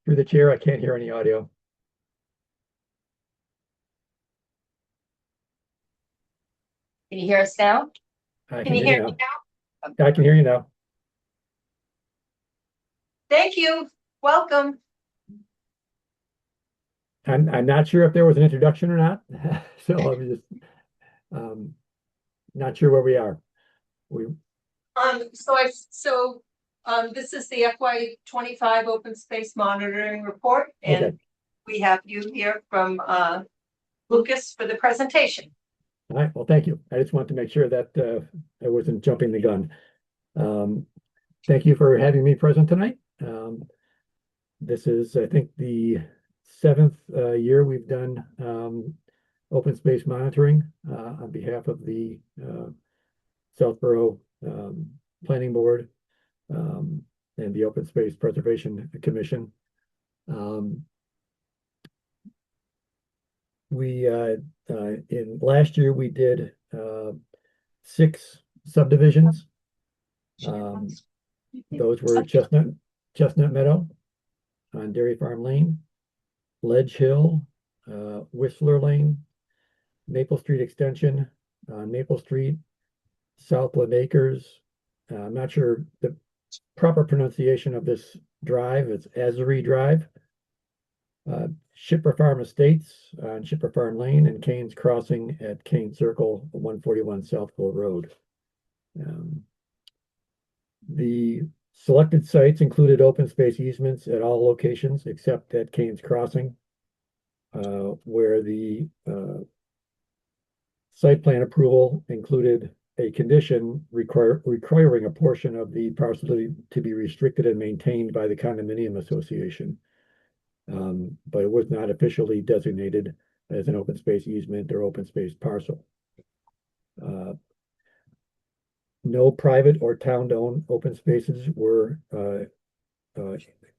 Through the chair, I can't hear any audio. Can you hear us now? I Can can you hear you hear me now. now? I can hear you now. Thank you. Welcome. I'm not sure if there was an introduction or not. So I'm just um, not sure where we are. We This is the FY 25 Open Space Monitoring Report, okay. and we have you here from Lucas for the presentation. All right. Well, thank you. I just wanted to make sure that I wasn't jumping the gun. Thank you for having me present tonight. This is, I think, the seventh year we've done open space monitoring on behalf of the Southborough Planning Board and the Open Space Preservation Commission. In last year we did 6 subdivisions. Those were Chestnut Meadow on Dairy Farm Lane, Ledge Hill, Whistler Lane, Maple Street Extension on Maple Street, Southland Acres. I'm not sure the proper pronunciation of this drive. It's Azery Drive. Shipper Farm Estates on Shipper Farm Lane, and Kane's Crossing at Kane Circle, 141 Southville Road. The selected sites included open space easements at all locations except at Kane's Crossing, where the site plan approval included a condition requiring a portion of the parcel to be restricted and maintained by the condominium association. But it was not officially designated as an open space easement or open space parcel. No private or town-owned open spaces were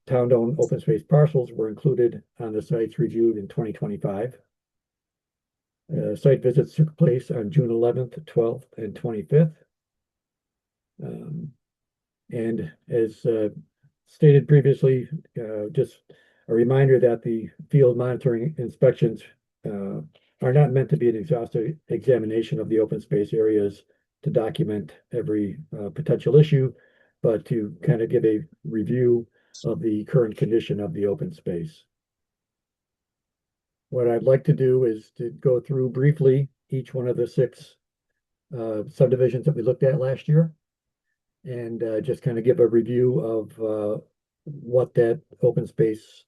town-owned open space parcels were included on the sites reviewed in 2025. Site visits took place on June 11th, 12th, and 25th. And as stated previously, just a reminder that the field monitoring inspections are not meant to be an exhaustive examination of the open space areas to document every potential issue, but to kind of give a review of the current condition of the open space. What I'd like to do is to go through briefly each one of the 6 subdivisions that we looked at last year, and just kind of give a review of what that open space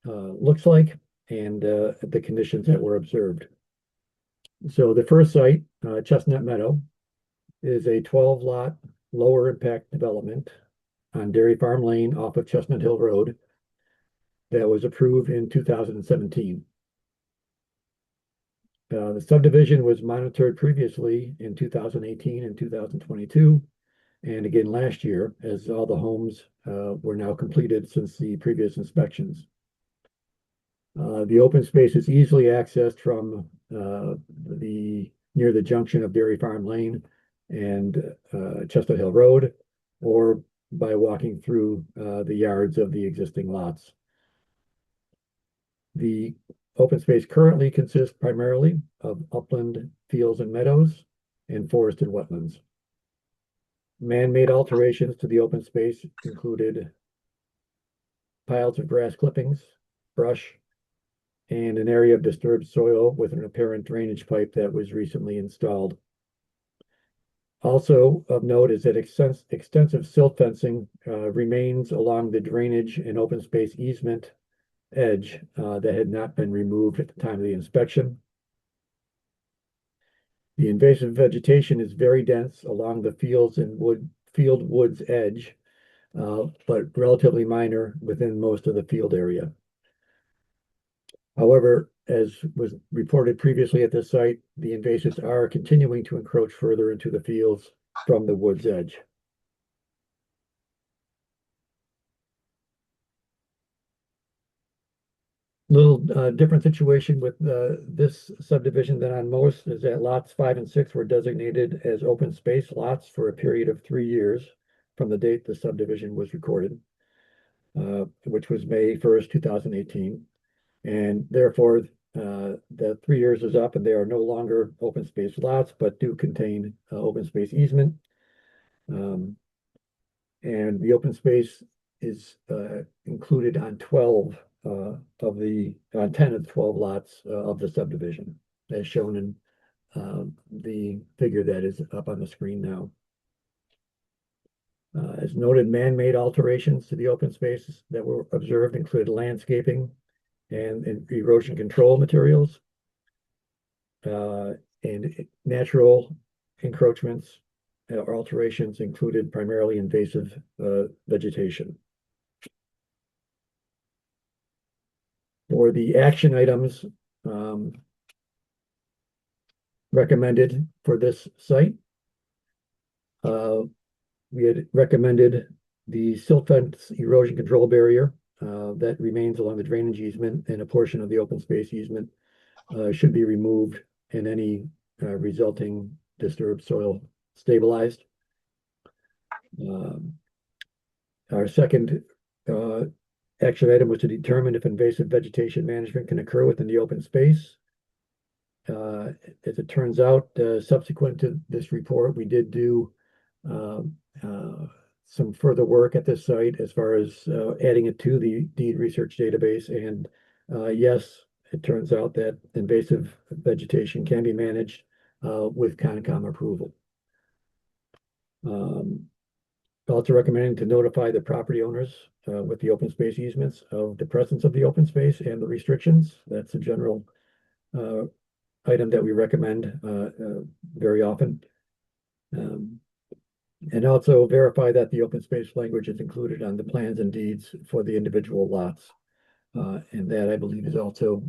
looks like and the conditions that were observed. So the first site, Chestnut Meadow, is a 12-lot lower impact development on Dairy Farm Lane off of Chestnut Hill Road that was approved in 2017. The subdivision was monitored previously in 2018 and 2022, and again last year, as all the homes were now completed since the previous inspections. The open space is easily accessed from near the junction of Dairy Farm Lane and Chestnut Hill Road, or by walking through the yards of the existing lots. The open space currently consists primarily of upland fields and meadows and forested wetlands. Man-made alterations to the open space included piles of grass clippings, brush, and an area of disturbed soil with an apparent drainage pipe that was recently installed. Also of note is that extensive silt fencing remains along the drainage and open space easement edge that had not been removed at the time of the inspection. The invasive vegetation is very dense along the fields and woods edge, but relatively minor within most of the field area. However, as was reported previously at this site, the invasives are continuing to encroach further into the fields from the woods edge. Little different situation with this subdivision than on most is that lots 5 and 6 were designated as open space lots for a period of 3 years from the date the subdivision was recorded. which was May 1st, 2018. And therefore, the 3 years is up and they are no longer open space lots, but do contain open space easement. And the open space is included on 12 on 10 of the 12 lots of the subdivision, as shown in the figure that is up on the screen now. As noted, man-made alterations to the open spaces that were observed included landscaping and erosion control materials, and natural encroachments or alterations included primarily invasive vegetation. For the action items recommended for this site, we had recommended the silt fence erosion control barrier that remains along the drainage easement, and a portion of the open space easement should be removed and any resulting disturbed soil stabilized. Our second action item was to determine if invasive vegetation management can occur within the open space. As it turns out, subsequent to this report, we did do some further work at this site as far as adding it to the deed research database. And yes, it turns out that invasive vegetation can be managed with Concom approval. Also recommending to notify the property owners with the open space easements of the presence of the open space and the restrictions. That's a general item that we recommend very often. And also verify that the open space language is included on the plans and deeds for the individual lots. And that, I believe, is also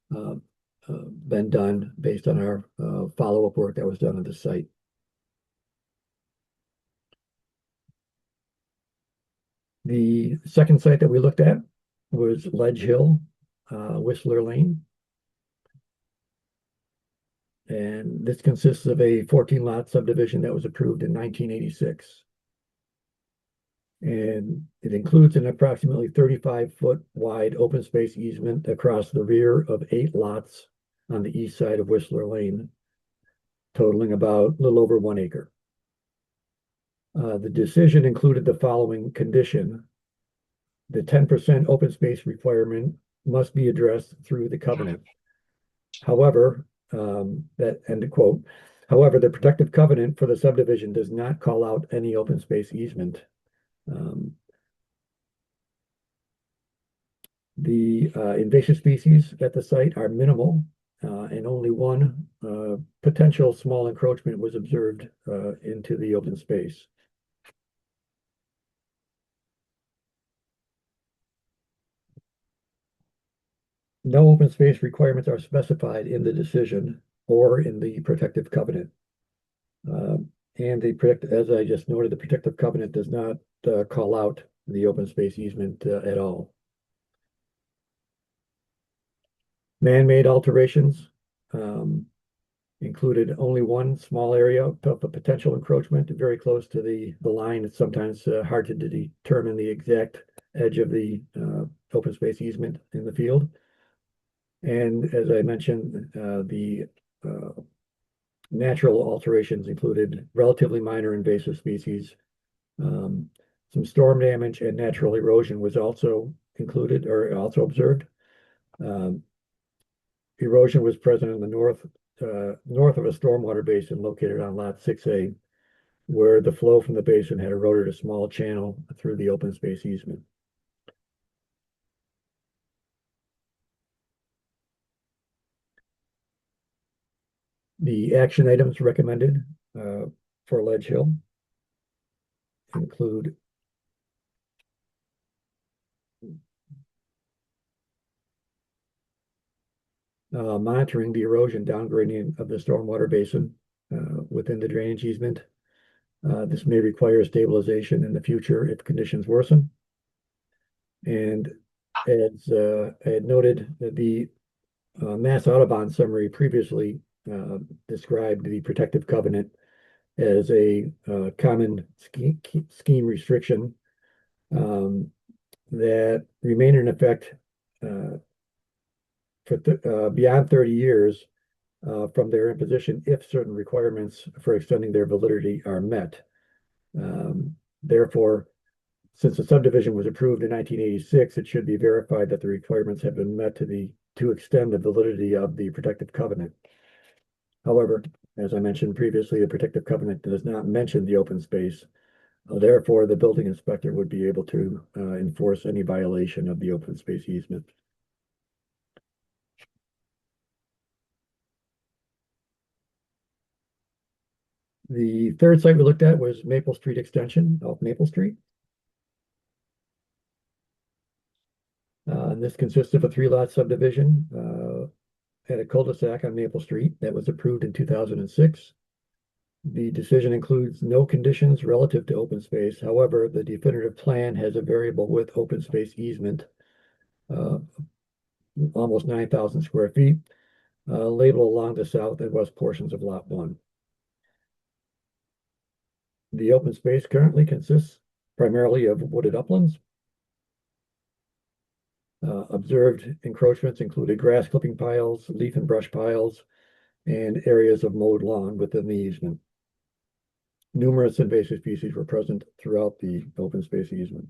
been done based on our follow-up work that was done on the site. The second site that we looked at was Ledge Hill, Whistler Lane. And this consists of a 14-lot subdivision that was approved in 1986. And it includes an approximately 35-foot wide open space easement across the rear of 8 lots on the east side of Whistler Lane, totaling about a little over 1 acre. The decision included the following condition: the 10% open space requirement must be addressed through the covenant. However, that end of quote. However, the protective covenant for the subdivision does not call out any open space easement. The invasive species at the site are minimal, and only one potential small encroachment was observed into the open space. No open space requirements are specified in the decision or in the protective covenant. And as I just noted, the protective covenant does not call out the open space easement at all. Man-made alterations included only one small area of a potential encroachment very close to the line. It's sometimes hard to determine the exact edge of the open space easement in the field. And as I mentioned, the natural alterations included relatively minor invasive species. Some storm damage and natural erosion was also included or also observed. Erosion was present in the north of a stormwater basin located on lot 6A, where the flow from the basin had eroded a small channel through the open space easement. The action items recommended for Ledge Hill include monitoring the erosion downgrading of the stormwater basin within the drainage easement. This may require stabilization in the future if conditions worsen. And as I had noted, the Mass Audubon summary previously described the protective covenant as a common scheme restriction that remain in effect beyond 30 years from their imposition if certain requirements for extending their validity are met. Therefore, since the subdivision was approved in 1986, it should be verified that the requirements have been met to extend the validity of the protective covenant. However, as I mentioned previously, the protective covenant does not mention the open space. Therefore, the building inspector would be able to enforce any violation of the open space easement. The third site we looked at was Maple Street Extension off Maple Street. And this consists of a 3-lot subdivision at a cul-de-sac on Maple Street that was approved in 2006. The decision includes no conditions relative to open space. However, the definitive plan has a variable width open space easement, almost 9,000 square feet, labeled along the south and west portions of Lot 1. The open space currently consists primarily of wooded uplands. Observed encroachments included grass clipping piles, leaf and brush piles, and areas of mowed lawn within the easement. Numerous invasive species were present throughout the open space easement.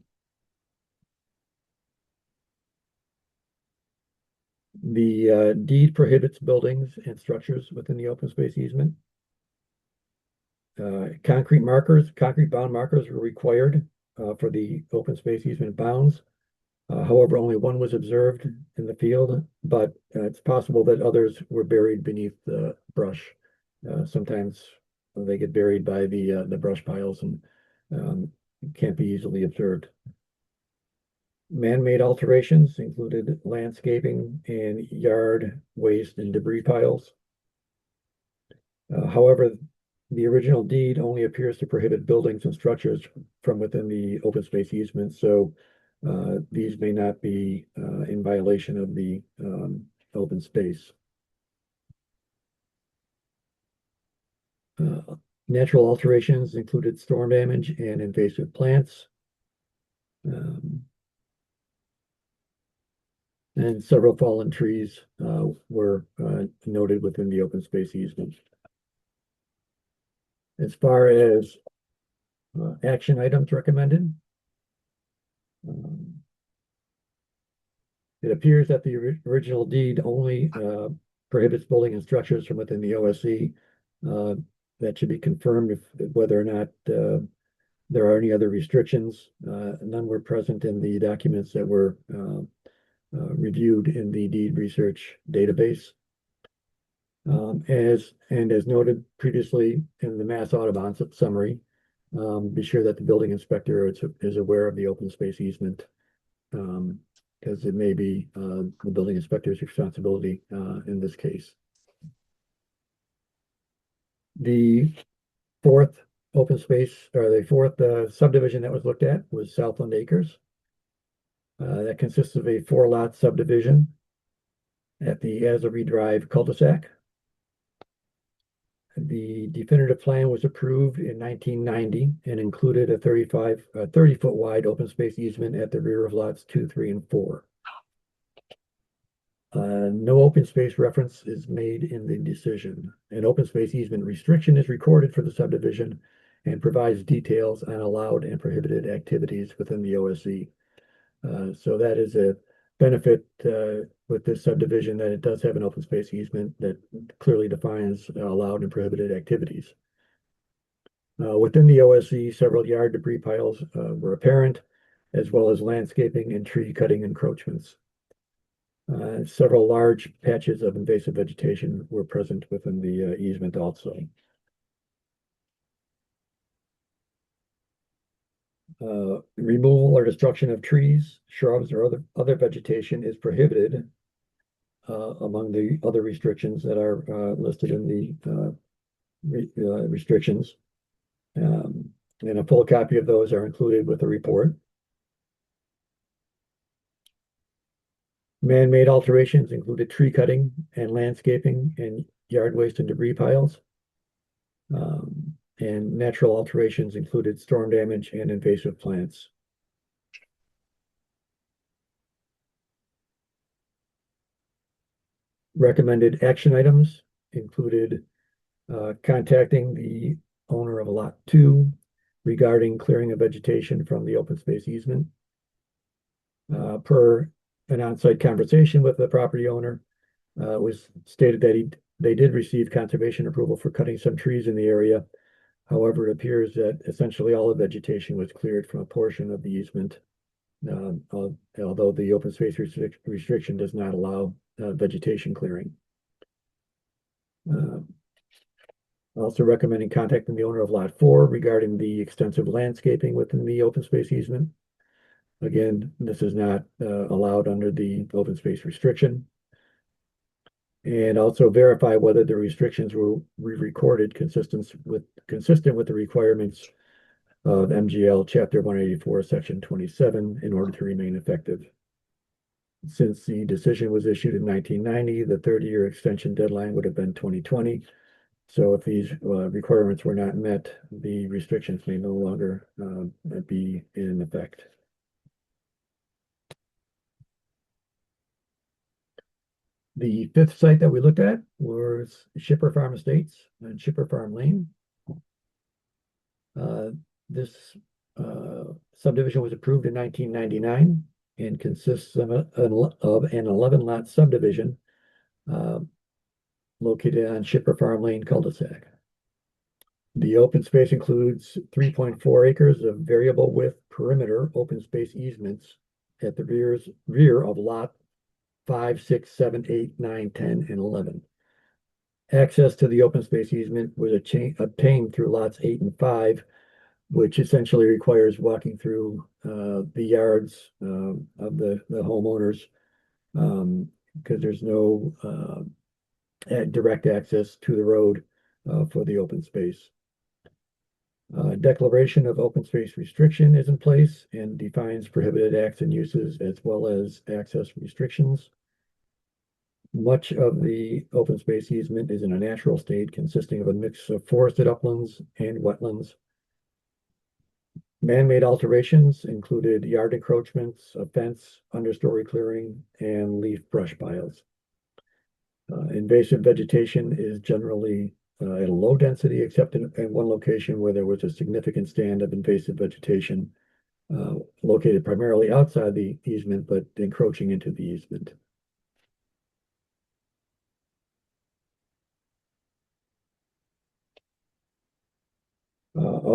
The deed prohibits buildings and structures within the open space easement. Concrete bound markers were required for the open space easement bounds. However, only one was observed in the field, but it's possible that others were buried beneath the brush. Sometimes they get buried by the brush piles and can't be easily observed. Man-made alterations included landscaping and yard waste and debris piles. However, the original deed only appears to prohibit buildings and structures from within the open space easement, so these may not be in violation of the open space. Natural alterations included storm damage and invasive plants. And several fallen trees were noted within the open space easement. As far as action items recommended, it appears that the original deed only prohibits building and structures from within the OSC. That should be confirmed whether or not there are any other restrictions. None were present in the documents that were reviewed in the deed research database. As noted previously in the Mass Audubon summary, be sure that the building inspector is aware of the open space easement, because it may be the building inspector's responsibility in this case. The fourth subdivision that was looked at was Southland Acres. That consists of a 4-lot subdivision at the Azleby Drive cul-de-sac. The definitive plan was approved in 1990 and included a 30-foot wide open space easement at the rear of lots 2, 3, and 4. No open space reference is made in the decision. An open space easement restriction is recorded for the subdivision and provides details on allowed and prohibited activities within the OSC. So that is a benefit with this subdivision, that it does have an open space easement that clearly defines allowed and prohibited activities. Within the OSC, several yard debris piles were apparent, as well as landscaping and tree cutting encroachments. Several large patches of invasive vegetation were present within the easement also. Removal or destruction of trees, shrubs, or other vegetation is prohibited among the other restrictions that are listed in the restrictions. And a full copy of those are included with the report. Man-made alterations included tree cutting and landscaping and yard waste and debris piles. And natural alterations included storm damage and invasive plants. Recommended action items included contacting the owner of Lot 2 regarding clearing of vegetation from the open space easement. Per an on-site conversation with the property owner, was stated that they did receive conservation approval for cutting some trees in the area. However, it appears that essentially all the vegetation was cleared from a portion of the easement, although the open space restriction does not allow vegetation clearing. Also recommending contacting the owner of Lot 4 regarding the extensive landscaping within the open space easement. Again, this is not allowed under the open space restriction. And also verify whether the restrictions were recorded consistent with the requirements of MGL Chapter 184, Section 27 in order to remain effective. Since the decision was issued in 1990, the 30-year extension deadline would have been 2020. So if these requirements were not met, the restrictions may no longer be in effect. The fifth site that we looked at was Shipper Farm Estates and Shipper Farm Lane. This subdivision was approved in 1999 and consists of an 11-lot subdivision located on Shipper Farm Lane cul-de-sac. The open space includes 3.4 acres of variable width perimeter open space easements at the rear of lot 5, 6, 7, 8, 9, 10, and 11. Access to the open space easement was obtained through lots 8 and 5, which essentially requires walking through the yards of the homeowners because there's no direct access to the road for the open space. Declaration of open space restriction is in place and defines prohibited acts and uses as well as access restrictions. Much of the open space easement is in a natural state consisting of a mix of forested uplands and wetlands. Man-made alterations included yard encroachments, a fence, understory clearing, and leaf brush piles. Invasive vegetation is generally at a low density, except in one location where there was a significant stand of invasive vegetation located primarily outside the easement, but encroaching into the easement.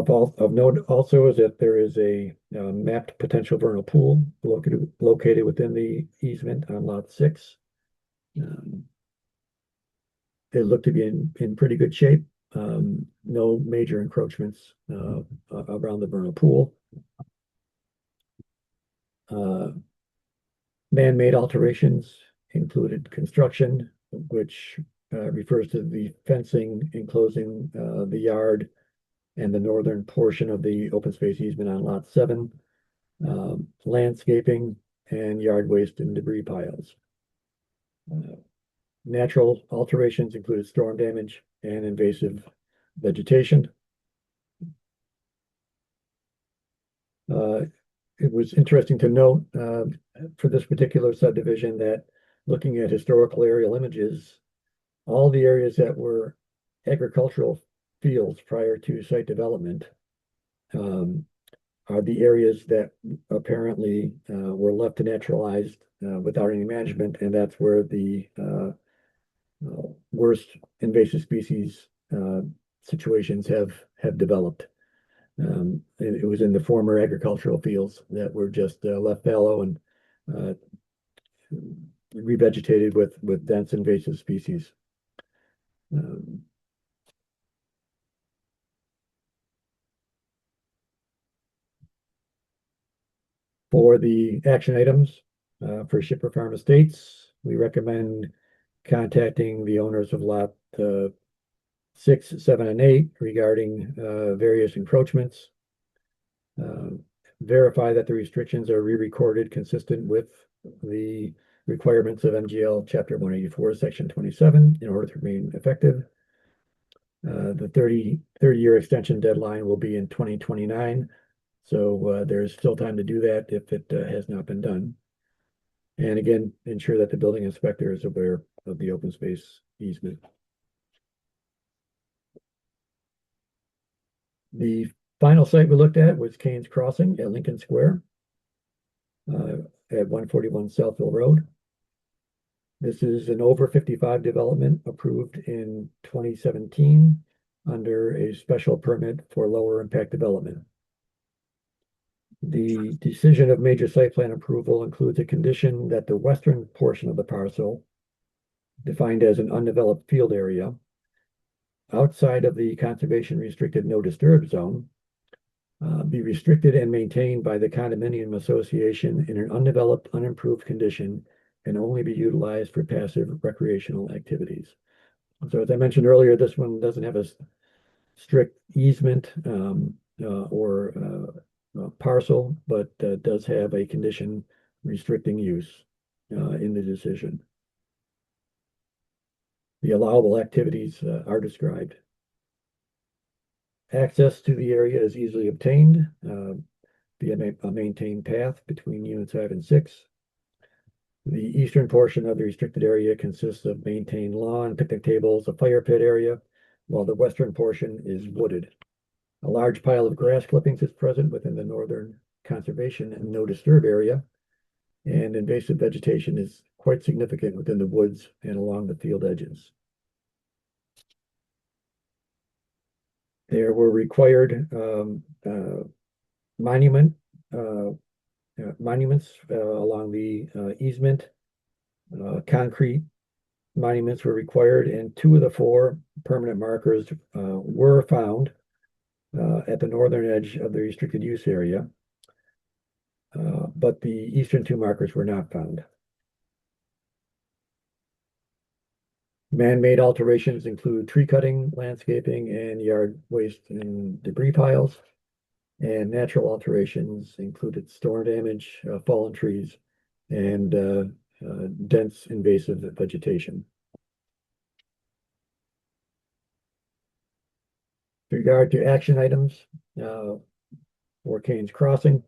Of note also is that there is a mapped potential vernal pool located within the easement on lot 6. They look to be in pretty good shape. No major encroachments around the vernal pool. Man-made alterations included construction, which refers to the fencing enclosing the yard and the northern portion of the open space easement on lot 7, landscaping, and yard waste and debris piles. Natural alterations included storm damage and invasive vegetation. It was interesting to note for this particular subdivision that looking at historical aerial images, all the areas that were agricultural fields prior to site development are the areas that apparently were left to naturalized without any management, and that's where the worst invasive species situations have developed. It was in the former agricultural fields that were just left fallow and revegetated with dense invasive species. For the action items for Shipper Farm Estates, we recommend contacting the owners of lot 6, 7, and 8 regarding various encroachments. Verify that the restrictions are re-recorded consistent with the requirements of MGL Chapter 184, Section 27 in order to remain effective. The 30-year extension deadline will be in 2029. So there's still time to do that if it has not been done. And again, ensure that the building inspector is aware of the open space easement. The final site we looked at was Kane's Crossing at Lincoln Square at 141 Southville Road. This is an over 55 development approved in 2017 under a special permit for lower impact development. The decision of major site plan approval includes a condition that the western portion of the parcel, defined as an undeveloped field area, outside of the conservation restricted no disturb zone, be restricted and maintained by the condominium association in an undeveloped, unimproved condition and only be utilized for passive recreational activities. So as I mentioned earlier, this one doesn't have a strict easement or parcel, but does have a condition restricting use in the decision. The allowable activities are described. Access to the area is easily obtained via a maintained path between units 5 and 6. The eastern portion of the restricted area consists of maintained lawn, picnic tables, a fire pit area, while the western portion is wooded. A large pile of grass clippings is present within the northern conservation and no disturb area, and invasive vegetation is quite significant within the woods and along the field edges. There were required monuments along the easement. Concrete monuments were required, and 2 of the 4 permanent markers were found at the northern edge of the restricted use area, but the eastern 2 markers were not found. Man-made alterations include tree cutting, landscaping, and yard waste and debris piles. And natural alterations included storm damage, fallen trees, and dense invasive vegetation. With regard to action items for Kane's Crossing,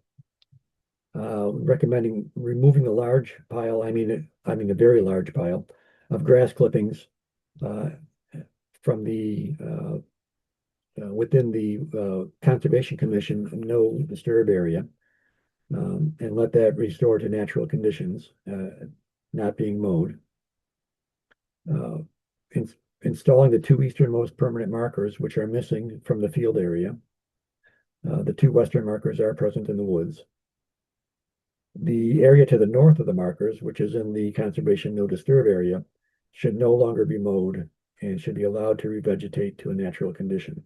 recommending removing the large pile, I mean a very large pile of grass clippings from the within the Conservation Commission no disturb area, and let that restore to natural conditions, not being mowed. Installing the 2 easternmost permanent markers, which are missing from the field area. The 2 western markers are present in the woods. The area to the north of the markers, which is in the conservation no disturb area, should no longer be mowed and should be allowed to revegetate to a natural condition.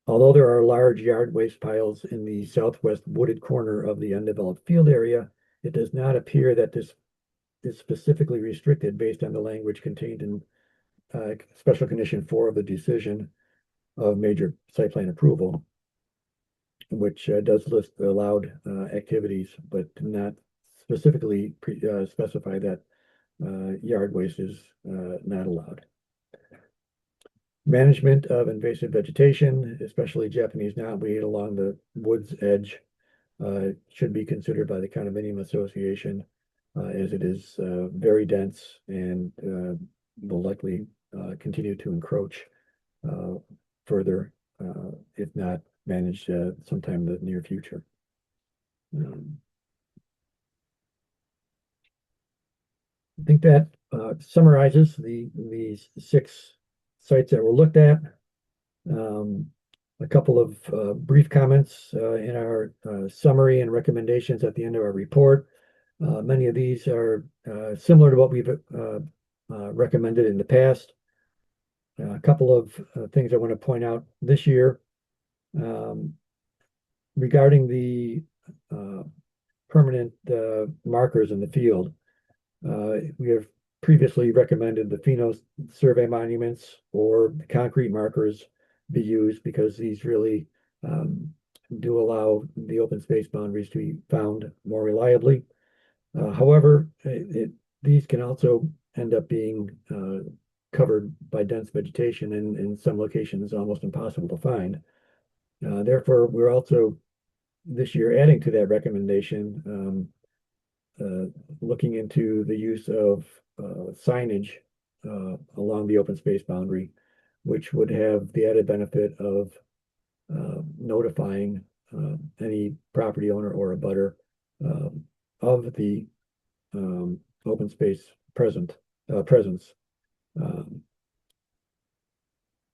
Although there are large yard waste piles in the southwest wooded corner of the undeveloped field area, it does not appear that this is specifically restricted based on the language contained in Special Condition 4 of the decision of major site plan approval, which does list the allowed activities, but not specifically specify that yard waste is not allowed. Management of invasive vegetation, especially Japanese knotweed along the woods edge, should be considered by the condominium association as it is very dense and will likely continue to encroach further if not managed sometime in the near future. I think that summarizes the 6 sites that were looked at. A couple of brief comments in our summary and recommendations at the end of our report. Many of these are similar to what we've recommended in the past. A couple of things I want to point out this year. Regarding the permanent markers in the field, we have previously recommended the Pheno survey monuments or the concrete markers be used because these really do allow the open space boundaries to be found more reliably. However, these can also end up being covered by dense vegetation and in some locations almost impossible to find. Therefore, we're also this year adding to that recommendation looking into the use of signage along the open space boundary, which would have the added benefit of notifying any property owner or a abutter of the open space presence. Um,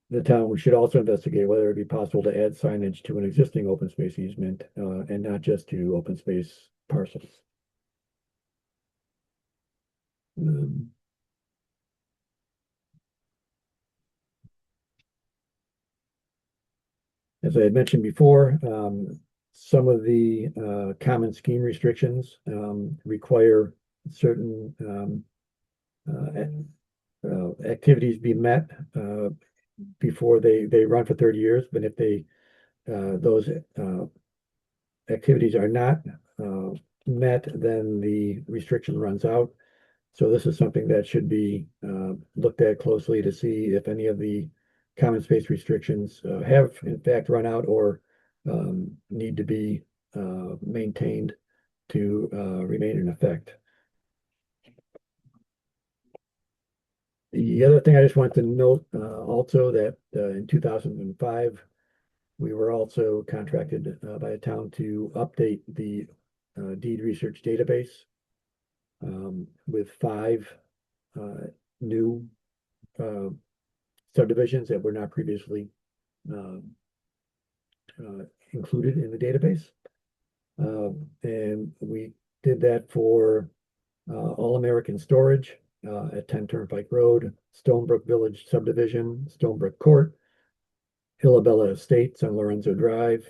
The town should also investigate whether it'd be possible to add signage to an existing open space easement and not just to open space parcels. Um, As I had mentioned before, some of the common scheme restrictions require certain activities be met before they run for 30 years. But if those activities are not met, then the restriction runs out. So this is something that should be looked at closely to see if any of the common space restrictions have in fact run out or need to be maintained to remain in effect. The other thing I just want to note also that in 2005, we were also contracted by a town to update the deed research database with 5 new subdivisions that were not previously included in the database. And we did that for All American Storage at 10 Turnpike Road, Stonebrook Village Subdivision, Stonebrook Court, Hillabella Estates on Lorenzo Drive,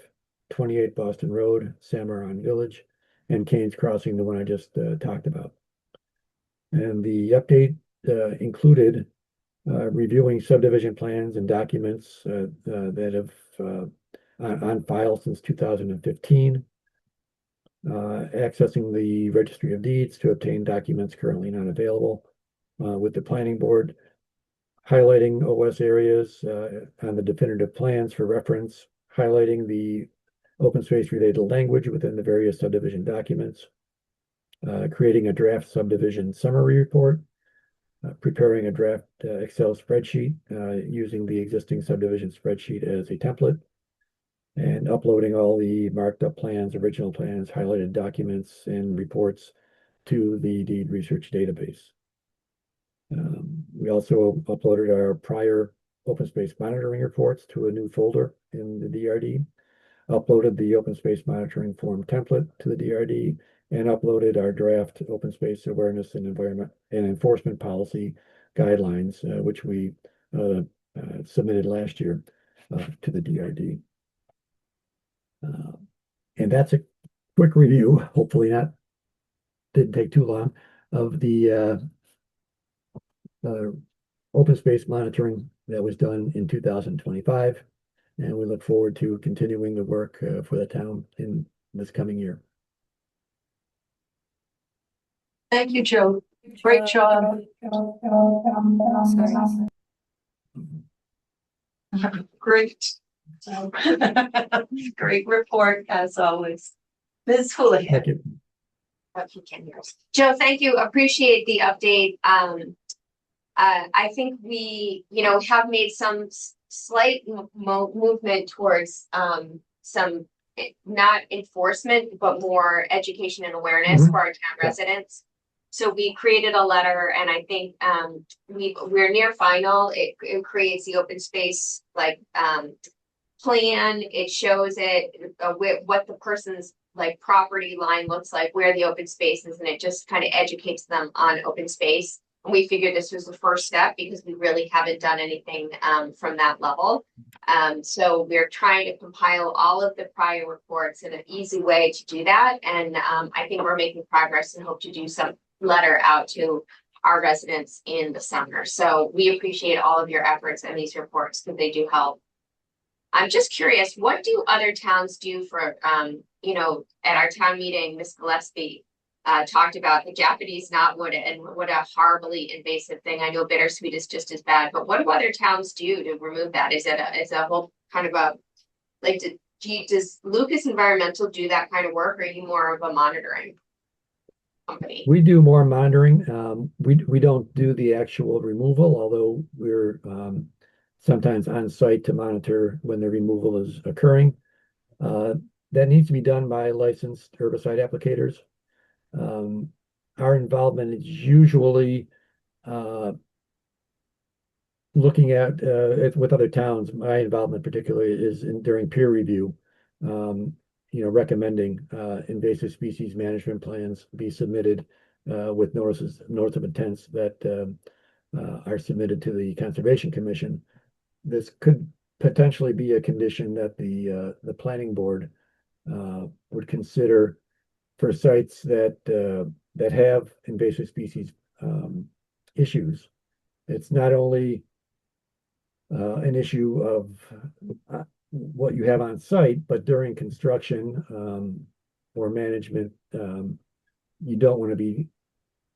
28 Boston Road, Samaron Village, and Kane's Crossing, the one I just talked about. And the update included reviewing subdivision plans and documents that have on file since 2015, accessing the Registry of Deeds to obtain documents currently not available with the planning board, highlighting OS areas on the definitive plans for reference, highlighting the open space related language within the various subdivision documents, creating a draft subdivision summary report, preparing a draft Excel spreadsheet using the existing subdivision spreadsheet as a template, and uploading all the marked up plans, original plans, highlighted documents, and reports to the deed research database. We also uploaded our prior open space monitoring reports to a new folder in the DRD, uploaded the open space monitoring form template to the DRD, and uploaded our draft open space awareness and environment and enforcement policy guidelines, which we submitted last year to the DRD. And that's a quick review, hopefully didn't take too long, of the open space monitoring that was done in 2025. And we look forward to continuing the work for the town in this coming year. Thank you, Joe. Great job. Great. Great report as always. Ms. Houlihan. Thank you. Joe, thank you. Appreciate the update. I think we, have made some slight movement towards some not enforcement, but more education and awareness for our town residents. So we created a letter, and I think we're near final. It creates the open space plan. It shows what the person's property line looks like, where the open space is, and it just kind of educates them on open space. And we figured this was the first step because we really haven't done anything from that level. So we're trying to compile all of the prior reports in an easy way to do that. And I think we're making progress and hope to do some letter out to our residents in the summer. So we appreciate all of your efforts and these reports because they do help. I'm just curious, what do other towns do for, at our town meeting, Ms. Gillespie talked about the Japanese knotwood and what a horribly invasive thing. I know bittersweet is just as bad, but what do other towns do to remove that? Is it a whole kind of does Lucas Environmental do that kind of work, or are you more of a monitoring? company. We do more monitoring. We don't do the actual removal, although we're sometimes on site to monitor when the removal is occurring. That needs to be done by licensed herbicide applicators. Our involvement is usually looking at with other towns. My involvement particularly is during peer review. Recommending invasive species management plans be submitted with notice of intents that are submitted to the Conservation Commission. This could potentially be a condition that the planning board would consider for sites that have invasive species issues. It's not only an issue of what you have on site, but during construction or management, you don't want to be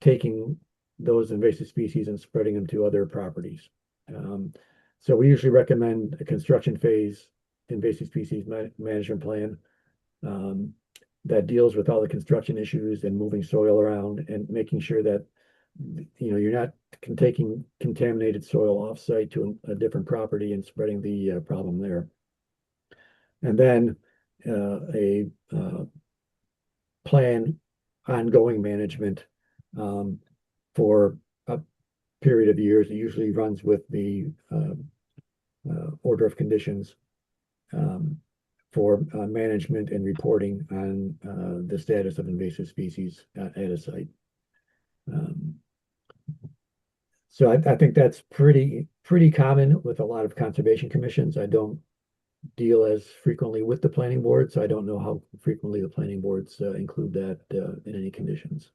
taking those invasive species and spreading them to other properties. So we usually recommend a construction phase invasive species management plan that deals with all the construction issues and moving soil around and making sure that you're not taking contaminated soil off-site to a different property and spreading the problem there. And then a plan ongoing management for a period of years. It usually runs with the order of conditions for management and reporting on the status of invasive species at a site. So I think that's pretty common with a lot of conservation commissions. I don't deal as frequently with the planning board, so I don't know how frequently the planning boards include that in any conditions.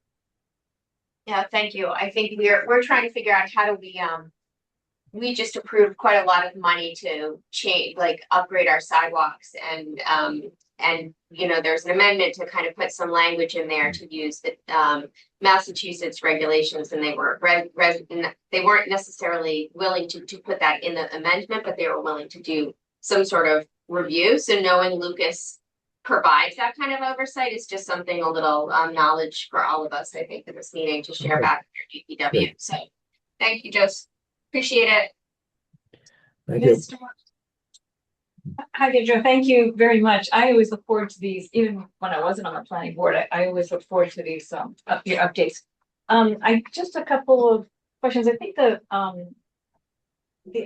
Yeah, thank you. I think we're trying to figure out how do we just approved quite a lot of money to change, like upgrade our sidewalks and there's an amendment to kind of put some language in there to use the Massachusetts regulations, and they weren't necessarily willing to put that in the amendment, but they were willing to do some sort of review. So knowing Lucas provides that kind of oversight is just something, a little knowledge for all of us, I think, in this meeting to share back with your DPW. Good. So thank you, Joseph. Appreciate it. Thank you. Hi, Deidre. Thank you very much. I always look forward to these, even when I wasn't on the planning board. I always look forward to these your updates. I just a couple of questions. I think the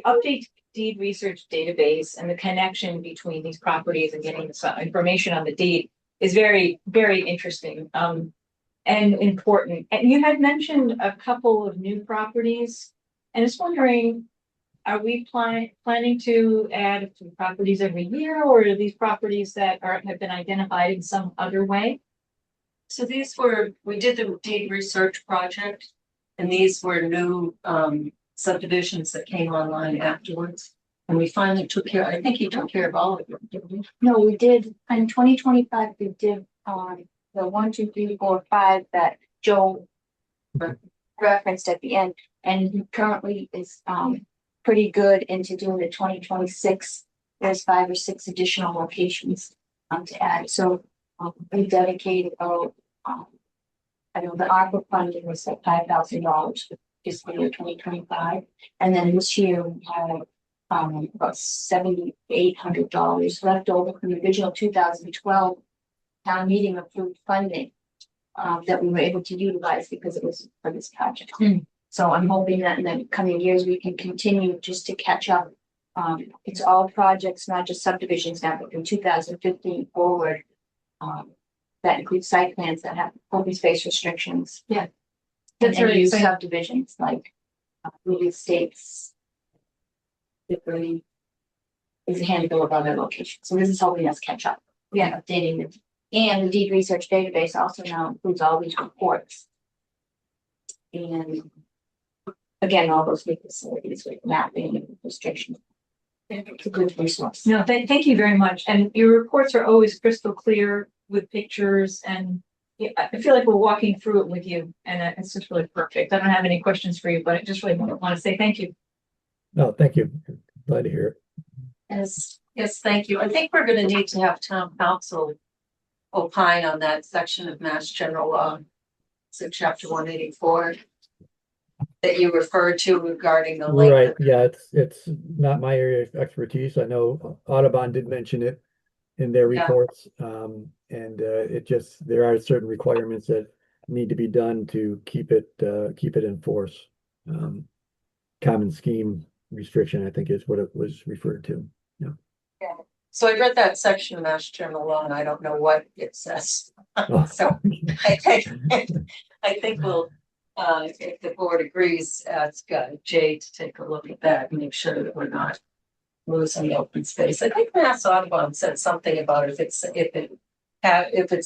update deed research database and the connection between these properties and getting some information on the deed is very, very interesting and important. And you had mentioned a couple of new properties, and I was wondering, are we planning to add a few properties every year, or are these properties that have been identified in some other way? So we did the deed research project, and these were new subdivisions that came online afterwards. And we finally took care, I think he took care of all of them, didn't we? No, we did, in 2025, we did the 1, 2, 3, 4, 5 that Joe referenced at the end, and he currently is pretty good into doing the 2026. There's 5 or 6 additional locations to add. So we dedicated I know the ARPA funding was like $5,000 for fiscal year 2025, and then this year we had about $7,800 left over from the original 2012 town meeting approved funding that we were able to utilize because it was for this project. So I'm hoping that in the coming years we can continue just to catch up. It's all projects, not just subdivisions now, but from 2015 forward. That includes site plans that have open space restrictions. Yeah, That's really use exciting. subdivisions like real estates. There's a handful of other locations. So this is helping us catch up. We are updating it. And the deed research database also now includes all these reports. And again, all those new facilities with mapping and restrictions. It's a good resource. No, thank you very much. And your reports are always crystal clear with pictures, and yeah, I feel like we're walking through it with you, and it's just really perfect. I don't have any questions for you, but I just really want to say thank you. No, thank you. Glad to hear it. Yes, thank you. I think we're going to need to have town council opine on that section of Mass General Law. so chapter 184 that you referred to regarding the Right, length of. yeah, it's not my area of expertise. I know Audubon did mention it in their Yeah. reports. And it just, there are certain requirements that need to be done to keep it in force. Common scheme restriction, I think is what it was referred to. So I read that section of Mass General Law and I don't know what it says. Oh. So I think we'll, if the board agrees, ask Jay to take a look at that and make sure that we're not losing open space. I think Mass Audubon said something about if it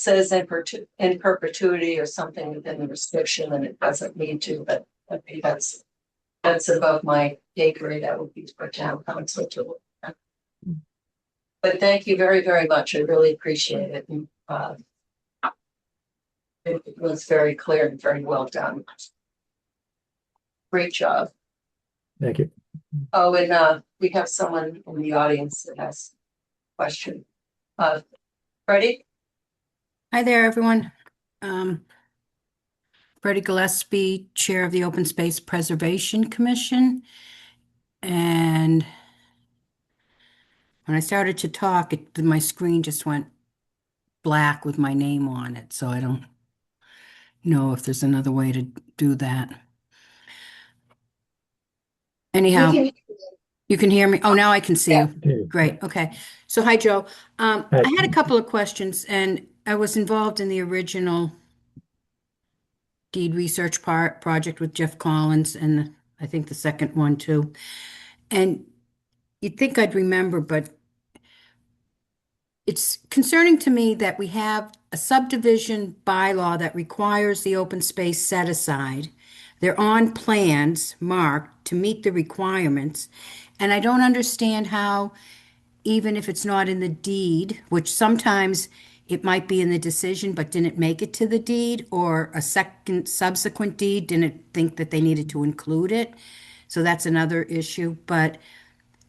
says in perpetuity or something within the restriction, then it doesn't need to, but I think that's above my pay grade. That would be for town council to look at. But thank you very, very much. I really appreciate it. And, it was very clear and very well done. Great job. Thank you. Oh, and we have someone in the audience that has a question. Freddie? Hi there, everyone. Freddie Gillespie, Chair of the Open Space Preservation Commission. And when I started to talk, my screen just went black with my name on it, so I don't know if there's another way to do that. Anyhow, you can hear me? Oh, now I can see you. Continue. Great, okay. So hi, Joe. Hi. I had a couple of questions, and I was involved in the original deed research project with Jeff Collins, and I think the second one too. And you'd think I'd remember, but it's concerning to me that we have a subdivision bylaw that requires the open space set aside. They're on plans marked to meet the requirements, and I don't understand how, even if it's not in the deed, which sometimes it might be in the decision, but didn't make it to the deed, or a subsequent deed didn't think that they needed to include it. So that's another issue. But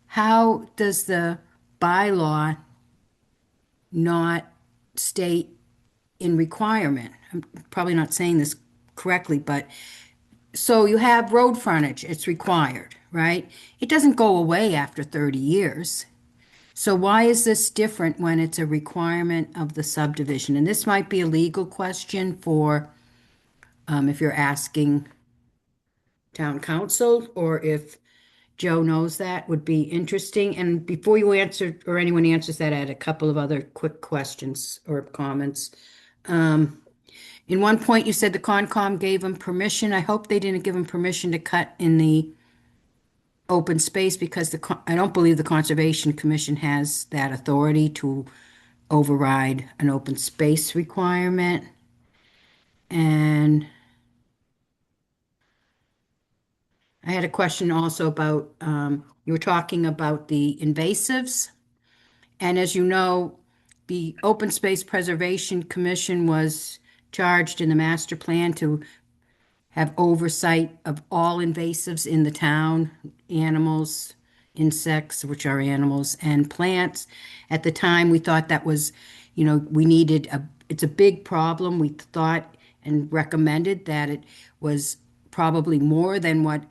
how does the bylaw not state in requirement? I'm probably not saying this correctly, but so you have road frontage, it's required, right? It doesn't go away after 30 years. So why is this different when it's a requirement of the subdivision? And this might be a legal question for if you're asking town council, or if Joe knows that, would be interesting. And before you answer, or anyone answers that, I had a couple of other quick questions or comments. In one point, you said the Concom gave them permission. I hope they didn't give them permission to cut in the open space, because I don't believe the Conservation Commission has that authority to override an open space requirement. And I had a question also about, you were talking about the invasives. And as you know, the Open Space Preservation Commission was charged in the master plan to have oversight of all invasives in the town, animals, insects, which are animals, and plants. At the time, we thought that was, we needed it's a big problem. We thought and recommended that it was probably more than what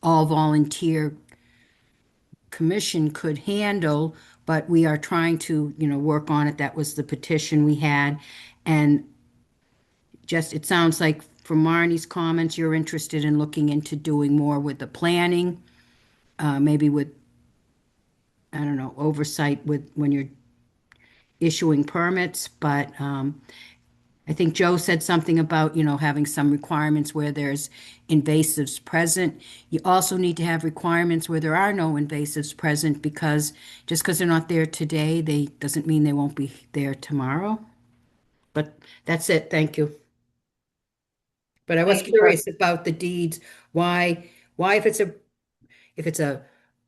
all volunteer commission could handle, but we are trying to, work on it. That was the petition we had. And just, it sounds like from Marnie's comments, you're interested in looking into doing more with the planning, maybe with, I don't know, oversight with when you're issuing permits. But I think Joe said something about, having some requirements where there's invasives present. You also need to have requirements where there are no invasives present, because just because they're not there today, doesn't mean they won't be there tomorrow. But that's it. Thank you. But I was Thank you, curious about the deeds. Why if it's a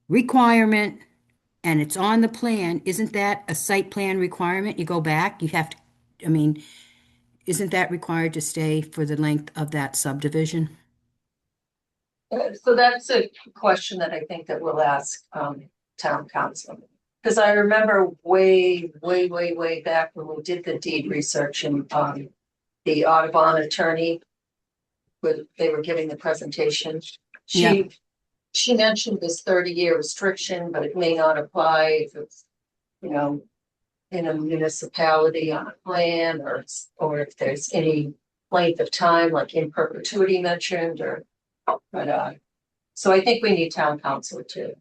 requirement and it's on the plan, isn't that a site plan requirement? You go back, you have to, isn't that required to stay for the length of that subdivision? So that's a question that I think that we'll ask town council. Because I remember way back when we did the deed research and the Audubon attorney, when they were giving the presentation. Yeah. She mentioned this 30-year restriction, but it may not apply if it's, you know, in a municipality on a plan, or if there's any length of time, like in perpetuity mentioned, but so I think we need town council to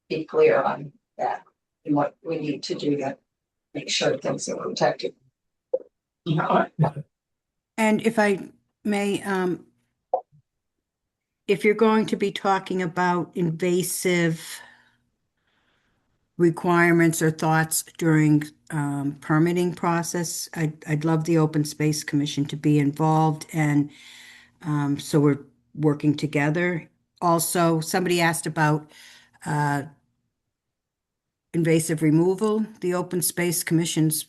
be clear on that and what we need to do to make sure things are protected. And if I may, if you're going to be talking about invasive requirements or thoughts during permitting process, I'd love the Open Space Commission to be involved, and so we're working together. Also, somebody asked about invasive removal. The Open Space Commission's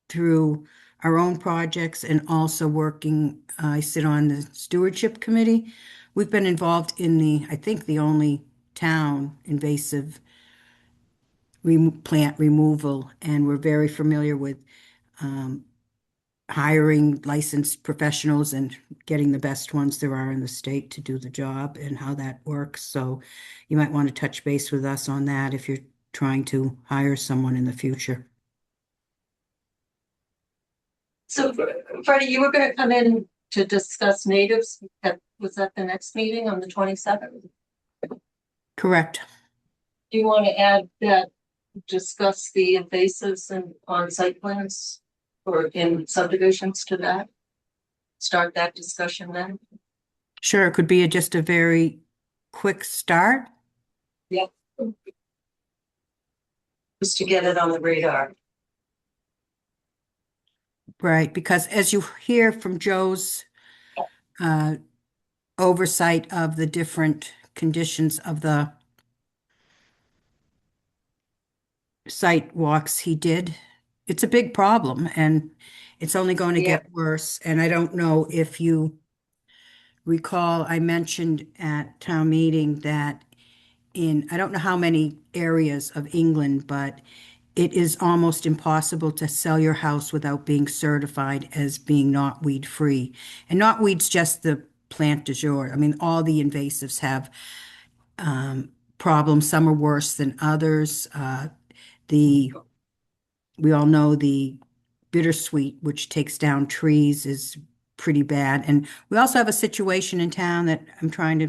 through our own projects and also working, I sit on the stewardship committee. We've been involved in I think the only town invasive plant removal, and we're very familiar with hiring licensed professionals and getting the best ones there are in the state to do the job and how that works. So you might want to touch base with us on that if you're trying to hire someone in the future. So Freddie, you were gonna come in to discuss natives. Was that the next meeting on the 27th? Correct. Do you want to add that, discuss the invasives and on site plans or in subdivisions to that? Start that discussion then? Sure, it could be just a very quick start. Yep. Just to get it on the radar. Right, because as you hear from Joe's oversight of the different conditions of the site walks he did, it's a big problem and it's only going to get worse. And I don't know if you recall, I mentioned at town meeting that I don't know how many areas of England, but it is almost impossible to sell your house without being certified as being knotweed free. And knotweed's just the plant du jour. I mean, all the invasives have problems. Some are worse than others. We all know the bittersweet, which takes down trees, is pretty bad. And we also have a situation in town that I'm trying to,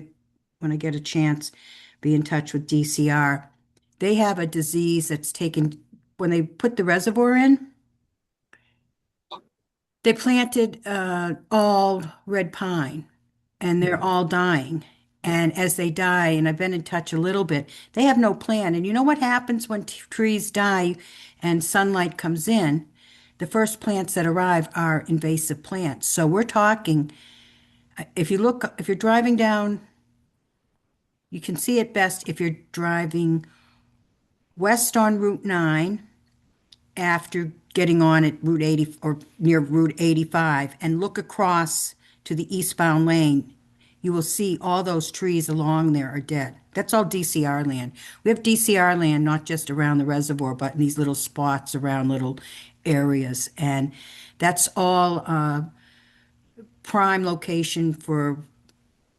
when I get a chance, be in touch with DCR. They have a disease that's taken, when they put the reservoir in, they planted all red pine and they're all dying. And as they die, and I've been in touch a little bit, they have no plan. And you know what happens when trees die and sunlight comes in? The first plants that arrive are invasive plants. So we're talking, if you're driving down, you can see it best if you're driving west on Route 9 after getting on at Route 80 or near Route 85 and look across to the eastbound lane. You will see all those trees along there are dead. That's all DCR land. We have DCR land not just around the reservoir, but in these little spots around little areas. And that's all prime location for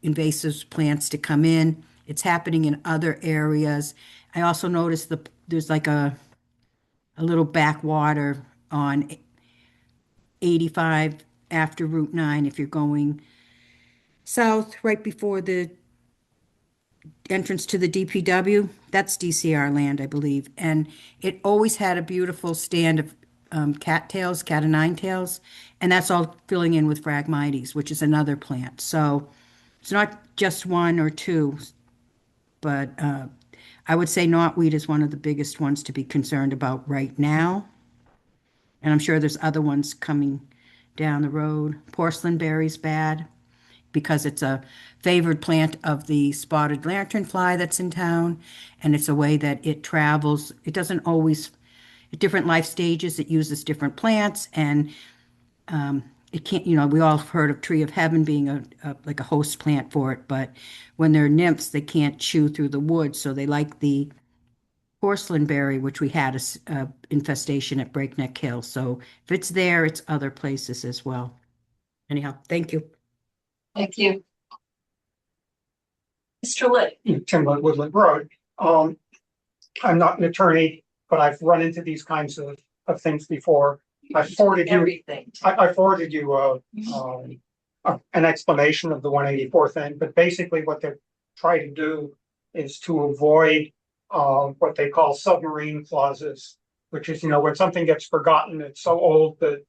invasive plants to come in. It's happening in other areas. I also noticed there's like a little backwater on 85 after Route 9 if you're going south right before the entrance to the DPW. That's DCR land, I believe. And it always had a beautiful stand of cattails, cat o' nine tails, and that's all filling in with Phragmites, which is another plant. So it's not just one or two, but I would say knotweed is one of the biggest ones to be concerned about right now. And I'm sure there's other ones coming down the road. Porcelain berry's bad because it's a favored plant of the spotted lanternfly that's in town, and it's a way that it travels. It doesn't always, at different life stages, it uses different plants, and it can't, we all have heard of tree of heaven being like a host plant for it, but when they're nymphs, they can't chew through the wood, so they like the porcelain berry, which we had a infestation at Breakneck Hill. So if it's there, it's other places as well. Anyhow, thank you. Thank you. Mr. Lit, Timberland Woodland Road. I'm not an attorney, but I've run into these kinds of things before. I forwarded you, everything. I forwarded you, an explanation of the 184 thing, but basically what they're trying to do is to avoid, what they call submarine clauses, which is, when something gets forgotten, it's so old that,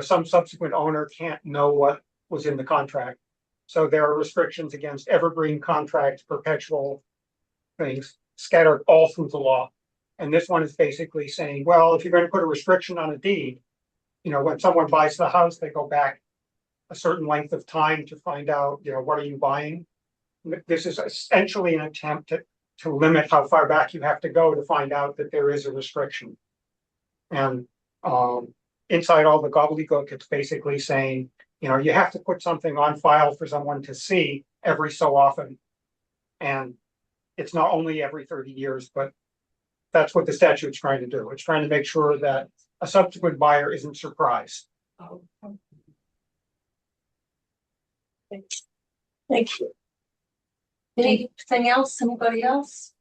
some subsequent owner can't know what was in the contract. So there are restrictions against evergreen contracts, perpetual things scattered all through the law. And this one is basically saying, well, if you're going to put a restriction on a deed, when someone buys the house, they go back a certain length of time to find out, what are you buying? This is essentially an attempt to limit how far back you have to go to find out that there is a restriction. And inside all the gobbledygook, it's basically saying, you have to put something on file for someone to see every so often. And it's not only every 30 years, but that's what the statute's trying to do. It's trying to make sure that a subsequent buyer isn't surprised. Thank you. Anything else? Anybody else?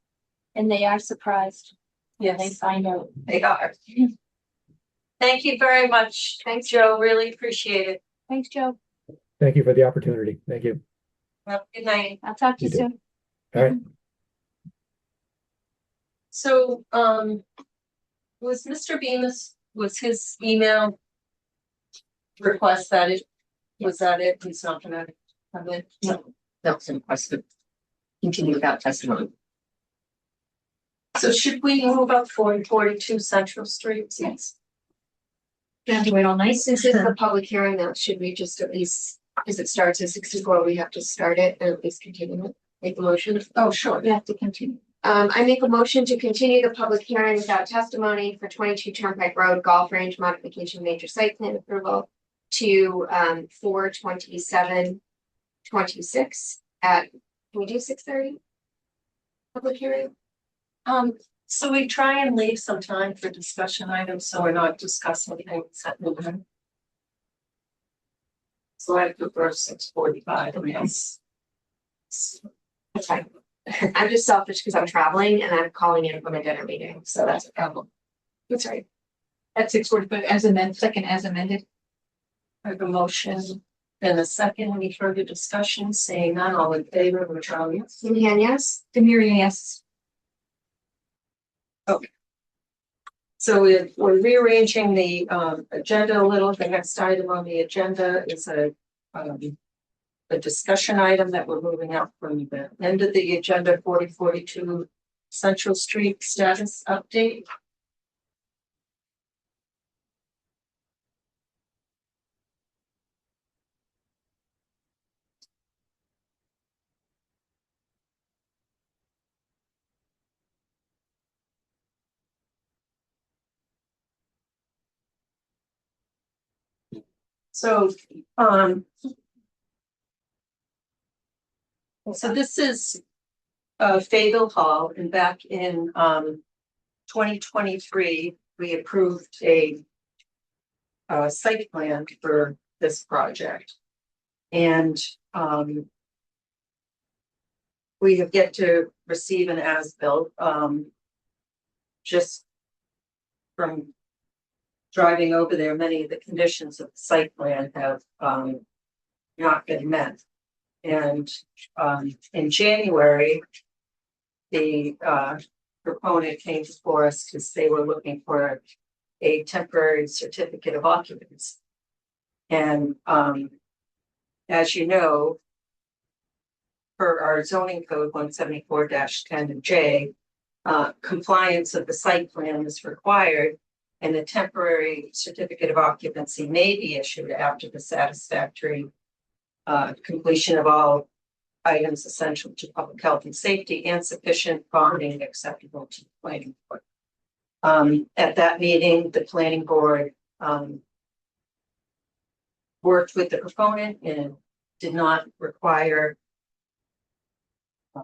And they are surprised when they Yes, find out. they are. Thank you very much. Thanks, Joe. Really appreciate it. Thanks, Joe. Thank you for the opportunity. Thank you. Have a good night. I'll talk to you You too. soon. All right. So, was Mr. Bemis, was his email request that it, was that it? He's not gonna have it? No, that was a request to continue without testimony. So should we move up 42 Central Street? Yes. You have to wait all night. Since it's a public hearing, though, should we just at least, because it starts at 64, we have to start it and at least continue it? Make the motion. Oh, sure. We have to continue. I make a motion to continue the public hearing without testimony for 22 Turnpike Road Golf Range Modification Major Site Plan Approval to 4/27/26 at, can we do 6:30? Public hearing? So we try and leave some time for discussion items, so we're not discussing things at noon. So I prefer 6:45, yes. Okay. I'm just selfish because I'm traveling and I'm calling in from a dinner meeting, so that's a problem. That's right. At 6:45 as amended, second as amended. I have a motion and a second. Any further discussion? Saying none, all in favor, Latrell, yes? Houlihan, yes? Demiria, yes. So we're rearranging the agenda a little. The next item on the agenda is a discussion item that we're moving out from the end of the agenda, 42 Central Street status update. So, so this is Fayetteville Hall, and back in 2023, we approved a site plan for this project. And we have yet to receive an as-built, just from driving over there, many of the conditions of the site plan have not been met. And in January, the proponent came before us because they were looking for a temporary certificate of occupancy. And as you know, per our zoning code 174-10J, compliance of the site plan is required, and the temporary certificate of occupancy may be issued after the satisfactory completion of all items essential to public health and safety and sufficient bonding acceptable to the planning board. At that meeting, the planning board worked with the proponent and did not require a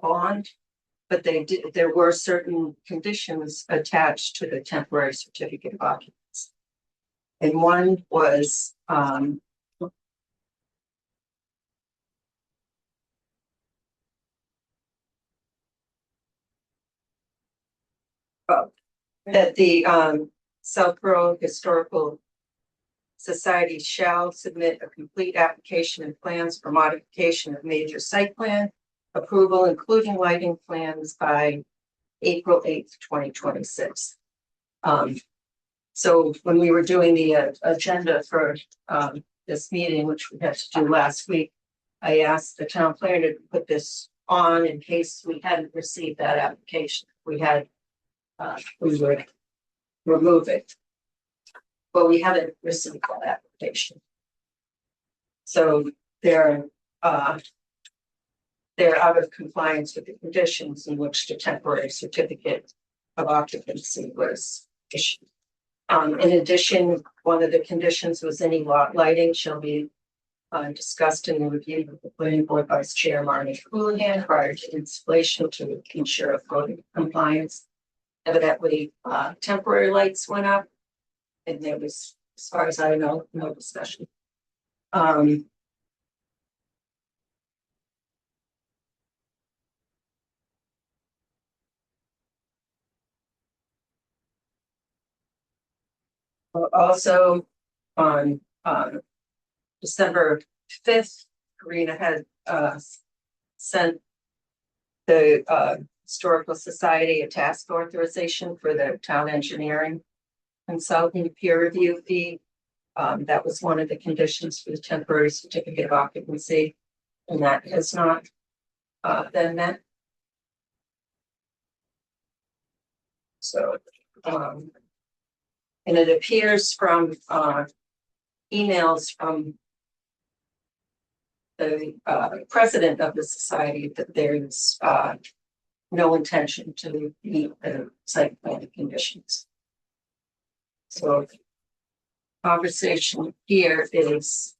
bond, but they did. There were certain conditions attached to the temporary certificate of occupancy, and one was that the Southborough Historical Society shall submit a complete application and plans for modification of major site plan approval, including lighting plans by April 8th, 2026. So when we were doing the agenda for this meeting, which we had to do last week, I asked the town planner to put this on in case we hadn't received that application. We had, we would remove it. But we haven't received that application. So they're out of compliance with the conditions in which the temporary certificate of occupancy was issued. In addition, one of the conditions was any lot lighting shall be discussed in the review of the planning board vice chair Marnie Houlihan prior to installation to ensure code compliance. Evidently, temporary lights went up, and there was, as far as I know, no discussion. Also, on December 5th, Karina had sent the Historical Society a task authorization for the town engineering consulting peer review fee. That was one of the conditions for the temporary certificate of occupancy, and that has not been met. So, and it appears from emails from the president of the society that there is no intention to meet the site plan conditions. So conversation here is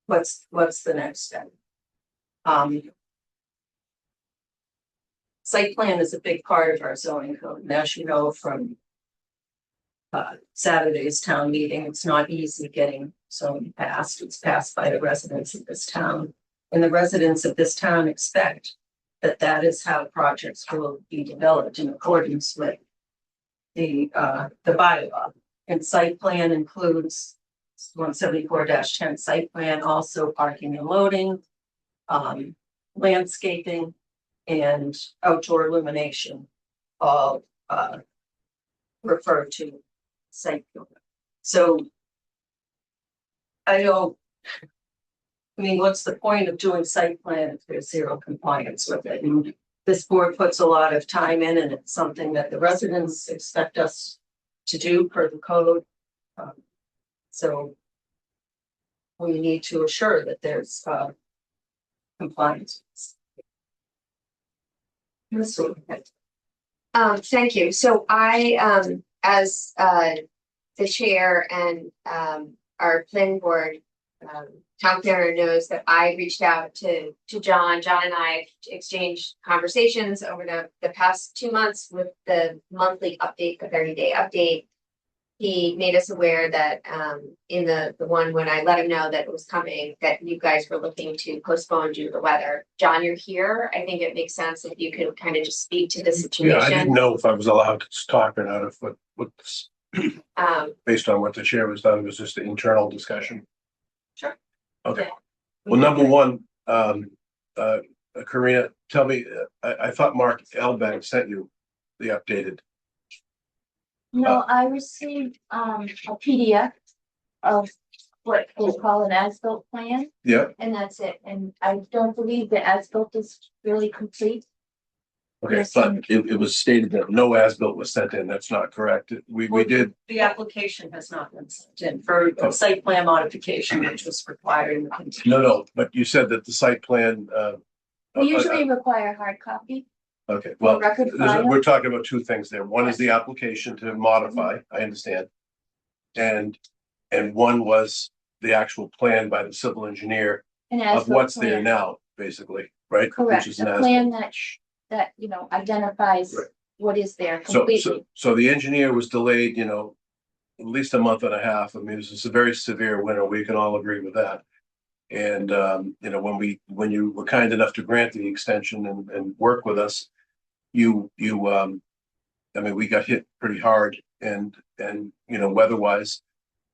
what's the next step? Site plan is a big part of our zoning code. And as you know from Saturday's town meeting, it's not easy getting zoning passed. It's passed by the residents of this town. And the residents of this town expect that that is how projects will be developed in accordance with the bylaw. And site plan includes 174-10 site plan, also parking and loading, landscaping, and outdoor illumination, all refer to site plan. So what's the point of doing site plan if there's zero compliance with it? And this board puts a lot of time in, and it's something that the residents expect us to do per the code. So we need to assure that there's compliance. Thank you. So I, as the chair and our planning board town planner knows that I reached out to John. John and I exchanged conversations over the past 2 months with the monthly update, the 30-day update. He made us aware that in the one when I let him know that it was coming, that you guys were looking to postpone due to the weather. John, you're here. I think it makes sense if you could kind of just speak to the situation. Yeah, I didn't know if I was allowed to talk or not, if what's based on what the chair was done, it was just an internal discussion. Sure. Okay. Yeah. Well, number one, Karina, tell me, I thought Mark Elbank sent you the updated. No, I received a PDF of what they call an as-built plan, Yeah, and that's it. And I don't believe the as-built is really complete. okay, Yes, but and- it was stated that no as-built was sent in. That's not correct. We did, The application has not been sent in for site plan modification, which was required in the. no, but you said that the site plan, We usually require a hard copy. okay, well, record file. we're talking about two things there. One is the application to modify, I understand. And one was the actual plan by the civil engineer An of as-built what's there plan. now, basically, right? Correct, Which is a an plan as-built. that identifies Right. what is there So completely. the engineer was delayed, at least a month and a half. I mean, this is a very severe winter. We can all agree with that. And, when you were kind enough to grant the extension and work with us, I mean, we got hit pretty hard and, weather-wise.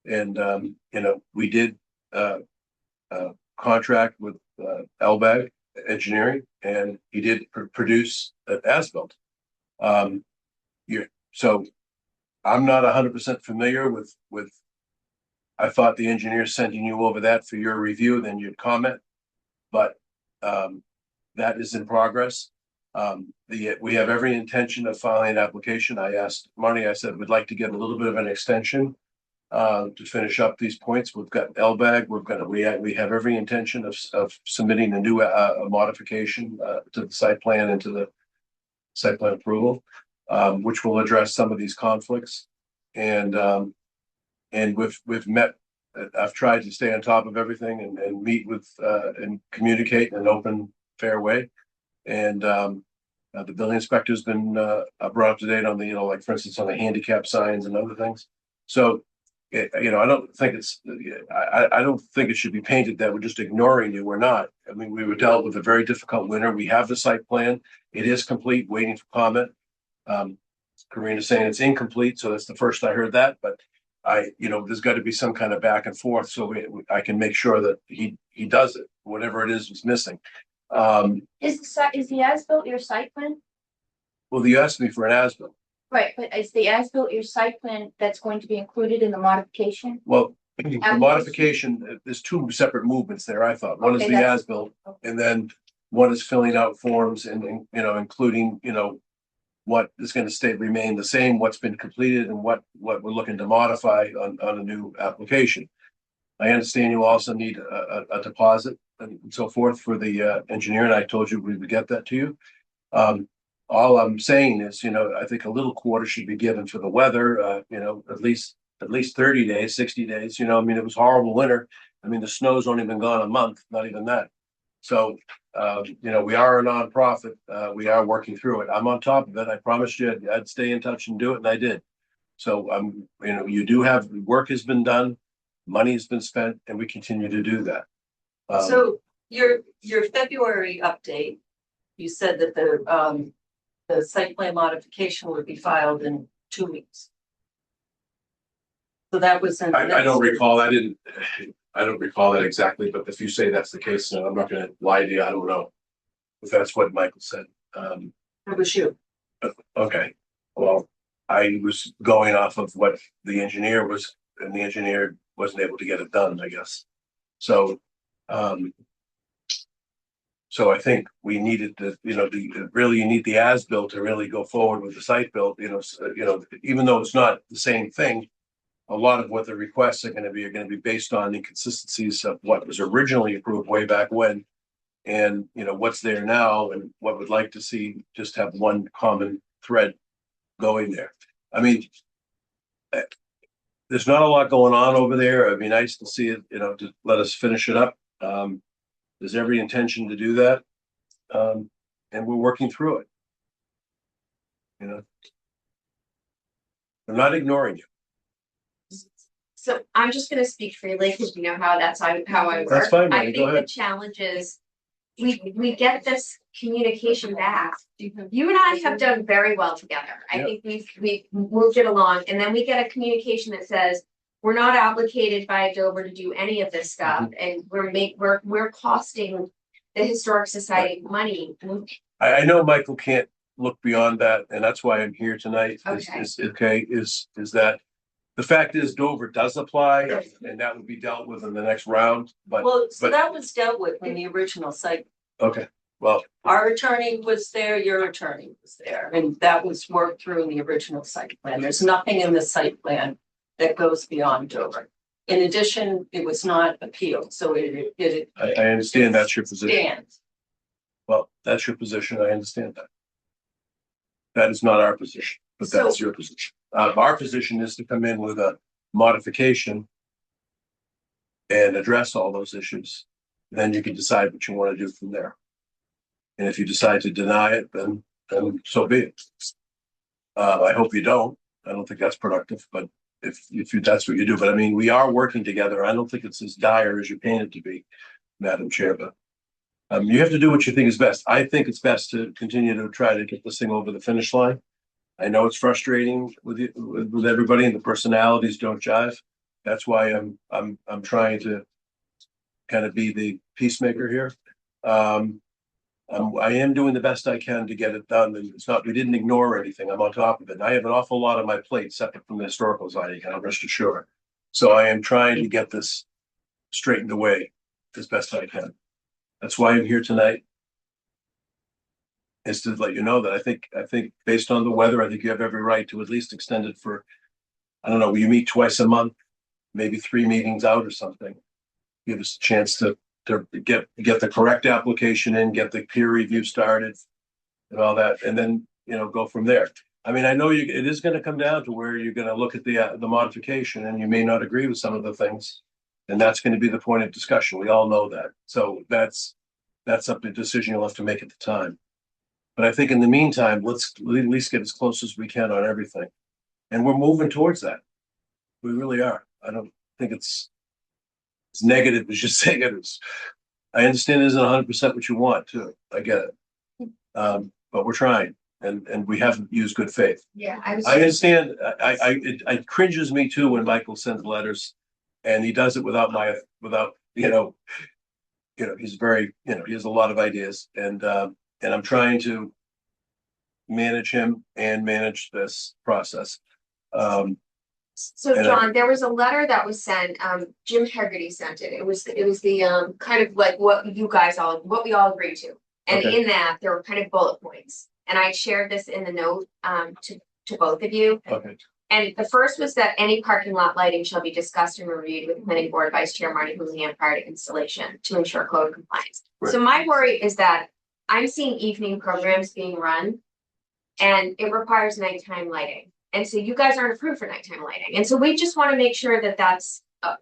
And, we did, contract with, Elbag Engineering, and he did produce an as-built. So I'm not 100% familiar with, I thought the engineer sending you over that for your review, then you'd comment. But, that is in progress. We have every intention of filing an application. I asked Marty, I said, we'd like to get a little bit of an extension to finish up these points. We've got LBAG, we have every intention of submitting a new modification to the site plan and to the site plan approval, which will address some of these conflicts. And we've met. I've tried to stay on top of everything and meet with and communicate in an open, fair way. And the building inspector's been brought up to date on the, like for instance, on the handicap signs and other things. So, I don't think I don't think it should be painted that we're just ignoring you. We're not. I mean, we were dealt with a very difficult winter. We have the site plan. It is complete, waiting for comment. Karina's saying it's incomplete, so that's the first I heard that. But there's got to be some kind of back and forth, so I can make sure that he does it, whatever it is missing. Is the as-built your site plan? Well, you asked me for an as-built. Right, but is the as-built your site plan that's going to be included in the modification? Well, the modification, there's two separate movements there, I thought. One is Okay, the that's- as-built, and then one is filling out forms and, including, what is going to remain the same, what's been completed and what we're looking to modify on a new application. I understand you also need a deposit and so forth for the engineer, and I told you we would get that to you. All I'm saying is, I think a little quarter should be given for the weather, at least 30 days, 60 days, I mean, it was horrible winter. I mean, the snow's only been gone a month, not even that. So, we are a nonprofit. We are working through it. I'm on top of it. I promised you I'd stay in touch and do it, and I did. So, you do have, work has been done, money has been spent, and we continue to do that. So your February update, you said that the site plan modification would be filed in 2 weeks. So that was in. I don't recall. I don't recall that exactly, but if you say that's the case, I'm not going to lie to you. I don't know if that's what Michael said. It was you. Okay. Well, I was going off of what the engineer was, and the engineer wasn't able to get it done, I guess. So, so I think we needed to, really you need the as-built to really go forward with the site built, even though it's not the same thing. A lot of what the requests are going to be based on inconsistencies of what was originally approved way back when, and what's there now, and what we'd like to see just have one common thread going there. I mean, there's not a lot going on over there. It'd be nice to see it, to let us finish it up. There's every intention to do that, and we're working through it. I'm not ignoring you. So I'm just gonna speak freely because you know how how I work. That's fine, I Manny, go think the ahead. challenge is we get this communication back. You and I have done very well together. I Yeah. think we've moved it along, and then we get a communication that says we're not obligated by Dover to do any of this stuff, and we're costing the Historic Society money. I know Michael can't look beyond that, and that's why I'm here tonight. Okay. Is that the fact is Dover does apply, and that would be dealt with in the next round. But That was dealt with in the original site. okay, well, Our attorney was there, your attorney was there, and that was worked through in the original site plan. There's nothing in the site plan that goes beyond Dover. In addition, it was not appealed, so it I understand that's your position. stands. Well, that's your position. I understand that. That is not our position, but that's your position. Our position is to come in with a modification and address all those issues. Then you can decide what you want to do from there. And if you decide to deny it, then so be it. I hope you don't. I don't think that's productive, but if that's what you do. But I mean, we are working together. I don't think it's as dire as you paint it to be, Madam Chair, but You have to do what you think is best. I think it's best to continue to try to get this thing over the finish line. I know it's frustrating with you, with everybody, and the personalities don't jive. That's why I'm trying to kind of be the peacemaker here. I am doing the best I can to get it done. And it's not, we didn't ignore anything. I'm on top of it. And I have an awful lot on my plate separate from the historical side, you can rest assured. So I am trying to get this straightened away as best I can. That's why I'm here tonight. Is to let you know that I think based on the weather, I think you have every right to at least extend it for, I don't know, will you meet twice a month, maybe 3 meetings out or something? Give us a chance to get the correct application in, get the peer review started and all that, and then, go from there. I mean, I know it is going to come down to where you're going to look at the modification, and you may not agree with some of the things, and that's going to be the point of discussion. We all know that. So that's up to a decision you'll have to make at the time. But I think in the meantime, let's at least get as close as we can on everything. And we're moving towards that. We really are. I don't think it's negative as you say it is. I understand it isn't 100% what you want too. I get it. But we're trying, and we haven't used good faith. Yeah, I understand. It cringes me too when Michael sends letters, and he does it without he's very, he has a lot of ideas, and I'm trying to manage him and manage this process. So and John, there was a letter that was sent, Jim Hegarty sent it. It was the kind of like what we all agreed to. And Okay. in that, there were kind of bullet points. And I shared this in the note to both of you. Okay. And the first was that any parking lot lighting shall be discussed and reviewed with planning board vice chair Marty Houlihan prior to installation to ensure code compliance. Right. So my worry is that I'm seeing evening programs being run and it requires nighttime lighting. And so you guys aren't approved for nighttime lighting. And so we just want to make sure that that's, I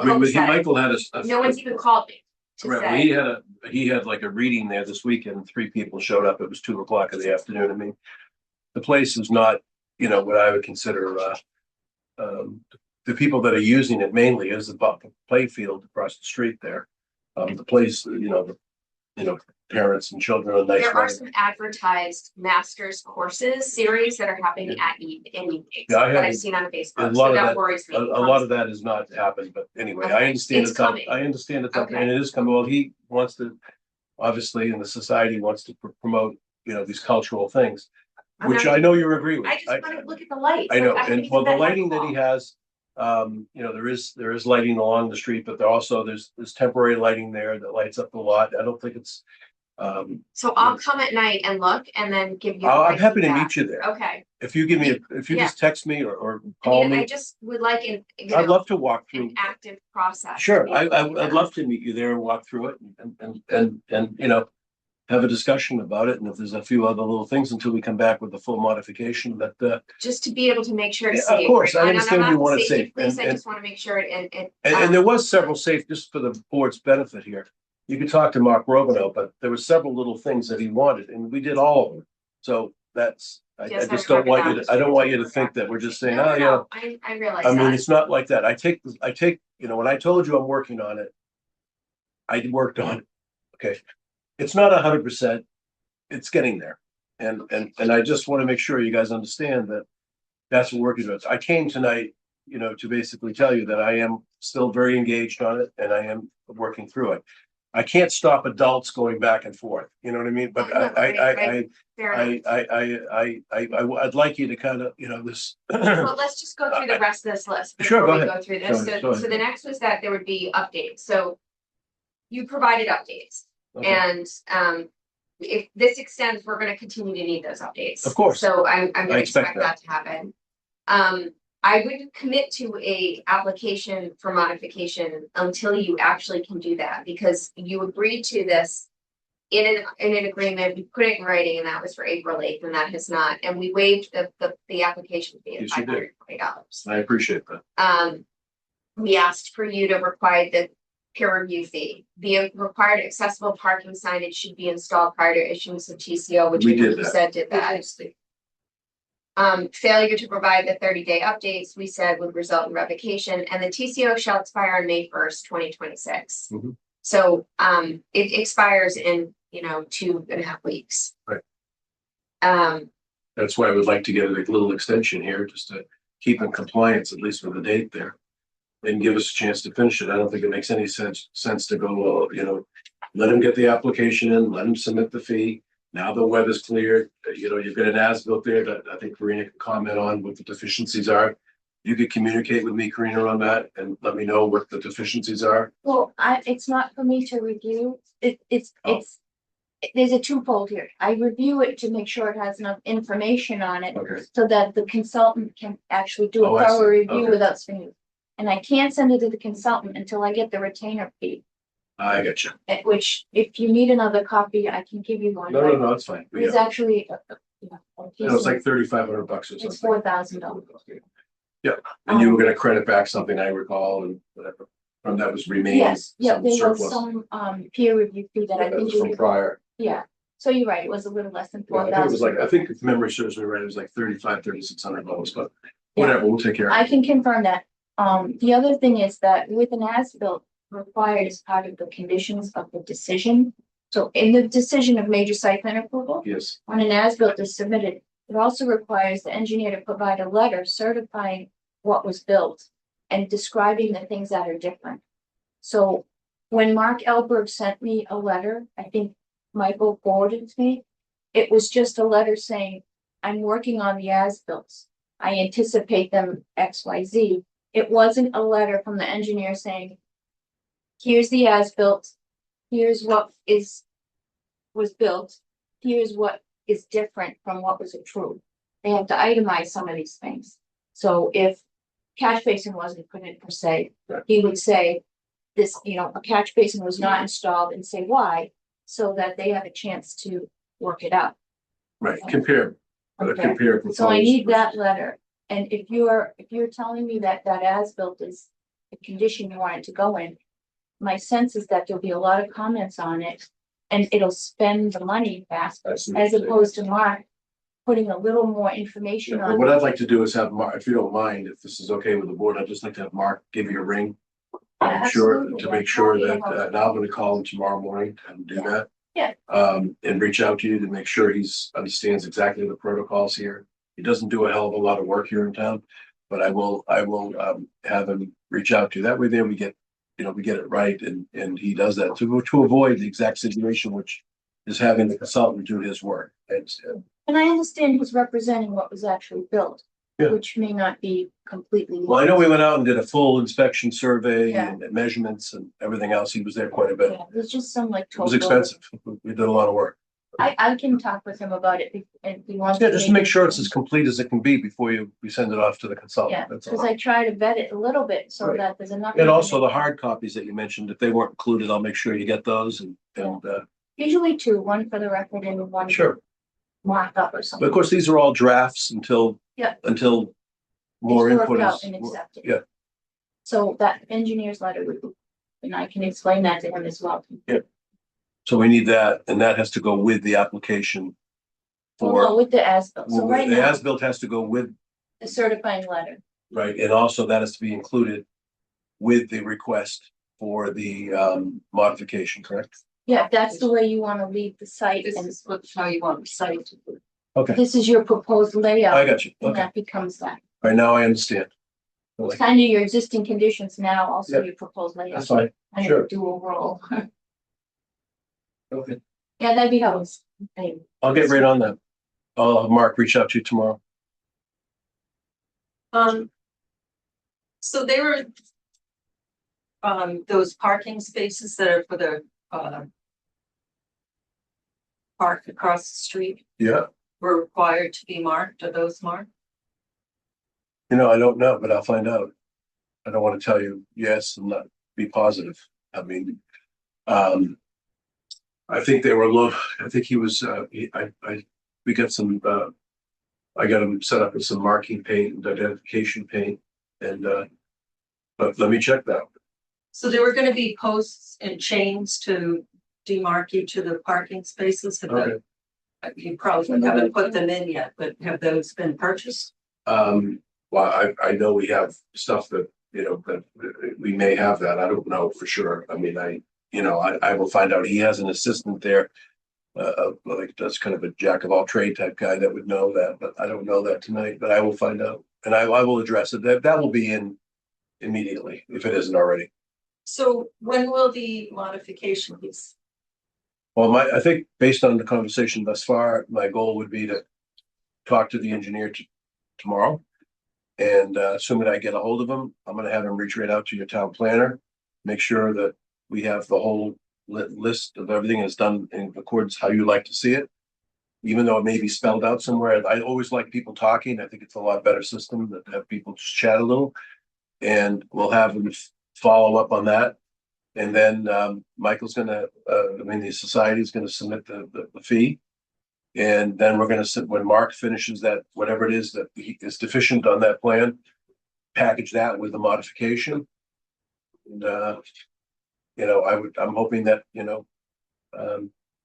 mean, Michael had no one's even called me to right, say. well, he had like a reading there this weekend. 3 people showed up. It was 2:00 in the afternoon. I mean, the place is not, what I would consider the people that are using it mainly is about the play field across the street there. The place, parents and children are nice. There are some advertised master's courses series that are happening at evenings Yeah, I that have I've seen on a Facebook. lot So of that that- worries me. A lot of that has not happened, but anyway, I Okay. understand It's it's up. coming. I understand it's up, Okay. and it is coming. Well, he wants to, obviously, in the society wants to promote, these cultural things, I'm which not- I know you agree with. I just want to look at the lights. I know, Like, and think well, the that lighting that he helpful. has, there is lighting along the street, but there's temporary lighting there that lights up the lot. I don't think it's, So I'll come at night and look and then give you. I'm my happy to feedback. meet you there. Okay. If you Yeah. just text me or I call mean, I me, just would like I'd love to walk through. an active process. Sure, I'd love to meet you there and walk through it and have a discussion about it. And if there's a few other little things until we come back with the full modification that, Just to be able to make sure it's Yeah, of safe. course, I And I'm understand not you want it safety safe, police, I and- just want to make sure and there was several safe, just for the board's benefit here. You could talk to Mark Robino, but there were several little things that he wanted and we did all of them. So that's, I Yes, just I don't want you remember to, I don't want you to that. think that we're just saying, No, oh, no, yeah. no, I realize I mean, that. it's not like that. I take, when I told you I'm working on it, I worked on it. Okay. It's not 100%. It's getting there. And I just want to make sure you guys understand that that's what we're working on. I came tonight, to basically tell you that I am still very engaged on it and I am working through it. I can't stop adults going back and forth. You know what I mean? But Fair enough. I'd like you to kind of, this. Well, let's just go through the rest of this list. Sure, before go we ahead. Go through Go this. ahead, So go so ahead. the next was that there would be updates. So you provided updates. Okay. And if this extends, we're gonna continue to need those updates. Of course. So I'm gonna expect expect that to happen. I wouldn't commit to a application for modification until you actually can do that, because you agreed to this in an agreement, we put it in writing, and that was for April 8th, and that has not, and we waived the application fee of Yes, you did. $540. I appreciate that. We asked for you to provide the peer review fee. The required accessible parking signage should be installed prior to issuance of TCO, which We I think did you that. said did that. Failure to provide the 30-day updates, we said would result in revocation, and the TCO shall expire on May 1st, 2026. Mhm. So, it expires in, 2.5 weeks. Right. Um, That's why I would like to get a little extension here, just to keep in compliance, at least with the date there. And give us a chance to finish it. I don't think it makes any sense to go, well, let him get the application in, let him submit the fee. Now the weather's cleared, you've got an as-built there that I think Karina can comment on what the deficiencies are. You could communicate with me, Karina, on that and let me know what the deficiencies are. Well, it's not for me to review. It's Oh. there's a twofold here. I review it to make sure it has enough information on it Okay. so that the consultant can actually do Oh, a I thorough see. review Okay. without spending. And I can't send it to the consultant until I get the retainer fee, I got you. which if you need another copy, I can give you one. No, it's fine. It's actually, a piece It was of- like $3,500 or something. it's $4,000. Yeah, and you were gonna credit back something, I recall, and whatever, from that was remaining. Yes, yeah, some there was surplus. some peer review fee that I That think was from you, prior. yeah. So you're right, it was a little less than Yeah, I think it was 4,000. like, I think if memory serves me right, it was like $3,600, but whatever, we'll take care of I it. can confirm that. The other thing is that with an as-built required as part of the conditions of the decision. So in the decision of major site plan approval, Yes, when an as-built is submitted, it also requires the engineer to provide a letter certifying what was built and describing the things that are different. So when Mark Elberg sent me a letter, I think Michael forwarded it to me. It was just a letter saying, I'm working on the as-bills. I anticipate them X, Y, Z. It wasn't a letter from the engineer saying, here's the as-built, here's what was built, here's what is different from what was approved. They have to itemize some of these things. So if catch basin wasn't put in per se, Right. he would say this, a catch basin was not installed and say why, so that they have a chance to work it out. right, compare. Okay. Compare. So I proposed need that versus- letter, and if you're telling me that as-built is the condition you want it to go in. My sense is that there'll be a lot of comments on it, and it'll spend the money fast, I see what as you're saying. opposed to Mark putting a little more information Yeah, on What it. I'd like to do is have Mark, if you don't mind, if this is okay with the board, I'd just like to have Mark give you a ring. I'm sure, Absolutely, to I'm make sure happy to that, help. now I'm gonna call him tomorrow morning and do Yeah. that. Yeah. And reach out to you to make sure he's understands exactly the protocols here. He doesn't do a hell of a lot of work here in town, but I will, have him reach out to you. That way there we get, we get it right and he does that to avoid the exact situation, which is having the consultant do his work. And I understand he's representing what was actually built, Yeah. which may not be completely. Well, I know we went out and did a full inspection survey Yeah. and measurements and everything else. He was there quite a bit. Yeah, there's just some like. It was total- expensive. We did a lot of work. I can talk with him about it if he wants. Yeah, just to make sure it's it- as complete as it can be before we send it off to the Yeah, consultant. That's because all. I try to vet it a little bit so Right. that there's enough. And also the information. hard copies that you mentioned, if they weren't included, I'll make sure you get those and, Usually two, one for the record and one. sure. Markup or But something. of course, these are all drafts until. Yeah. Until more It's worked input out is. and accepted. Yeah, So that engineer's letter would be, and I can explain that to him as well. so we need that, and that has to go with the application. Well, no, For, with the as-built. So right the now, as-built has to go with, the certifying letter. right, and also that has to be included with the request for the modification, correct? Yeah, if that's the way you want to leave the site This and is how you want the site. Okay, this is your proposed I layout, got you. and Okay, that becomes that. all right, now I understand. It's kind of your existing conditions now, also Yeah. your proposed layout. That's fine. Kind Sure. of a dual role. Okay, Yeah, that'd be helpful. I'll get right on that. I'll have Mark reach out to you tomorrow. So they were. Those parking spaces that are for the, park across the street Yeah, were required to be marked. Are those marked? I don't know, but I'll find out. I don't want to tell you yes and not be positive. I mean, I think they were low. I think he was, we got some, I got him set up with some marking paint and identification paint and, but let me check that. So there were gonna be posts and chains to demarc you to the parking spaces. Have Okay. you probably haven't put them in yet, but have those been purchased? Well, I know we have stuff that, that we may have that. I don't know for sure. I mean, I will find out. He has an assistant there. Like that's kind of a jack of all trade type guy that would know that, but I don't know that tonight, but I will find out. And I will address it. That will be in immediately if it isn't already. So when will the modification be? Well, I think based on the conversation thus far, my goal would be to talk to the engineer tomorrow. And assuming I get a hold of him, I'm gonna have him reach right out to your town planner, make sure that we have the whole list of everything is done in accordance how you like to see it. Even though it may be spelled out somewhere, I always like people talking. I think it's a lot better system that have people just chat a little. And we'll have them follow up on that. And then Michael's gonna, the society is gonna submit the fee. And then we're gonna sit, when Mark finishes that, whatever it is that he is deficient on that plan, package that with the modification. And I'm hoping that, why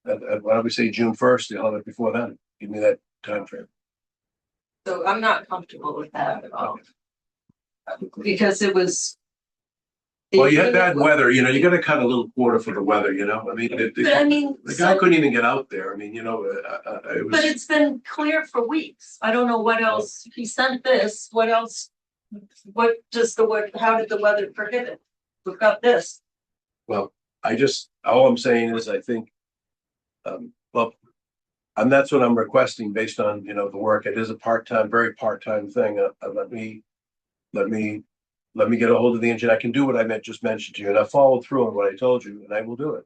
don't we say June 1st, you'll have it before then. Give me that time frame. So I'm not comfortable with that at all. Because it was. Well, you had bad weather, you gotta cut a little quarter for the weather, the guy couldn't even get out there. It But was, it's been clear for weeks. I don't know what else. He sent this, what else? How did the weather prohibit? We've got this. well, all I'm saying is I think, and that's what I'm requesting based on, the work. It is a part-time, very part-time thing. Let me get a hold of the engineer. I can do what I just mentioned to you, and I followed through on what I told you, and I will do it.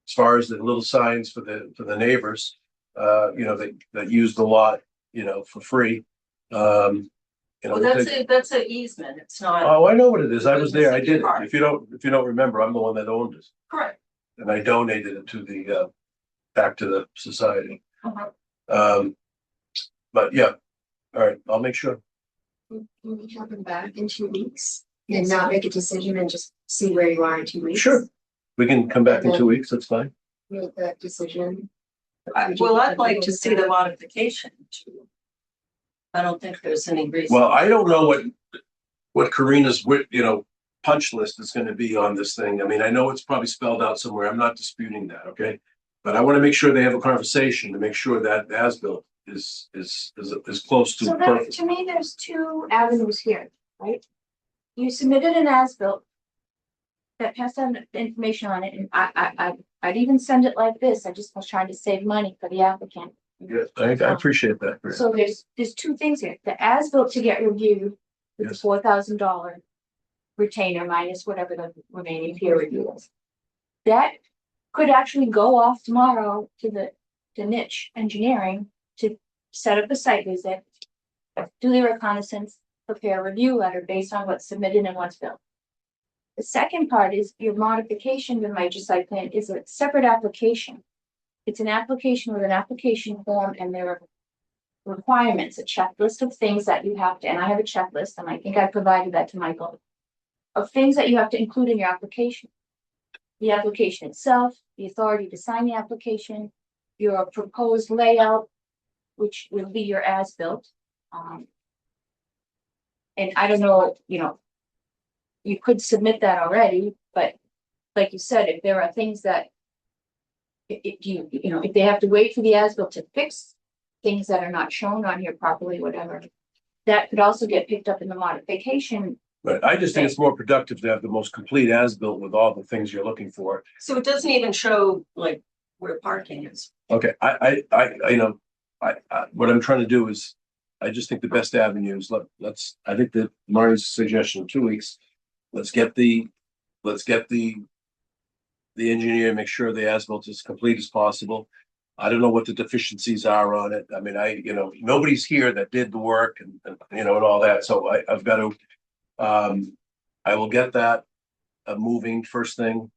As far as the little signs for the neighbors, that use the lot, for free. Well, that's an easement. It's not. Oh, I know what it is. I was there. I did it. If you don't remember, I'm the one that owned it, Correct. and I donated it to the back to the society. Uh-huh. But yeah, all right. I'll make sure. Can we have them back in 2 weeks and not make a decision and just see where you are in 2 weeks? Sure. We can come back in 2 weeks. That's fine. Make that decision. I'd like to see the modification too. I don't think there's any reason. Well, I don't know what Karina's punch list is going to be on this thing. I know it's probably spelled out somewhere. I'm not disputing that. Okay. But I want to make sure they have a conversation to make sure that the as-built is close to So perfect. to me, there's two avenues here, right? You submitted an as-built that has some information on it, and I'd even send it like this. I just was trying to save money for the applicant. Yeah, I appreciate that. Karina. So there's two things here. The as-built to get reviewed with the Yes. $4,000 retainer minus whatever the remaining peer review is. That could actually go off tomorrow to the niche engineering to set up a site visit, do the reconnaissance, prepare a review letter based on what's submitted and what's built. The second part is your modification to major site plan is a separate application. It's an application with an application form, and there are requirements, a checklist of things that you have to, and I have a checklist, and I think I provided that to Michael, of things that you have to include in your application. The application itself, the authority to sign the application, your proposed layout, which will be your as-built. And I don't know, you could submit that already, but like you said, if there are things that if they have to wait for the as-built to fix things that are not shown on here properly, whatever, that could also get picked up in the modification. But I just think it's more productive to have the most complete as-built with all the things you're looking for. So it doesn't even show like where parking is. Okay, what I'm trying to do is, I just think the best avenue is I think that Marty's suggestion of 2 weeks. Let's get the engineer, make sure the as-built is complete as possible. I don't know what the deficiencies are on it. Nobody's here that did the work and all that. So I've got to, I will get that moving first thing.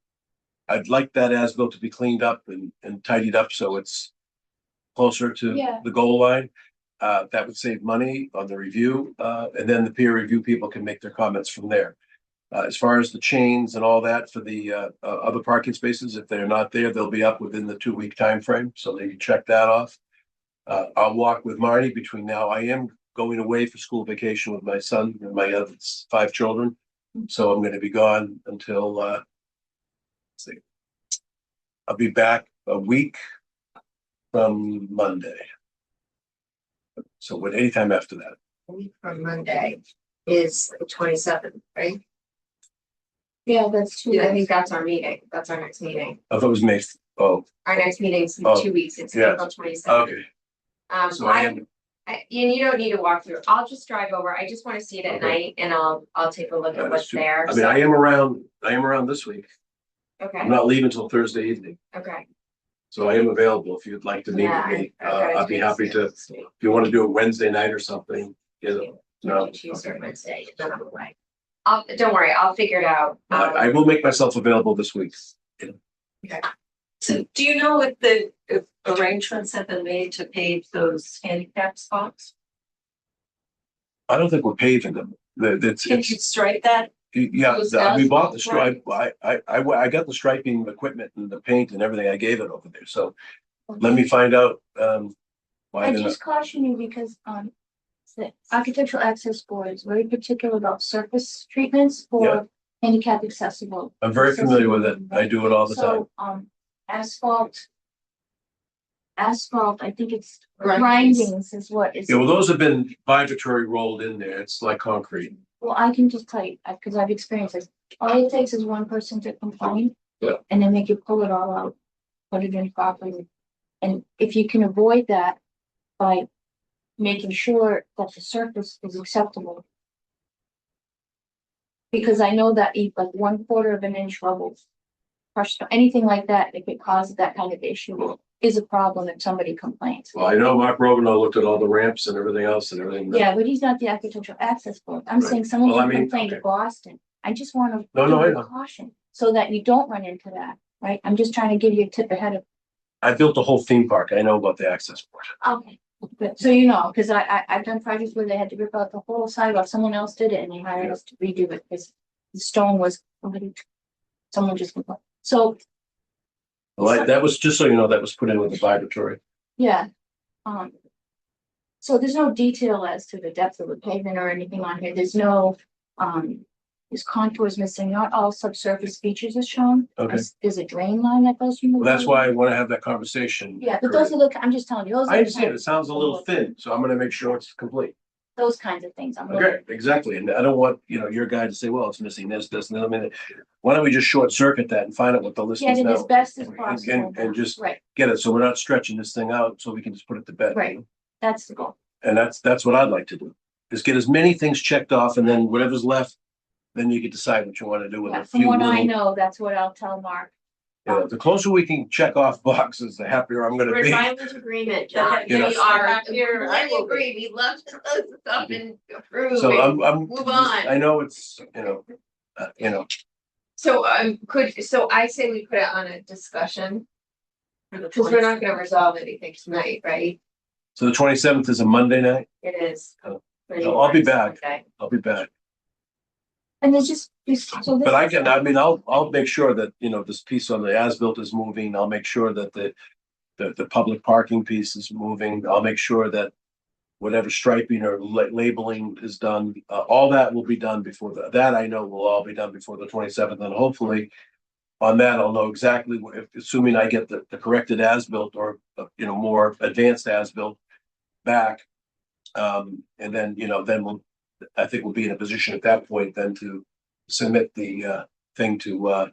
I'd like that as-built to be cleaned up and tidied up so it's closer to the goal line. That would save money on the review, and then the peer review people can make their comments from there. As far as the chains and all that for the other parking spaces, if they're not there, they'll be up within the 2-week time frame, so they can check that off. I'll walk with Marty between now. I am going away for school vacation with my son and my other 5 children, so I'm going to be gone until I'll be back a week from Monday. So what, anytime after that. A week from Monday is the 27th, right? Yeah, that's true. I think that's our meeting. That's our next meeting. I thought it was May, oh, Our next meeting's in Oh, 2 weeks. It's yeah. April 27th. okay, so I am, And you don't need to walk through. I'll just drive over. I just want to see it at Okay. night and I'll take a look Yeah, at that's what's true. there. I mean, I am around this week. Okay, I'm not leaving until Thursday evening, okay. so I am available if you'd like to meet with me. I'd be happy to, if you want to do it Wednesday night or something, you know. No. Tuesday or Wednesday, then I'm away. Don't worry, I'll figure it out. I will make myself available this week. So do you know if arrangements have been made to pave those handicap spots? I don't think we're paving them. It's, Can you it's, stripe that? yeah, those we bought the asphalt stripe. I got the striping equipment and the paint and everything. I gave it over there. So let me find out, why I they're not. just caution you because, the Architectural Access Board is very particular about surface treatments Yeah. for handicap accessible. I'm very familiar with it. I do it all the time. So, asphalt, I think it's Grindings. grindings is what is. Yeah, well, those have been vibratory rolled in there. It's like concrete. Well, I can just tell you, because I've experienced this, all it takes is one person to complain. Yeah. And then make you pull it all out, put it in properly. And if you can avoid that by making sure that the surface is acceptable. Because I know that like 1/4 of an inch level, crushed, anything like that, if it causes that kind of issue, is a problem if somebody complains. Well, I know Mark Robino looked at all the ramps and everything else and everything. Yeah, but he's not the Architectural Access Board. I'm Right. saying someone Well, I can mean, complain to okay. Boston. I just want to No, give I you know. caution so that you don't run into that, right? I'm just trying to give you a tip ahead of. I built a whole theme park. I know about the access board. Okay. But so you know, because I've done projects where they had to rip out the whole sidewalk. Someone else did it and they hired us to redo it because the stone was someone just complained. So Well, that was, just so you know, that was put in with the vibratory. yeah. So there's no detail as to the depth of the pavement or anything on here. There's no there's contours missing. Not all subsurface features are shown. Okay. There's a drain line that goes from the. Well, that's why I want to have that conversation. Yeah, but those are the, I'm just telling you, those are. I the understand. kinds It sounds a little of- thin, so I'm gonna make sure it's complete. Those kinds of things. I'm. Okay, exactly. And I don't want, your guy to say, well, it's missing this, this, and that. I mean, why don't we just short circuit that and find out what the list Get is it as now? best as And- possible. And just Right, get it, so we're not stretching this thing out, so we can just put it to bed. Right. that's the goal. And that's what I'd like to do, is get as many things checked off, and then whatever's left, then you can decide what you want to do with Yeah, a from few what I little. know, that's what I'll tell Mark. The closer we can check off boxes, the happier I'm gonna We're be. in violent agreement, John. You know. We are, Happier, I I will be. agree. We love to close this up and approve. So and- I'm. move on. I know it's, So, so I say we put it on a discussion, For the because we're not gonna resolve anything tonight, right? so the 27th is a Monday night. It is. Oh. No, I'll be back. Okay. I'll be back. And there's just, so. But I'll make sure that, this piece on the as-built is moving. I'll make sure that the public parking piece is moving. I'll make sure that whatever striping or labeling is done, all that will be done before that I know will all be done before the 27th. And hopefully on that, I'll know exactly assuming I get the corrected as-built or, more advanced as-built back. And then, I think we'll be in a position at that point then to submit the thing to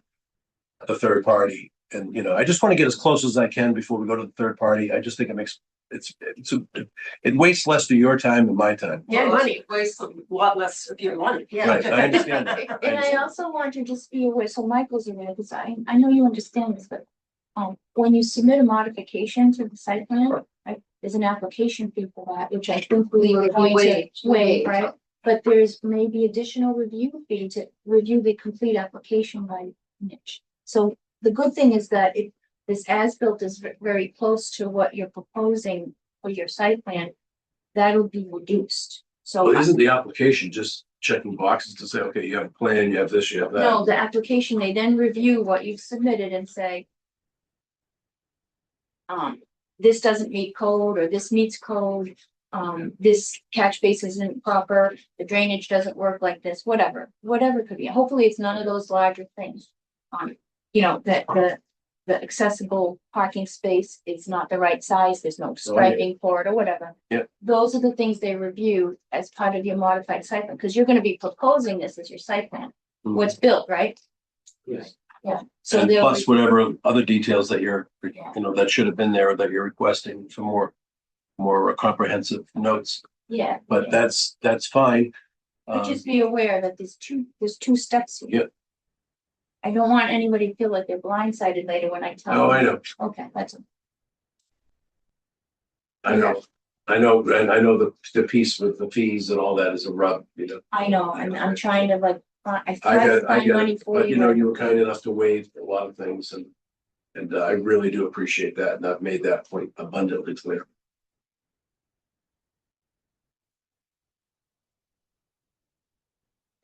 the third party. And, I just want to get as close as I can before we go to the third party. I just think it wastes less of your time and my time. Yeah, money. Waste a lot less of your money. Yeah. Right, I understand that. I And I understand. also want to just be aware, so Michael's aware, because I know you understand this, but when you submit a modification to the site plan, right, there's an application fee for that, which I think we were going to waive, right? But there's maybe additional review fee to review the complete application by Mitch. So the good thing is that if this as-built is very close to what you're proposing for your site plan, that'll be reduced. So. Well, isn't the application just checking boxes to say, okay, you have a plan, you have this, you have that? No, the application, they then review what you've submitted and say. This doesn't meet code, or this meets code, this catch base isn't proper, the drainage doesn't work like this, whatever it could be. Hopefully, it's none of those larger things. That the accessible parking space is not the right size, there's no No, I get it. striping for it or whatever. Yeah. Those are the things they review as part of your modified site plan, because you're gonna be proposing this as your site plan, Mhm. what's built, right? Yes. Yeah, so And they'll. plus whatever other details that Yeah. that should have been there or that you're requesting for more comprehensive notes, Yeah. but yeah. that's fine. But just be aware that there's two steps. here. Yep. I don't want anybody to feel like they're blindsided later when I tell them. Oh, I know, Okay, that's, I know, and I know the piece with the fees and all that is a rub, I know, I'm trying to like, I I tried to get find money it, for but you. you were kind enough to waive a lot of things and I really do appreciate that, and I've made that point abundantly clear.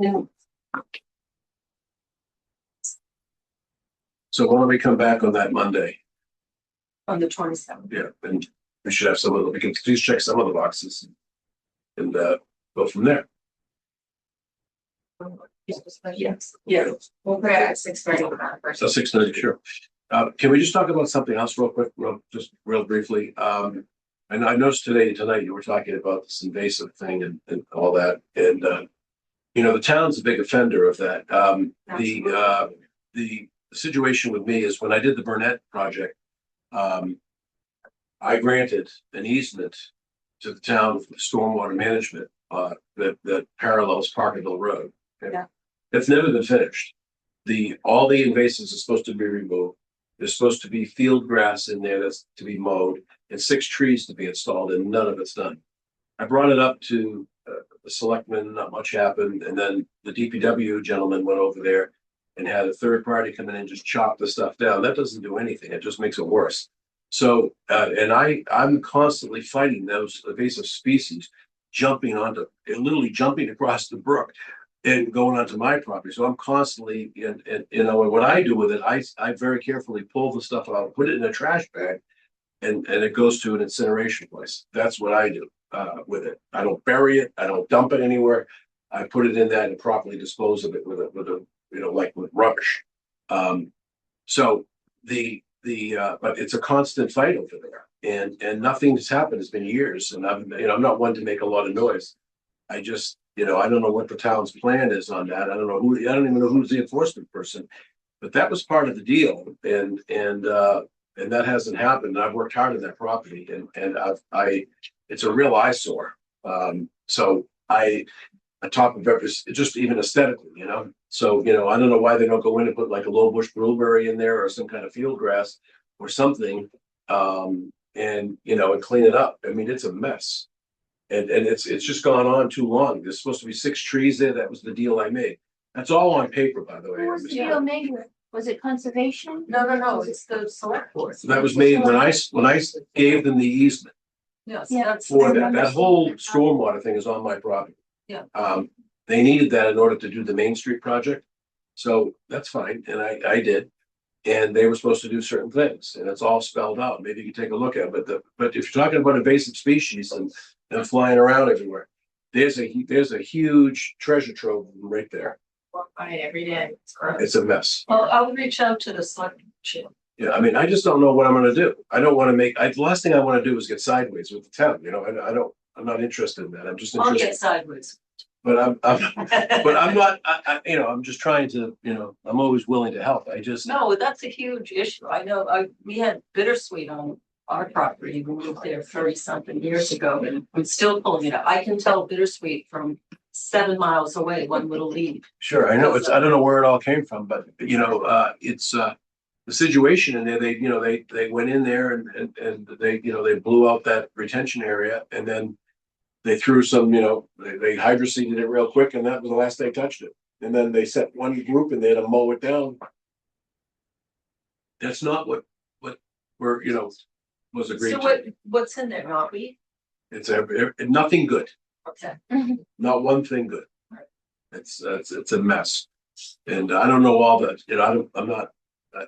And So why don't we come back on that Monday? on the 27th. Yeah, and we should have we can please check some of the boxes. And go from there. Yes, yeah. We'll put it at 6:30 on that first. So 6:30, sure. Can we just talk about something else real quick, just real briefly? And I noticed tonight you were talking about this invasive thing and all that, and the town's a big offender of that. The situation with me is when I did the Burnett project, I granted an easement to the town for stormwater management that parallels Parkerville Road. Yeah. It's never been finished. All the invasives are supposed to be removed. There's supposed to be field grass in there that's to be mowed and 6 trees to be installed, and none of it's done. I brought it up to the selectmen, not much happened, and then the DPW gentleman went over there and had a third party come in and just chop the stuff down. That doesn't do anything. It just makes it worse. So, and I'm constantly fighting those invasive species literally jumping across the brook and going onto my property. So I'm constantly, and what I do with it, I very carefully pull the stuff out, put it in a trash bag, and it goes to an incineration place. That's what I do with it. I don't bury it. I don't dump it anywhere. I put it in that and properly dispose of it with like with rubbish. But it's a constant fight over there, and nothing has happened. It's been years, and I'm not one to make a lot of noise. I just, I don't know what the town's plan is on that. I don't even know who's the enforcement person, but that was part of the deal, and that hasn't happened. I've worked hard on that property, and it's a real eyesore. So on top of everything, just even aesthetically, So, I don't know why they don't go in and put like a low bush blueberry in there or some kind of field grass or something, and clean it up. I mean, it's a mess. And it's just gone on too long. There's supposed to be 6 trees there. That was the deal I made. That's all on paper, by the way. Who was the deal made with? Was it conservation? No, it's the select board. So that was made when I gave them the easement Yes, Yeah. that's. for that whole stormwater thing is on my property. Yeah. They needed that in order to do the Main Street project. So that's fine. And I did. And they were supposed to do certain things, and it's all spelled out. Maybe you can take a look at it. But if you're talking about invasive species and flying around everywhere, there's a huge treasure trove right there. Walk by it every day. It's a mess. Well, I'll reach out to the select chair. Yeah, I mean, I just don't know what I'm gonna do. I don't wanna the last thing I wanna do is get sideways with the town, I'm not interested in that. I'm just I'll interested, get sideways. but I'm not, I'm just trying to, I'm always willing to help. No, that's a huge issue. I know, we had bittersweet on our property. We moved there 30-something years ago, and I'm still pulling it up. I can tell bittersweet from 7 miles away, one little leaf. Sure, I know, I don't know where it all came from, but, it's, the situation in there, they went in there and they blew out that retention area, and then they threw some, they hydroseeded it real quick, and that was the last they touched it. And then they set one group in there to mow it down. That's not what we're, was agreed So to. what's in there, not we? It's nothing good, Okay. not one thing good. It's a mess. And I don't know all that,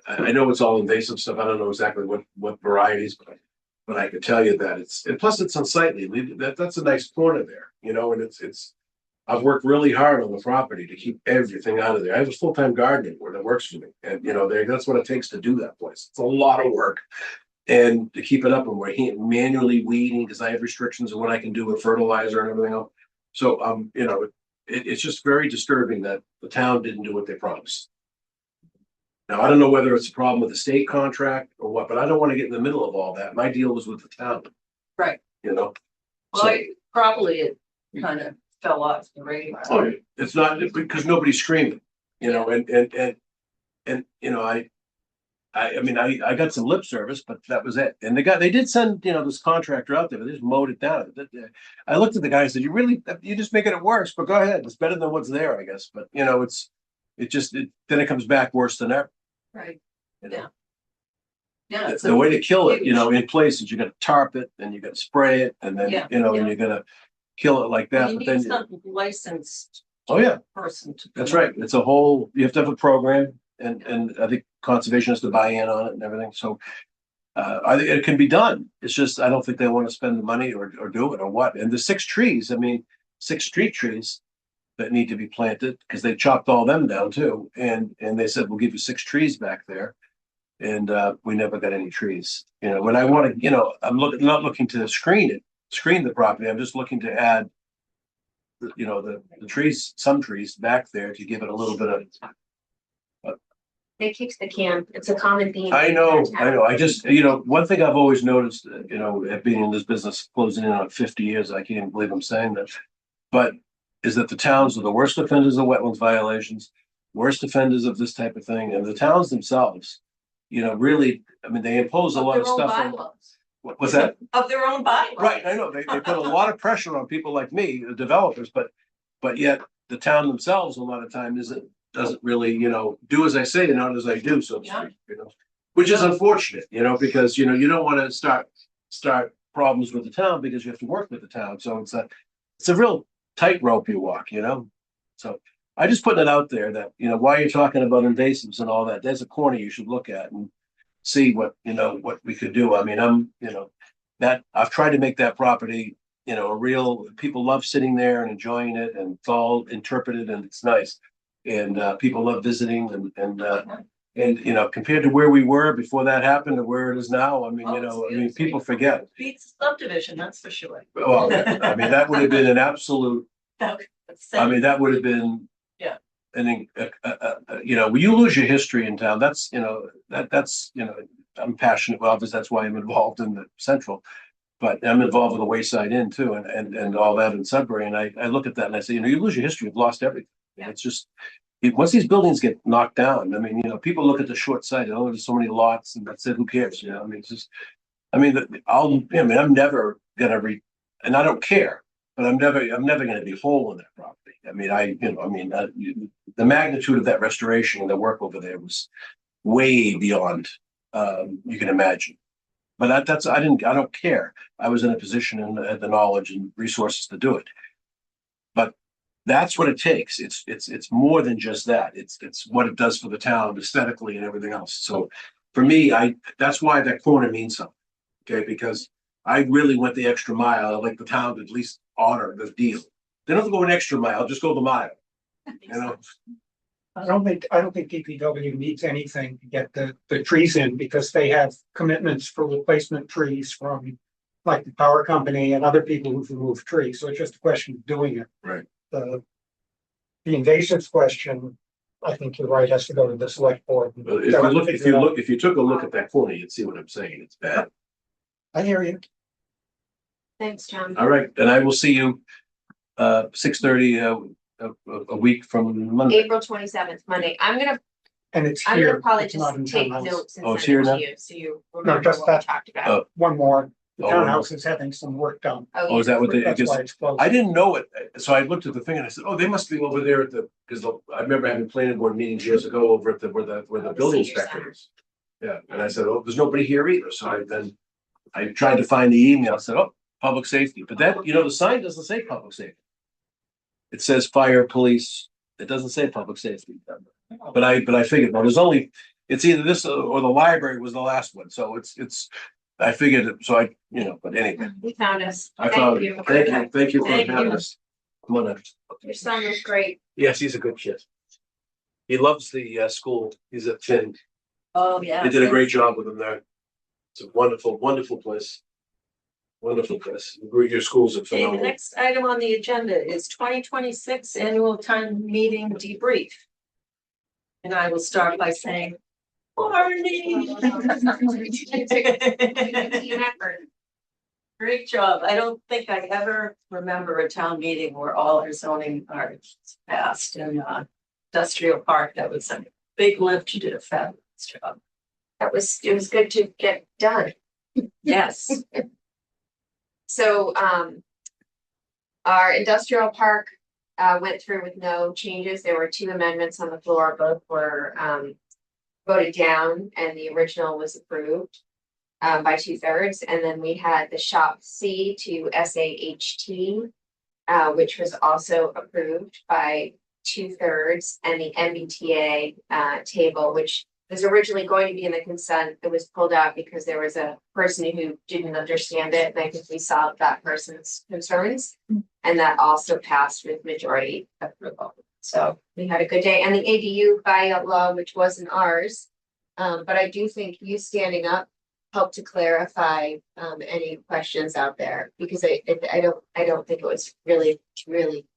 I know it's all invasive stuff. I don't know exactly what varieties, but I can tell you that and plus it's unsightly. That's a nice corner there, and it's I've worked really hard on the property to keep everything out of there. I have a full-time gardener where that works for me. And, you know, that's what it takes to do that place. It's a lot of work. And to keep it up, and we're manually weeding because I have restrictions on what I can do with fertilizer and everything else. So, you know, it's just very disturbing that the town didn't do what they promised. Now, I don't know whether it's a problem with the state contract or what, but I don't want to get in the middle of all that. My deal was with the town. Right. You know? Well, probably it kind of fell off the radar. Oh, it's not because nobody's screaming, you know, and you know, I mean, I got some lip service, but that was it. And they did send, you know, this contractor out there, but they just mowed it down. I looked at the guy and said, you're just making it worse, but go ahead. It's better than what's there, I guess. But you know, then it comes back worse than ever. Right. You know? Yeah. it's The a way to kill it, you know, huge- in places, you gotta tarp it, and you gotta spray it, and then, Yeah, you know, and yeah. you're gonna kill it like Well, that, you but need then, some licensed oh yeah, person to. that's right. It's you have to have a program, and I think conservation has to buy in on it and everything, so. I think it can be done. It's just, I don't think they want to spend the money or do it or what. And the 6 trees, I mean, 6 street trees that need to be planted, because they chopped all them down too. And they said, we'll give you 6 trees back there. And we never got any trees. You know, when I want to, you know, not looking to screen the property. I'm just looking to add, you know, the trees, some trees back there to give it a little bit of. It kicks the can. It's a common theme. I know. I just, you know, one thing I've always noticed, you know, at being in this business, closing in on 50 years, I can't even believe I'm saying that. But is that the towns are the worst offenders of wetlands violations, worst offenders of this type of thing, and the towns themselves, you know, really, I mean, they impose a lot of stuff on. What's that? Of their own bylaws. Right, I know. They put a lot of pressure on people like me, the developers, but yet the town themselves, a lot of time doesn't really, you know, do as I say and not as I do, so to speak, you know, which is unfortunate, you know, because, you know, you don't want to start problems with the town because you have to work with the town. So it's a real tightrope you walk, you know? So I just putting it out there that, you know, while you're talking about invasives and all that, there's a corner you should look at and see what, you know, what we could do. I mean, you know, that I've tried to make that property, you know, people love sitting there and enjoying it, and it's all interpreted and it's nice. And people love visiting and you know, compared to where we were before that happened to where it is now, I mean, you know, I mean, people forget. Beats subdivision, that's for sure. Well, I mean, that would have been an absolute, I mean, that would have been. Yeah. And you know, when you lose your history in town, that's, you know, that's, you know, I'm passionate, well, obviously that's why I'm involved in the Central. But I'm involved with the Wayside Inn too, and all that in Sudbury. And I look at that and I say, you know, you lose your history, you've lost everything. Yeah. It's just, once these buildings get knocked down, I mean, you know, people look at the short sighted, oh, there's so many lots, and that's it, who cares? You know, I mean, it's just, I mean, I'm never gonna and I don't care, but I'm never gonna be whole in that property. I mean, the magnitude of that restoration and the work over there was way beyond you can imagine. But I don't care. I was in a position and had the knowledge and resources to do it. But that's what it takes. It's more than just that. It's what it does for the town aesthetically and everything else. So for me, that's why that corner means something. Okay, because I really went the extra mile. I'd like the town to at least honor the deal. They don't have to go an extra mile, just go the mile. You know. I don't think DPW needs anything to get the trees in, because they have commitments for replacement trees from like the power company and other people who've removed trees. So it's just a question of doing it. Right. The invasives question, I think you're right, has to go to the select board. If you took a look at that corner, you'd see what I'm saying. It's bad. I hear you. Thanks, John. All right, and I will see you 6:30 a week from Monday. April 27th, Monday. And it's I'm here. gonna probably It's not just in take townhouse. notes and Oh, it's send it here to now? you, so you remember just what we that. talked about. Oh. One more, the Oh, townhouse is having some work done. Oh, is that what they, That's because why it's closed. I didn't know it. So I looked at the thing and I said, oh, they must be over there because I remember having planning board meetings years ago over at where the building senior inspector is. Yeah, and I said, oh, there's nobody here either. So I tried to find the email, said, oh, public safety, but that, you know, the sign doesn't say public safety. It says fire, police. It doesn't say public safety. But I figured, well, it's either this or the library was the last one. So I figured it, so but anyway, We found us. I found Thank it. you. Thank you for Thank having you. us. Come on up. Your son was great. Yes, he's a good kid. He loves the school. He's at Finn. Oh, yeah. They did a great job with him there. It's a wonderful, wonderful place. Wonderful place. Your schools are Okay, the phenomenal. next item on the agenda is 2026 annual town meeting debrief. And I will start by saying, morning. Team effort. Great job. I don't think I ever remember a town meeting where all our zoning are passed in industrial park. That was a big lift. You did a fabulous job. It was good to get done. Yes. So, our industrial park, went through with no changes. There were 2 amendments on the floor. Both were, voted down and the original was approved, by 2/3. And then we had the shop C to SAHT, which was also approved by 2/3, and the MBTA, table, which was originally going to be in the consent, it was pulled out because there was a person who didn't understand it, and I think we solved that person's concerns. And that also passed with majority approval. So we had a good day, and the ADU bylaw, which wasn't ours. But I do think you standing up helped to clarify any questions out there, because I don't think it was really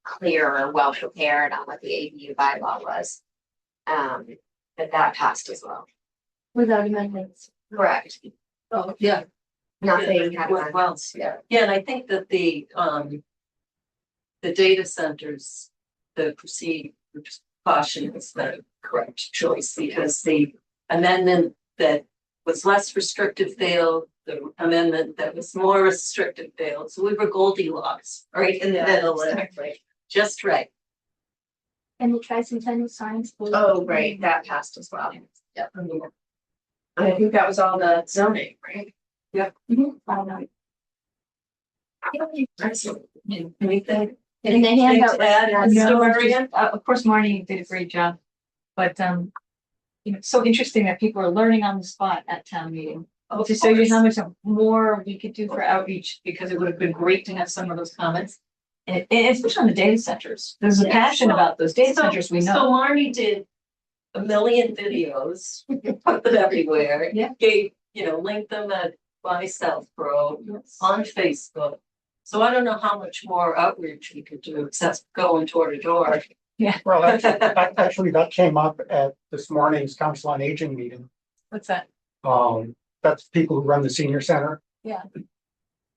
clear or well prepared on what the ADU bylaw was. But that passed as well. Without amendments. Correct. Oh, yeah. Nothing Yeah, had well, yeah. yeah, and I think that the data centers, the proceed caution is the correct choice, because the amendment that was less restrictive failed, the amendment that was more restrictive failed. So we were Goldilocks, right in the middle, Exactly. just right. And the tricentennial signs. Oh, right, that passed as well. Yep. I think that was all the zoning, right? Mhm. I don't know. Excellent. Anything? And the anything handout to was- add, No, Mr. No, Marion? of course, Marnie did a great job. But, it's so interesting that people are learning on the spot at town meeting. Of To show you how course. much more we could do for outreach, because it would have been great to have some of those comments. And especially on the data centers, there's a Yes. passion about those data centers, we So know. Marnie did a million videos, put them everywhere. Yeah. Gave, linked them at Bonnie Southborough on Facebook. So I don't know how much more outreach we could do, except going door to door. Well, actually, that came up at this morning's Council on Aging meeting. What's that? That's people who run the senior center. Yeah.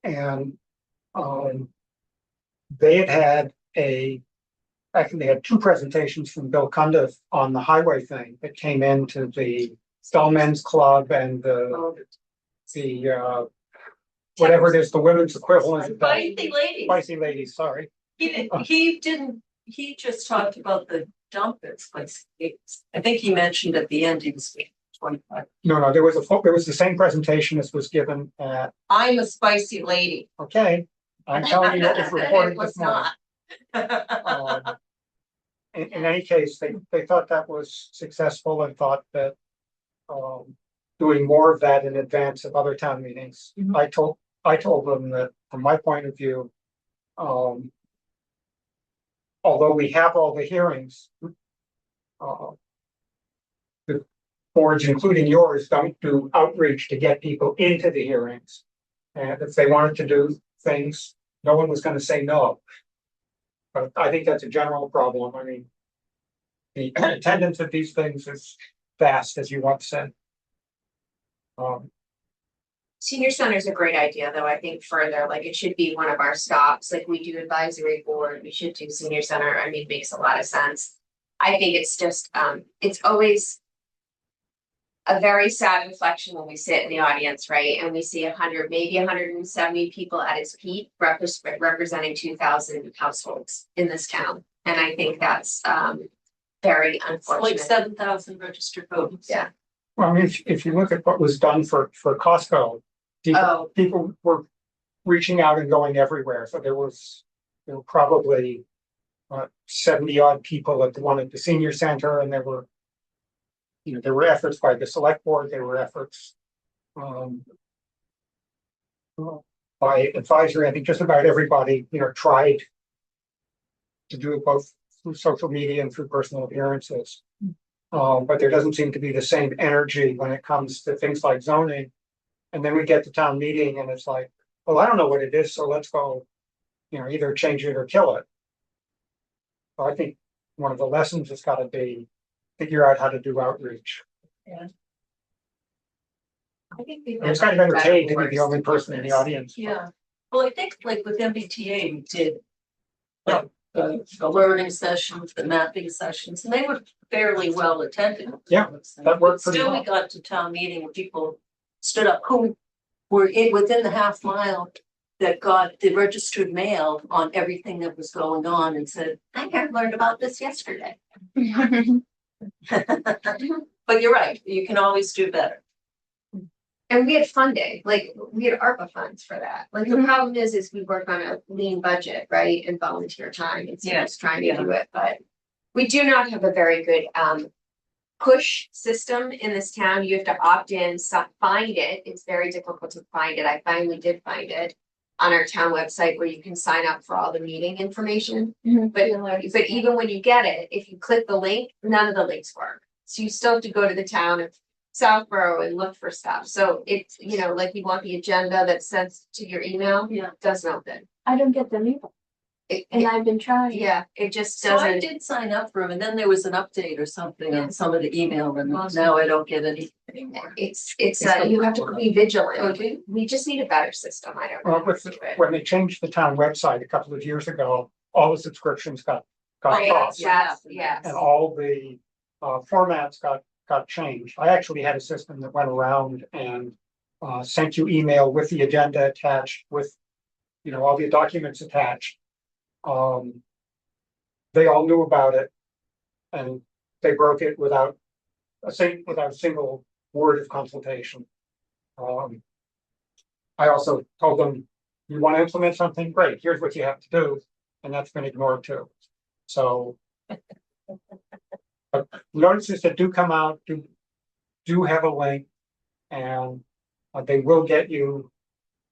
And, they had actually, they had 2 presentations from Bill Cundiff on the highway thing that came into the Dull Men's Club and the whatever it is, the women's equivalent. of that. Spicy ladies. Spicy ladies, sorry. He just talked about the dump at Spicy Ladies. I think he mentioned at the end he was 25. No, there was the same presentation as was given at, I'm a spicy lady. okay, I'm telling you what was reported It was this morning. not. In any case, they thought that was successful and thought that doing more of that in advance of other town meetings. Mhm. I told them that from my point of view, although we have all the hearings, the boards, including yours, don't do outreach to get people into the hearings. And if they wanted to do things, no one was gonna say no. But I think that's a general problem. I mean, the attendance at these things is vast, as you once said. Senior center is a great idea, though. I think further, like, it should be one of our stops, like we do advisory board, we should do senior center. I mean, it makes a lot of sense. I think it's just, it's always a very sad reflection when we sit in the audience, right? And we see 100, maybe 170 people at its peak, representing 2,000 households in this town. And I think that's very Like unfortunate. 7,000 registered voters. Yeah. Well, I mean, if you look at what was done for Costco, Oh. people were reaching out and going everywhere. So there were probably 70 odd people at the one at the senior center, and there were efforts by the select board, there were efforts by advisory. I think just about everybody, tried to do it both through social media and through personal appearances. But there doesn't seem to be the same energy when it comes to things like zoning. And then we get to town meeting and it's like, well, I don't know what it is, so let's go, either change it or kill it. So I think one of the lessons has got to be figure out how to do outreach. I think we It's kind of entertaining to be the only person in the audience. Yeah, well, I think like with MBTA, we did like the learning sessions, the mapping sessions, and they were fairly well attended. Yeah, that worked pretty Still, we well. got to town meeting where people stood up who were within the half mile that got the registered mail on everything that was going on and said, I had learned about this yesterday. But you're right, you can always do better. And we had funding, like, we had ARPA funds for that. Like, the problem is we work on a lean budget, right, and volunteer time, and so Yeah, just trying to yeah. do it, but we do not have a very good, push system in this town. You have to opt in, find it. It's very difficult to find it. I finally did find it on our town website where you can sign up for all the meeting information. But even when you get it, if you click the link, none of the links work. So you still have to go to the town of Southborough and look for stuff. So it's, like you want the agenda that's sent to your email, Yeah. doesn't open. I don't get them either, and I've been trying. Yeah, it just So I doesn't. did sign up for them and then there was an update or something on some of the email and now I don't get anything anymore. It's, you have to be vigilant. Okay. We just need a better system. I don't Well, know. with, when they changed the town website a couple of years ago, all the subscriptions got crossed. Yes. And all the formats got changed. I actually had a system that went around and sent you email with the agenda attached with, all the documents attached. They all knew about it and they broke it without a single word of consultation. I also told them, you want to implement something? Great, here's what you have to do. And that's been ignored too. So notices that do come out do have a link, and they will get you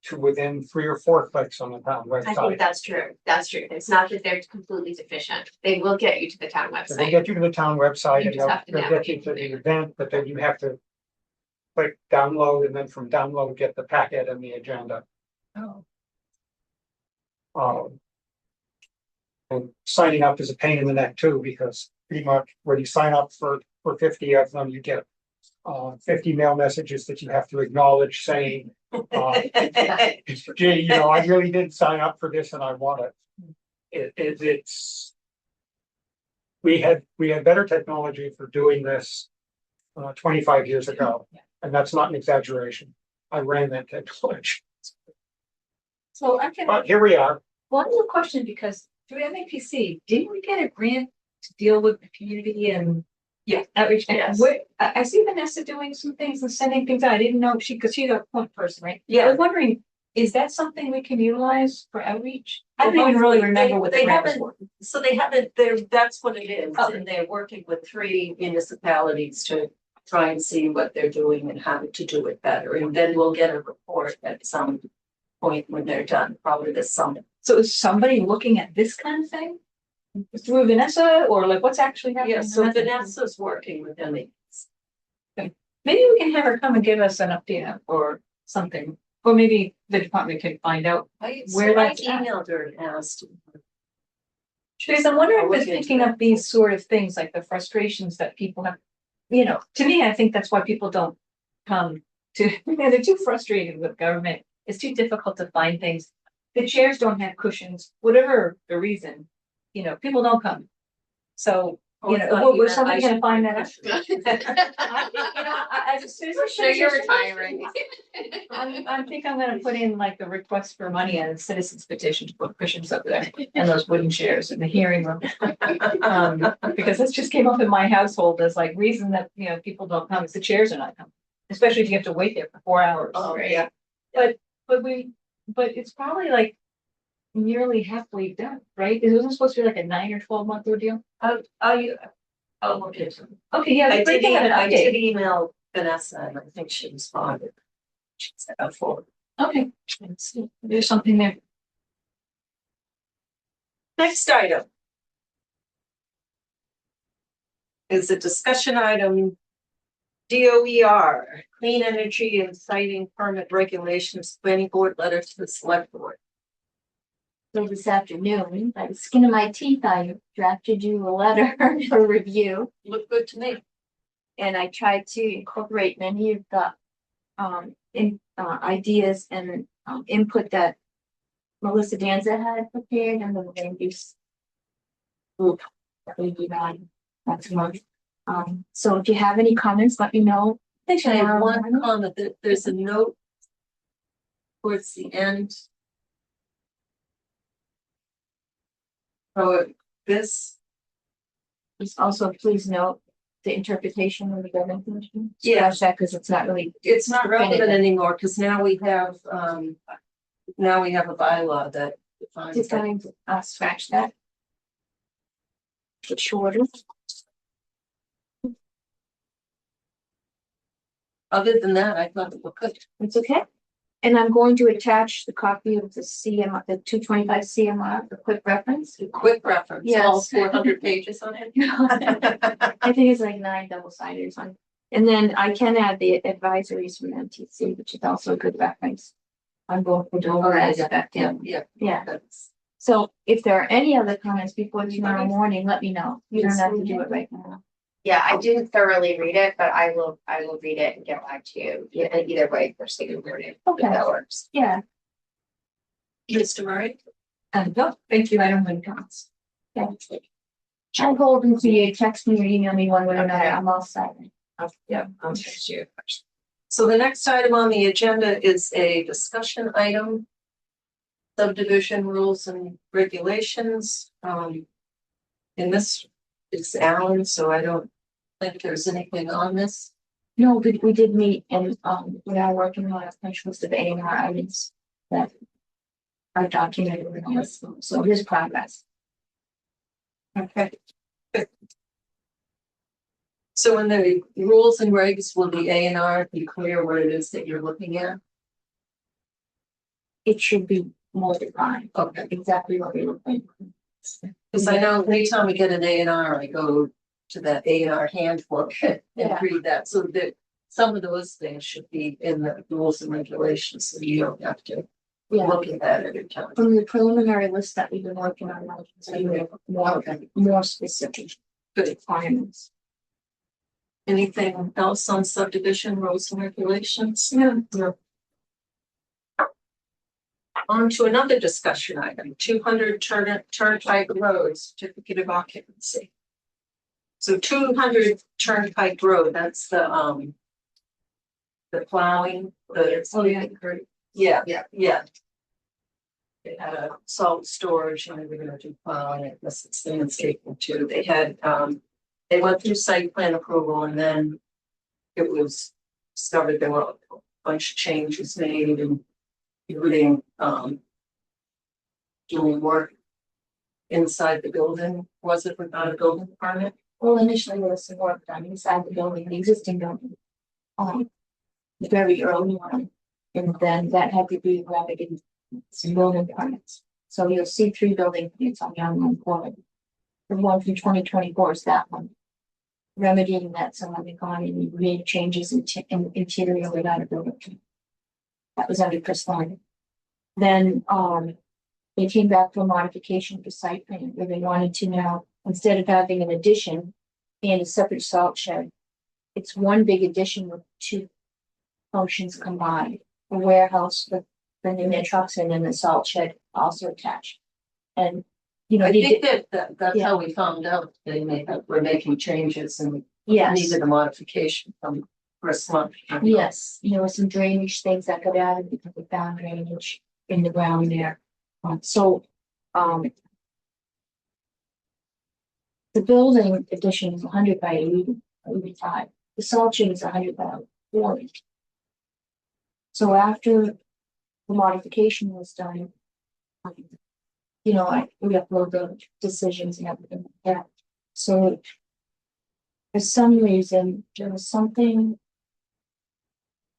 to within 3 or 4 clicks on the town I think website. that's true. That's true. It's not that they're completely deficient. They will get you to the town They'll website. get you to the town website You and just have to they'll get you navigate to from the there. event, but then you have to click download, and then from download get the packet and the agenda. Oh. And signing up is a pain in the neck too, because pretty much when you sign up for 50 of them, you get 50 mail messages that you have to acknowledge saying, gee, I really did sign up for this and I want it. It's we had better technology for doing this 25 years ago, and that's not an exaggeration. I ran that technology, So I can, but here we are. one more question, because through MAPC, didn't we get a grant to deal with the community and outreach? And Yes. I see Vanessa doing some things and sending things out. I didn't know because she's a point person, right? I Yeah. was wondering, is that something we can utilize for outreach? I don't even really remember what the They grant was haven't- for. So they haven't, that's what it is, and they're working with 3 municipalities to try and see what they're doing and how to do it better, and then we'll get a report at some point when they're done, probably this summer. So is somebody looking at this kind of thing through Vanessa, or like what's actually happening? Yeah, so Vanessa's working with them. Maybe we can have her come and give us an update or something, or maybe the department can find out. I Where I that's at. emailed her and asked. Because I'm wondering I'll if it's look into picking that. up these sort of things, like the frustrations that people have. To me, I think that's why people don't come to, they're too frustrated with government. It's too difficult to find things. The chairs don't have cushions, whatever the reason, people don't come. So, was somebody gonna find that out? I just. So you're retiring. I think I'm gonna put in like the request for money and citizens petition to put cushions up there and those wooden chairs in the hearing room. Because this just came up in my household as like reason that, people don't come, is the chairs are not coming. Especially if you have to wait there for 4 hours. Oh, Right. yeah. But it's probably like nearly halfway done, right? It wasn't supposed to be like a 9 or 12-month ordeal. I'll look into it. Okay, yeah. I great did, to have an I did update. email Vanessa and I think she responded. She said, I'll forward. Okay, let's see. There's something there. Next item, is a discussion item. DOER, Clean Energy and Siting Permit Regulations, Planning Board Letter to the Select Board. So this afternoon, by the skin of my teeth, I drafted you a letter for review. Look good to me. And I tried to incorporate many of the ideas and input that Melissa Danza had prepared and the land use group that we did on next month. So if you have any comments, let me know. I have one comment that there's a note towards the end. Oh, this, Just also please note the interpretation of the government commission. Yeah. Scratch that because it's not really, it's not relevant anymore, because now we have a bylaw that defines just that. going to scratch that. It's shorter. Other than that, I thought it looked good. It's okay. And I'm going to attach the copy of the CMR, the 225 CMR, for quick reference. A quick reference, all Yes. 400 pages on it. I think it's like 9 double-sided on. And then I can add the advisories from MTC, which is also a good reference. I'm going for Dover aspect, Yeah, yeah. yeah. Yeah. That's, So if there are any other comments before tomorrow morning, let me know. You don't have to do it right now. Yeah, I didn't thoroughly read it, but I will read it and get back to you. Either way, first thing in the morning, if Okay. that works. Yeah. Mr. Murray? No, thank you. I don't have any comments. I'll hold until you text me or email me one way or another. I'm all set. Yeah, I'll text you. So the next item on the agenda is a discussion item. Subdivision rules and regulations. And this is Alan, so I don't think there's anything on this. No, we did meet and we are working on a punch list of A&R items that are documented in this. So here's progress. Okay. Good. So in the rules and regs, will the A&R be clear what it is that you're looking at? It should be more defined. Okay. Exactly what we're looking for. Because I know anytime we get an A&R, I go to that A&R handbook and Yeah. read that, so that some of those things should be in the rules and regulations, so you don't have to Yeah. look at that every time. From the preliminary list that we've been working on, I can tell you more specific Good. requirements. Anything else on subdivision rules and regulations? No. On to another discussion item, 200 Turnpike Road, certificate of occupancy. So 200 Turnpike Road, that's the plowing, yeah. They had a salt storage and they were gonna do plowing, I guess it's landscaping too. They had, they went through site plan approval and then it was discovered there were a bunch of changes made and including, doing work inside the building. Was it without a building permit? Well, initially there was some work done inside the building, the existing building. Very early on, and then that had to be remedied, some building permits. So you'll see 3 building permits on the online portal. The one from 2024 is that one. Remedying that, someone had gone and made changes in interior without a building permit. That was under Chris Line. Then, they came back for a modification for site plan, where they wanted to now, instead of having an addition and a separate salt shed, it's one big addition with 2 functions combined. A warehouse with bringing their trucks in and the salt shed also attached. And, you know, I they think did, that's how we found out we're making changes and yes, needed a modification from first month. yes, there were some drainage things that got added because we found drainage in the ground there. The building addition is 100 by 85. The salt shed is 100 by 40. So after the modification was done, we upload the decisions and everything like that. So for some reason, there was something.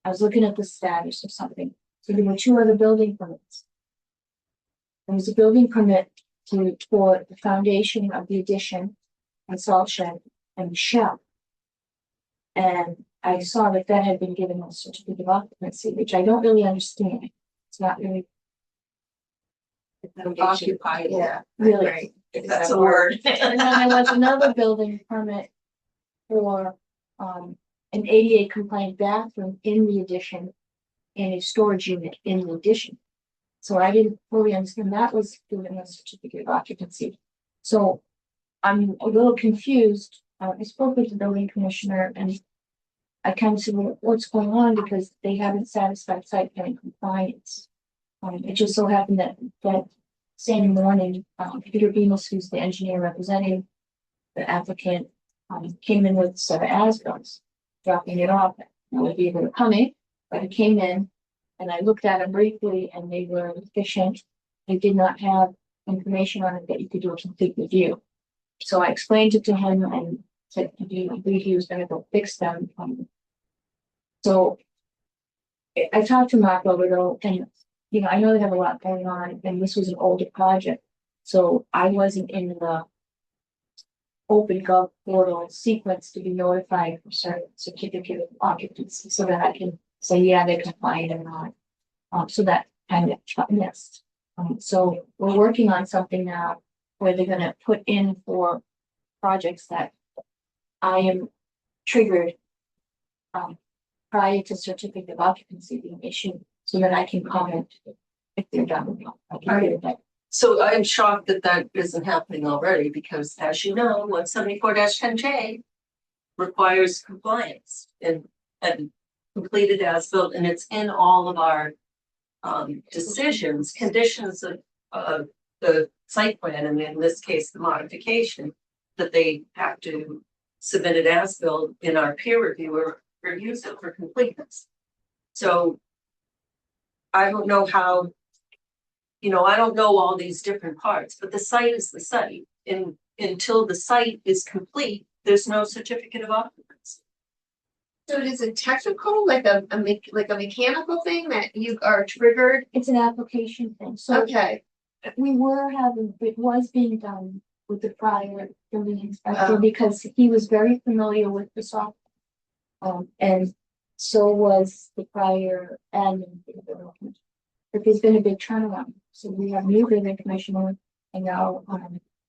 I was looking at the status of something. So there were 2 other building permits. There was a building permit for the foundation of the addition and salt shed, and shell. And I saw that that had been given a certificate of occupancy, which I don't really understand. It's not really. Occupied. Yeah. Really. Right. That's a word. And then there was another building permit for, an ADA compliant bathroom in the addition and a storage unit in the addition. So I didn't fully understand that was given a certificate of occupancy. So I'm a little confused. I spoke with the building commissioner and I kind of said, "Well, what's going on?" Because they haven't satisfied site plan compliance. It just so happened that same morning, Peter Bemis, who's the engineer representing the applicant, came in with a set of as-bills, dropping it off. I would be able to come in, but he came in and I looked at them briefly and they were deficient. They did not have information on it that you could do a complete review. So I explained it to him and said, I believe he was gonna go fix them. So I talked to Mark Roberto and, you know, I know they have a lot going on and this was an older project. So I wasn't in the open gov portal sequence to be notified for certain certificate of occupancy so that I can say, yeah, they're compliant or not. So that kind of got missed. So we're working on something now where they're gonna put in for projects that I am triggered prior to certificate of occupancy being issued so that I can comment if they're done. I can do that. So I'm shocked that that isn't happening already, because as you know, 174-10J requires compliance and completed as built, and it's in all of our decisions, conditions of the site plan, and in this case, the modification, that they have to submit it as built in our peer reviewer reviews it for completeness. So I don't know how, you know, I don't know all these different parts, but the site is the site. And until the site is complete, there's no certificate of occupancy. So it is a technical, like a mechanical thing that you are triggered? It's an application thing. So Okay, we were having, it was being done with the prior building inspector Oh. because he was very familiar with the software. And so was the prior admin. But there's been a big turnaround. So we have new building commissioner and now,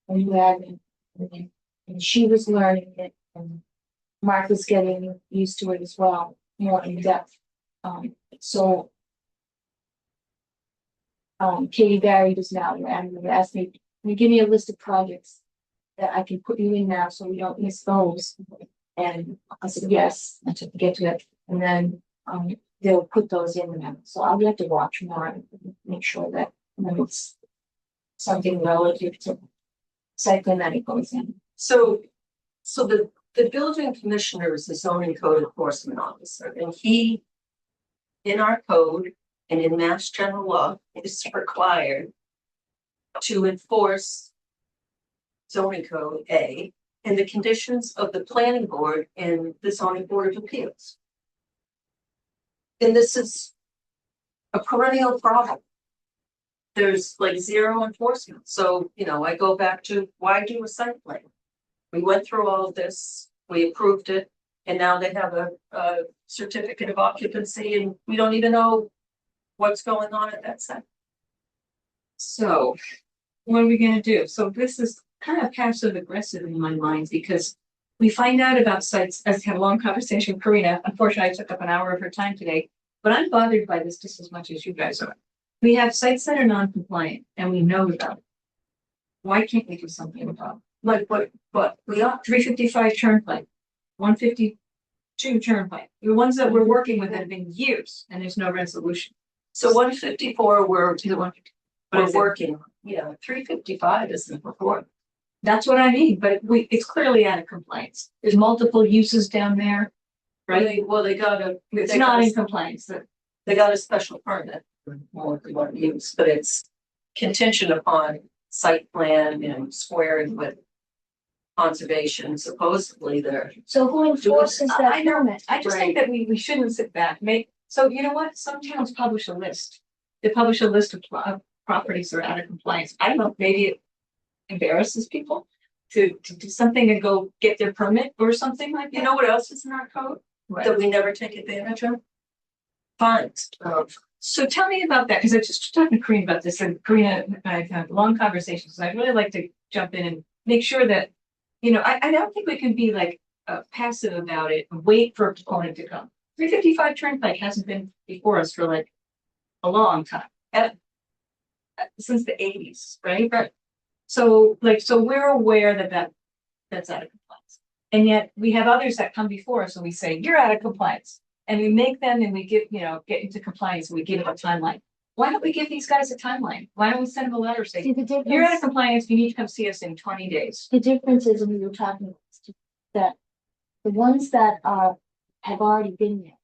a new admin. And she was learning it and Mark was getting used to it as well, more in depth. So Katie Barry does now, and asked me, can you give me a list of projects that I can put you in now so we don't miss those? And I said, yes, I took to get to it. And then they'll put those in now. So I'll have to watch more and make sure that it's something relative to site plan that it goes in. So the building commissioner is the zoning code enforcement officer, and he, in our code and in Mass General Law, is required to enforce zoning code A and the conditions of the planning board and the zoning board of appeals. And this is a perennial problem. There's like zero enforcement. So, you know, I go back to, why do a site plan? We went through all of this, we approved it, and now they have a certificate of occupancy and we don't even know what's going on at that site. So what are we gonna do? So this is kind of passive aggressive in my mind because we find out about sites, I had a long conversation with Karina. Unfortunately, I took up an hour of her time today, but I'm bothered by this just as much as you guys are. We have sites that are non-compliant and we know about it. Why can't we do something about it? Like what we are 355 Turnpike, 152 Turnpike, the ones that we're working with have been years and there's no resolution. So 154, we're Is it 150? What is it? working, yeah, 355 isn't before. That's what I mean, but it's clearly out of compliance. There's multiple uses down there, right? Well, they got a. It's they not got a- in compliance. They got a special permit for what they want to use, but it's contingent upon site plan and squaring with conservation. Supposedly they're. So who enforces that I know. permit? I just think that we shouldn't sit back, so you know what, some towns publish a list. They publish a list of properties that are out of compliance. I don't know, maybe it embarrasses people. to do something and go get their permit or something like that? You know what else is in our code that we never take advantage of? Fines. So tell me about that, because I was just talking to Karina about this, and Karina and I've had long conversations, and I'd really like to jump in and make sure that, I don't think we can be like passive about it and wait for a proponent to come. 355 Turnpike hasn't been before us for like a long time, since the 80s, right? Right. So we're aware that's out of compliance. And yet we have others that come before us and we say, you're out of compliance. And we make them and we give, get into compliance and we give them a timeline. Why don't we give these guys a timeline? Why don't we send them a letter See, saying, the you're out of difference, compliance, you need to come see us in 20 days. the difference is, when we were talking, that the ones that have already been there,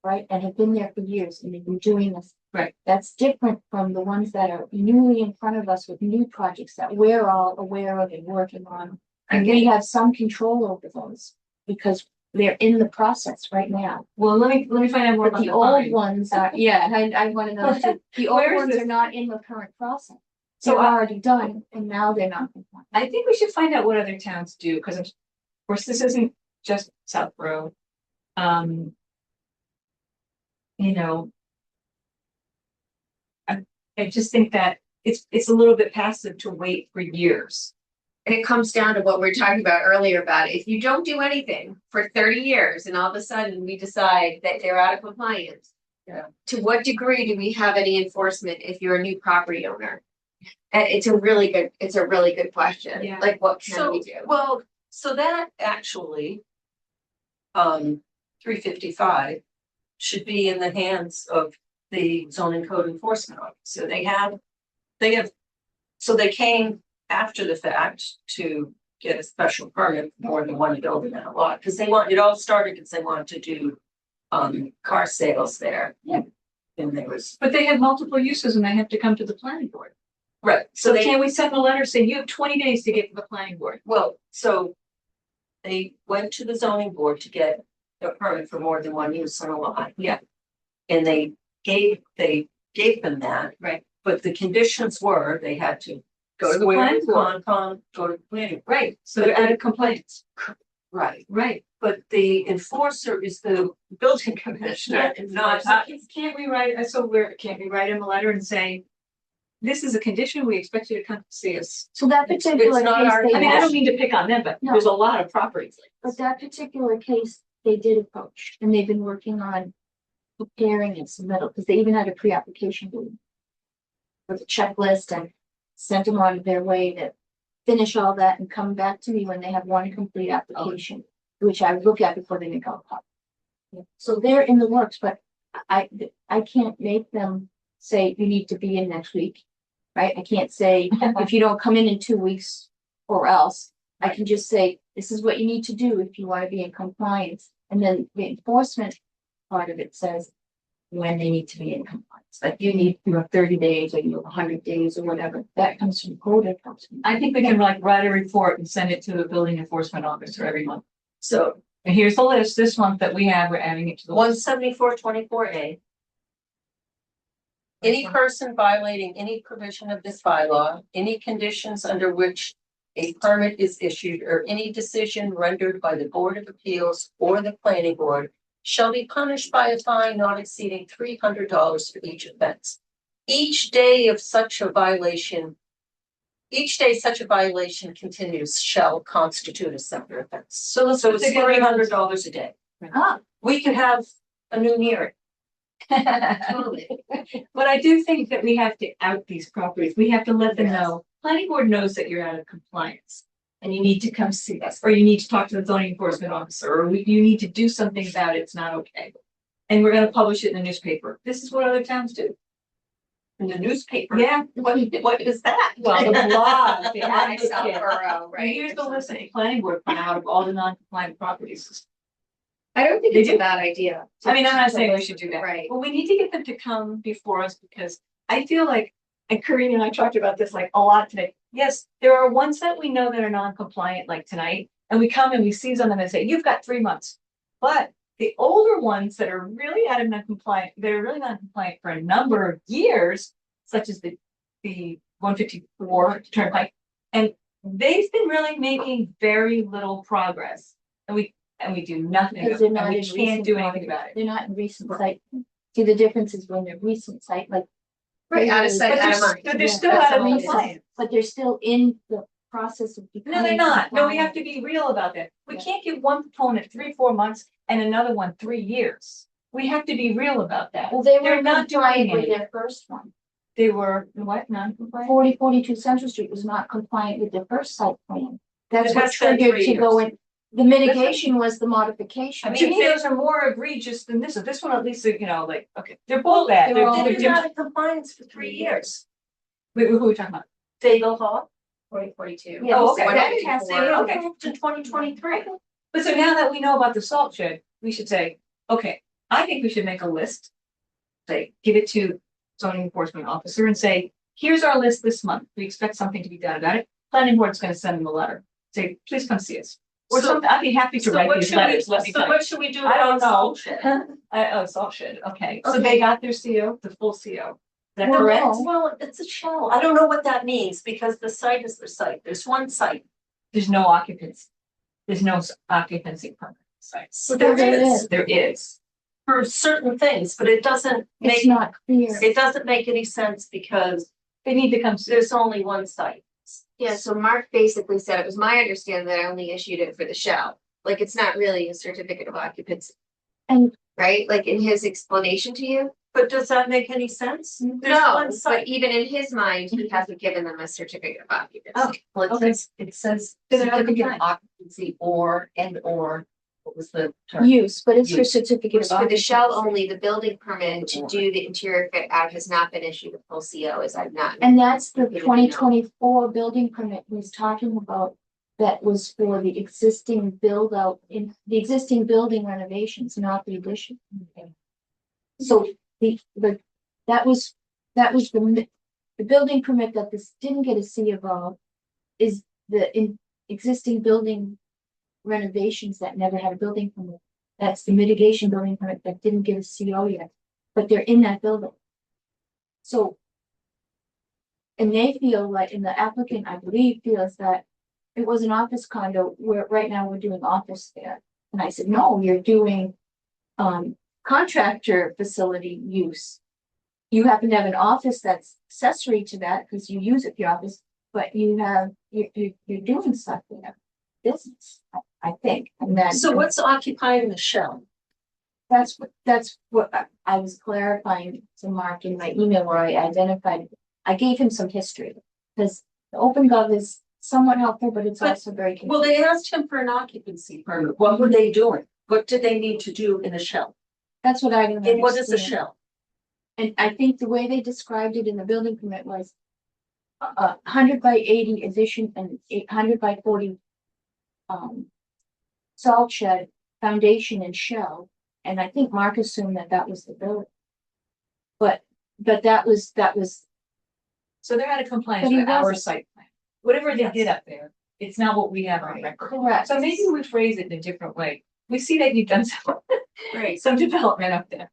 right, and have been there for years, and they've been doing this. Right. That's different from the ones that are newly in front of us with new projects that we're all aware of and working on. And we have some control over those because they're in the process right now. Well, let me find out more But about the the old fine. ones are, yeah, I wanna know too. The old Where is ones this? are not in the current process. So They're I- already done and now they're not. compliant. I think we should find out what other towns do, because of course, this isn't just Southborough. You know. I just think that it's a little bit passive to wait for years. And it comes down to what we were talking about earlier about if you don't do anything for 30 years and all of a sudden we decide that they're out of compliance. Yeah. To what degree do we have any enforcement if you're a new property owner? And it's a really good question. Yeah. Like, what can So, we do? well, so that actually, 355 should be in the hands of the zoning code enforcement officer. They have, so they came after the fact to get a special permit for more than one building in a lot, because it all started because they wanted to do car sales there. Yeah. And there was, But they have multiple uses and they have to come to the planning board. right, So they. can we send a letter saying you have 20 days to get to the planning board? Well, so they went to the zoning board to get a permit for more than one use on a lot. Yeah. And they gave them that. Right. But the conditions were they had to Go to the swear planning with board. Concom, go to the planning. Right, so they're out of compliance. Right, Right. but the enforcer is the building commissioner and not. Can't we write, can't we write him a letter and say, this is a condition, we expect you to come see us? So that It's particular not case, our- they I mean, I don't had- mean to pick on them, but No. there's a lot of properties like but this. that particular case, they did approach, and they've been working on preparing and submittal, because they even had a pre-application meeting with a checklist and sent them on their way to finish all that and come back to me when they have one complete application, which I look at before they make all copies. So they're in the works, but I can't make them say you need to be in next week, right? I can't say if you don't come in 2 weeks or else. I can just say, this is what you need to do if you want to be in compliance. And then the enforcement part of it says when they need to be in compliance. Like you have 30 days or you have 100 days or whatever. That comes from code enforcement. I think we can like write a report and send it to the building enforcement officer every month. So And here's the list this month that we have, we're adding it to the list. 174-24A. Any person violating any provision of this bylaw, any conditions under which a permit is issued, or any decision rendered by the Board of Appeals or the Planning Board shall be punished by a fine not exceeding $300 for each offense. Each day such a violation continues shall constitute a separate offense. So it's $300 a day. Ah, We could have a new hearing. Totally. But I do think that we have to out these properties. We have to let them know, planning board knows that you're out of compliance. And you need to come see us, or you need to talk to the zoning enforcement officer, or you need to do something about it. It's not okay. And we're gonna publish it in the newspaper. This is what other towns do. In the newspaper. Yeah. What is that? Well, the blog, the Not advocate. Southborough, Right, right? here's the list that the planning board put out of all the non-compliant properties. I don't think They it's a do. bad idea. I mean, I'm not saying we should do that. Right. Well, we need to get them to come before us because I feel like, and Karina and I talked about this like a lot today. Yes, there are ones that we know that are non-compliant like tonight, and we come and we seize on them and say, you've got 3 months. But the older ones that are really out of non-compliant, they're really non-compliant for a number of years, such as the 154 Turnpike. And they've been really making very little progress. And we do nothing, Because they're and not we in can't recent do anything projects. about it. They're not in recent site. See, the difference is when they're recent site, like. Right, out of sight, But out of they're, mind. but they're Yeah, still that's out of all it is. compliance. But they're still in the process of No, becoming. they're not. No, we have compliant. to be real about that. We Yeah. can't give one proponent 3-4 months and another one 3 years. We have to be real about that. Well, they They're were not not compliant doing with it. their first one. They were, what, non-compliant? 4042 Central Street was not compliant with their first site plan. That's It what has been triggered 3 to go years. in. The mitigation was the modification. I To mean, me, those are more egregious than this. This one, at least, you know, like, okay, they're both bad. they're all They've been different. out of compliance for 3 years. Wait, who are we talking about? Fayetteville Hall, 4042. Yeah, Oh, this- okay. that That has they to- okay. approved in 2023. But so now that we know about the salt shed, we should say, okay, I think we should make a list. Say, give it to zoning enforcement officer and say, here's our list this month. We expect something to be done about it. Planning board's gonna send them a letter. Say, please come see us. Or So- something, I'd be happy to So write what these should we, letters, let me so tell you. what should we do I don't about salt know. shed? Oh, salt shed, okay. So Okay. they got their CO, the full CO. Is that Well, correct? no. Well, it's a shell. I don't know what that means because the site is the site. There's one site. There's no occupancy. There's no occupancy permit sites. So there There is is. There is. for certain things, but it doesn't It's make, not clear. it doesn't make any sense because They need to come see. there's only one site. Yeah, so Mark basically said, it was my understanding that I only issued it for the shell. Like, it's not really a certificate of occupancy. And- Right, like in his explanation to you? But does that make any sense? There's No, one but site. even in his mind, he hasn't given them a certificate of occupancy. Oh, Well, Okay. it says Then they're not certificate of compliant. occupancy or, what was the term? Use, but it's for Use. certificate of For the shell occupancy. only, the building permit to do the interior fit out has not been issued a full CO, as I've not. And that's the Didn't know. 2024 building permit he's talking about. That was for the existing build out in the existing building renovations, not the addition. So that was the building permit that this didn't get a C of O is the existing building renovations that never had a building permit. That's the mitigation building permit that didn't get a CO yet, but they're in that building. So. And they feel like, and the applicant, I believe, feels that it was an office condo where right now we're doing office there. And I said, no, you're doing contractor facility use. You happen to have an office that's accessory to that because you use it for your office, but you're doing stuff there. Business, I think, and then. So what's occupying the shell? That's what I was clarifying to Mark in my email where I identified, I gave him some history. Because the OpenGov is somewhat helpful, but it's But- also very. Well, they asked him for an occupancy permit. What were they doing? What did they need to do in a shell? That's what I didn't And what is a understand. shell? And I think the way they described it in the building permit was. 100 by 80 addition and 800 by 40. Salt shed, foundation and shell, and I think Mark assumed that was the building. But that was, So they're out of compliance But he with our wasn't. site plan. Whatever they Yes. did up there, it's not what we have on record. correct. So maybe we phrase it in a different way. We see that you've done some development up there.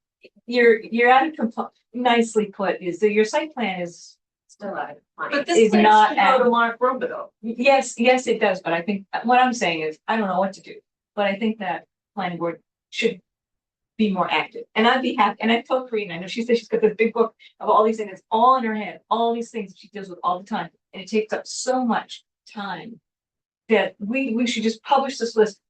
You're out of nicely put, is that your site plan is, Still out of But compliance. this Is thing not should go to at- Mark Robideau. yes, it does, but I think, what I'm saying is, I don't know what to do. But I think that planning board should be more active, and I'd be happy, and I told Karina, I know she said she's got this big book of all these things, it's all in her head, all these things she deals with all the time, and it takes up so much time. That we should just publish this list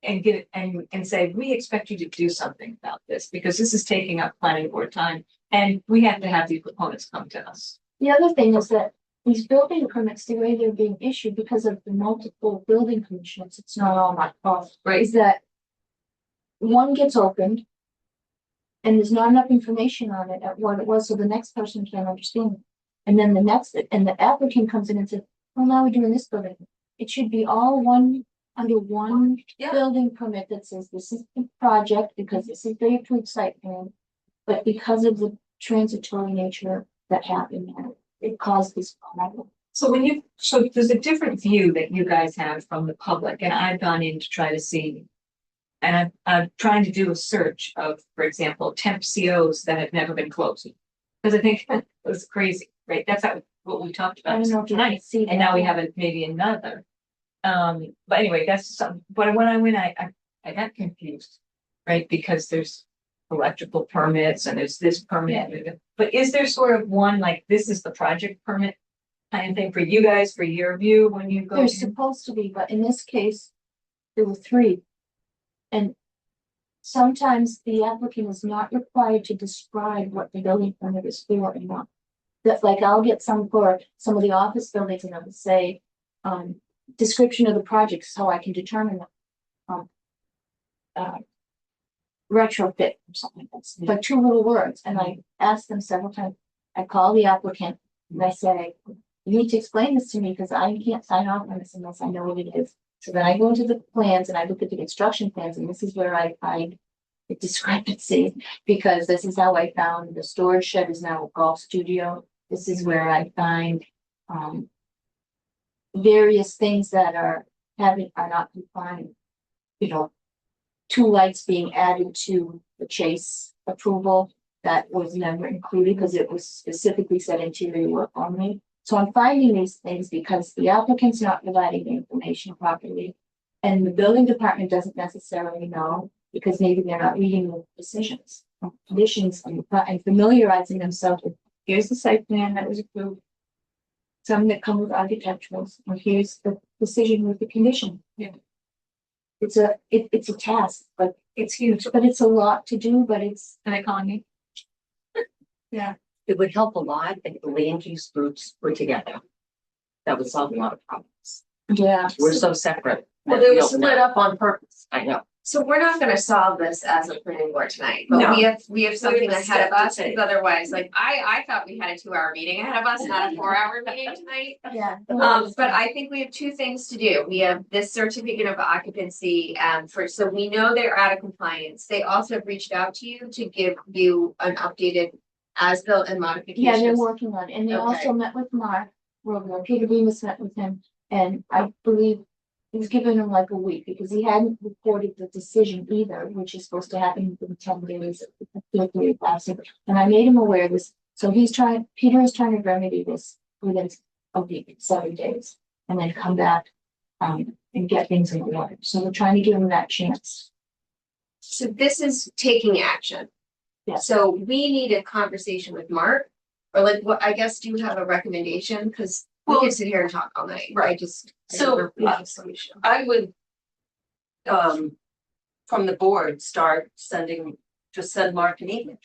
and get it and say, we expect you to do something about this, because this is taking up planning board time, and we have to have these proponents come to us. The other thing is that these building permits, the way they're being issued because of the multiple building commissions, it's not all my fault. Right. Is that one gets opened and there's not enough information on it at what it was, so the next person can't understand it. And then the applicant comes in and says, well, now we're doing this building. It should be all under one Yeah. building permit that says this is the project because this is the approved site plan. But because of the transitory nature that happened, it caused this problem. So so there's a different view that you guys have from the public, and I've gone in to try to see. And I'm trying to do a search of, for example, temp COs that have never been closed. Because I think it was crazy, right? That's how what we talked I about don't know if you can tonight, see. and now we that. have maybe another. But anyway, that's some, but when I went, I got confused, right? Because there's electrical permits and there's this permit, but is there sort of one, like, this is the project permit kind of thing for you guys, for your view when you go? There's supposed to be, but in this case, there were three. And sometimes the applicant is not required to describe what the building permit is for or not. That, like, I'll get some for some of the office buildings and it'll say, description of the project, so I can determine retrofit or something like this, but two little words, and I asked them several times. I call the applicant and I say, you need to explain this to me because I can't sign off on this unless I know what it is. So then I go into the plans and I look at the construction plans, and this is where I find the discrepancy, because this is how I found the storage shed is now a golf studio. This is where I find various things that are not compliant. You know, two lights being added to the Chase approval that was never included because it was specifically said interior work only. So I'm finding these things because the applicant's not providing the information properly. And the building department doesn't necessarily know because maybe they're not reading the decisions, conditions, and familiarizing themselves with, here's the site plan that was approved. Some that come with architecturals, and here's the decision with the condition. Yeah. It's a task, but it's huge, but it's a lot to do, but it's Can I call you? Yeah. It would help a lot if the land use groups were together. That would solve a lot of problems. Yeah. We're so separate. Well, that they we were don't split know. up on purpose. I know. So we're not gonna solve this as a planning board tonight, but No. we have something a ahead of step to us, take. because otherwise, like, I thought we had a 2-hour meeting ahead of us, not a 4-hour meeting tonight. Yeah. But I think we have two things to do. We have this certificate of occupancy, so we know they're out of compliance. They also have reached out to you to give you an updated as-built and Yeah, they're modifications. working on it, and they Okay. also met with Mark Rogler. Peter Bemis met with him, and I believe he's given him like a week because he hadn't reported the decision either, which is supposed to happen within 10 days. And I made him aware of this, so Peter is trying to remedy this within a week, 7 days, and then come back and get things in order. So we're trying to give him that chance. So this is taking action. Yeah. So we need a conversation with Mark, or like, what, I guess, do you have a recommendation? Cause we Well- could sit here and talk all night. I Right. just. I So, don't know if we have a solution. I would, from the board, just send Mark an email.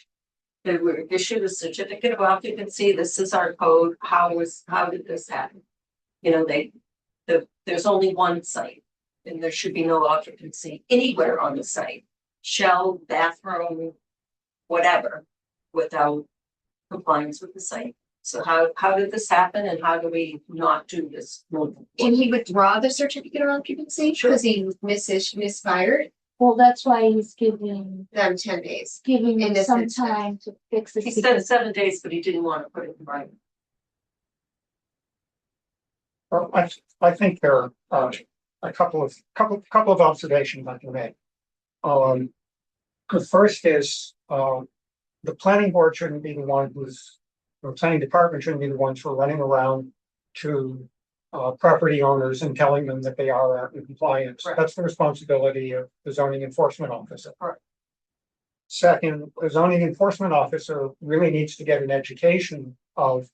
They were issued a certificate of occupancy, this is our code, how did this happen? You know, there's only one site, and there should be no occupancy anywhere on the site. Shell, bathroom, whatever, without compliance with the site. So how did this happen and how do we not do this? Can he withdraw the certificate of occupancy? Sure. Cause he misfired Well, that's why he's giving them 10 days. them In this some instance. time to fix this. He said because 7 days, but he didn't want to put it in writing. Well, I think there are a couple of observations I can make. The first is, the planning board shouldn't be the one the planning department shouldn't be the ones who are running around to property owners and telling them that they are in compliance. Correct. That's the responsibility of the zoning enforcement officer. Correct. Second, the zoning enforcement officer really needs to get an education of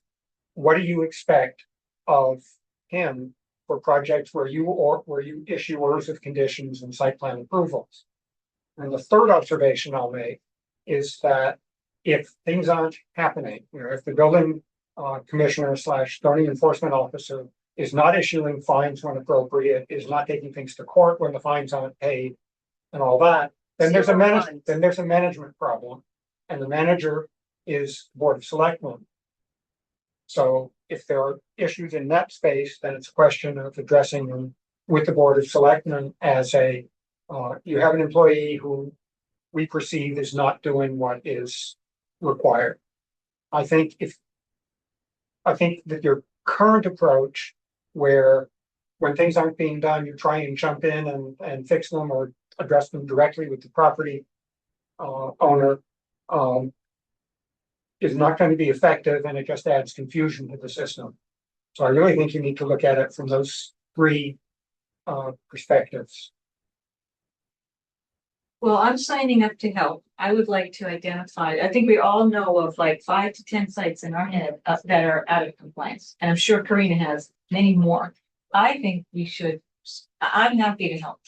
what do you expect of him for projects where you issue orders of conditions and site plan approvals. And the third observation I'll make is that if things aren't happening, if the building commissioner / zoning enforcement officer is not issuing fines when appropriate, is not taking things to court when the fines aren't paid and all that, then there's a management problem. And the manager is Board of Selectmen. So if there are issues in that space, then it's a question of addressing them with the Board of Selectmen as you have an employee who we perceive is not doing what is required. I think that your current approach, where when things aren't being done, you try and jump in and fix them or address them directly with the property owner, is not going to be effective and it just adds confusion to the system. So I really think you need to look at it from those three perspectives. Well, I'm signing up to help. I would like to identify, I think we all know of like 5 to 10 sites in our head that are out of compliance. And I'm sure Karina has many more. I think we should, I'm happy to help.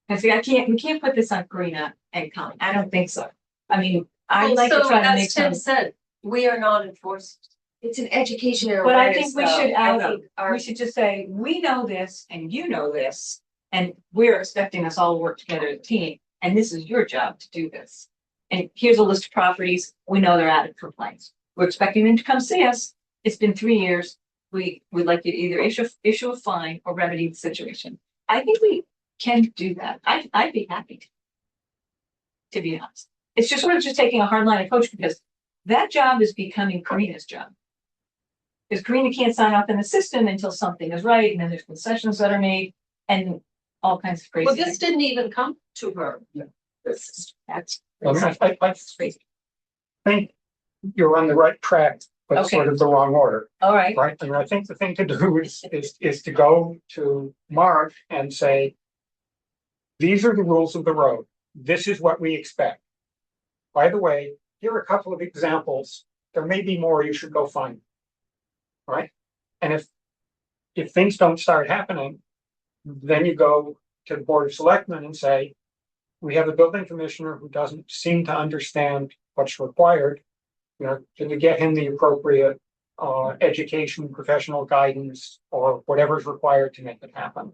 Because we can't put this on Karina and Colin. I don't think so. I mean, I'd like to So try to as make Tim some, said, we are not enforced. It's an education and but I awareness, think we though. should I add up. think our- We should just say, we know this and you know this. And we're expecting us all to work together as a team. And this is your job to do this. And here's a list of properties. We know they're out of compliance. We're expecting them to come see us. It's been 3 years. We'd like you to either issue a fine or remedy the situation. I think we can do that. I'd be happy to be honest. It's just we're just taking a hardline approach because that job is becoming Karina's job. Because Karina can't sign off in the system until something is right, and then there's concessions that are made and all kinds of crazy. Well, this things. didn't even come to her. Yeah. That's I mean, I crazy. think you're on the right track, but Okay. sort of the wrong order, All right. right? And I think the thing to do is to go to Mark and say, these are the rules of the road. This is what we expect. By the way, here are a couple of examples. There may be more you should go find. Right? And if things don't start happening, then you go to the Board of Selectmen and say, we have a building commissioner who doesn't seem to understand what's required. You know, can you get him the appropriate education, professional guidance, or whatever's required to make it happen?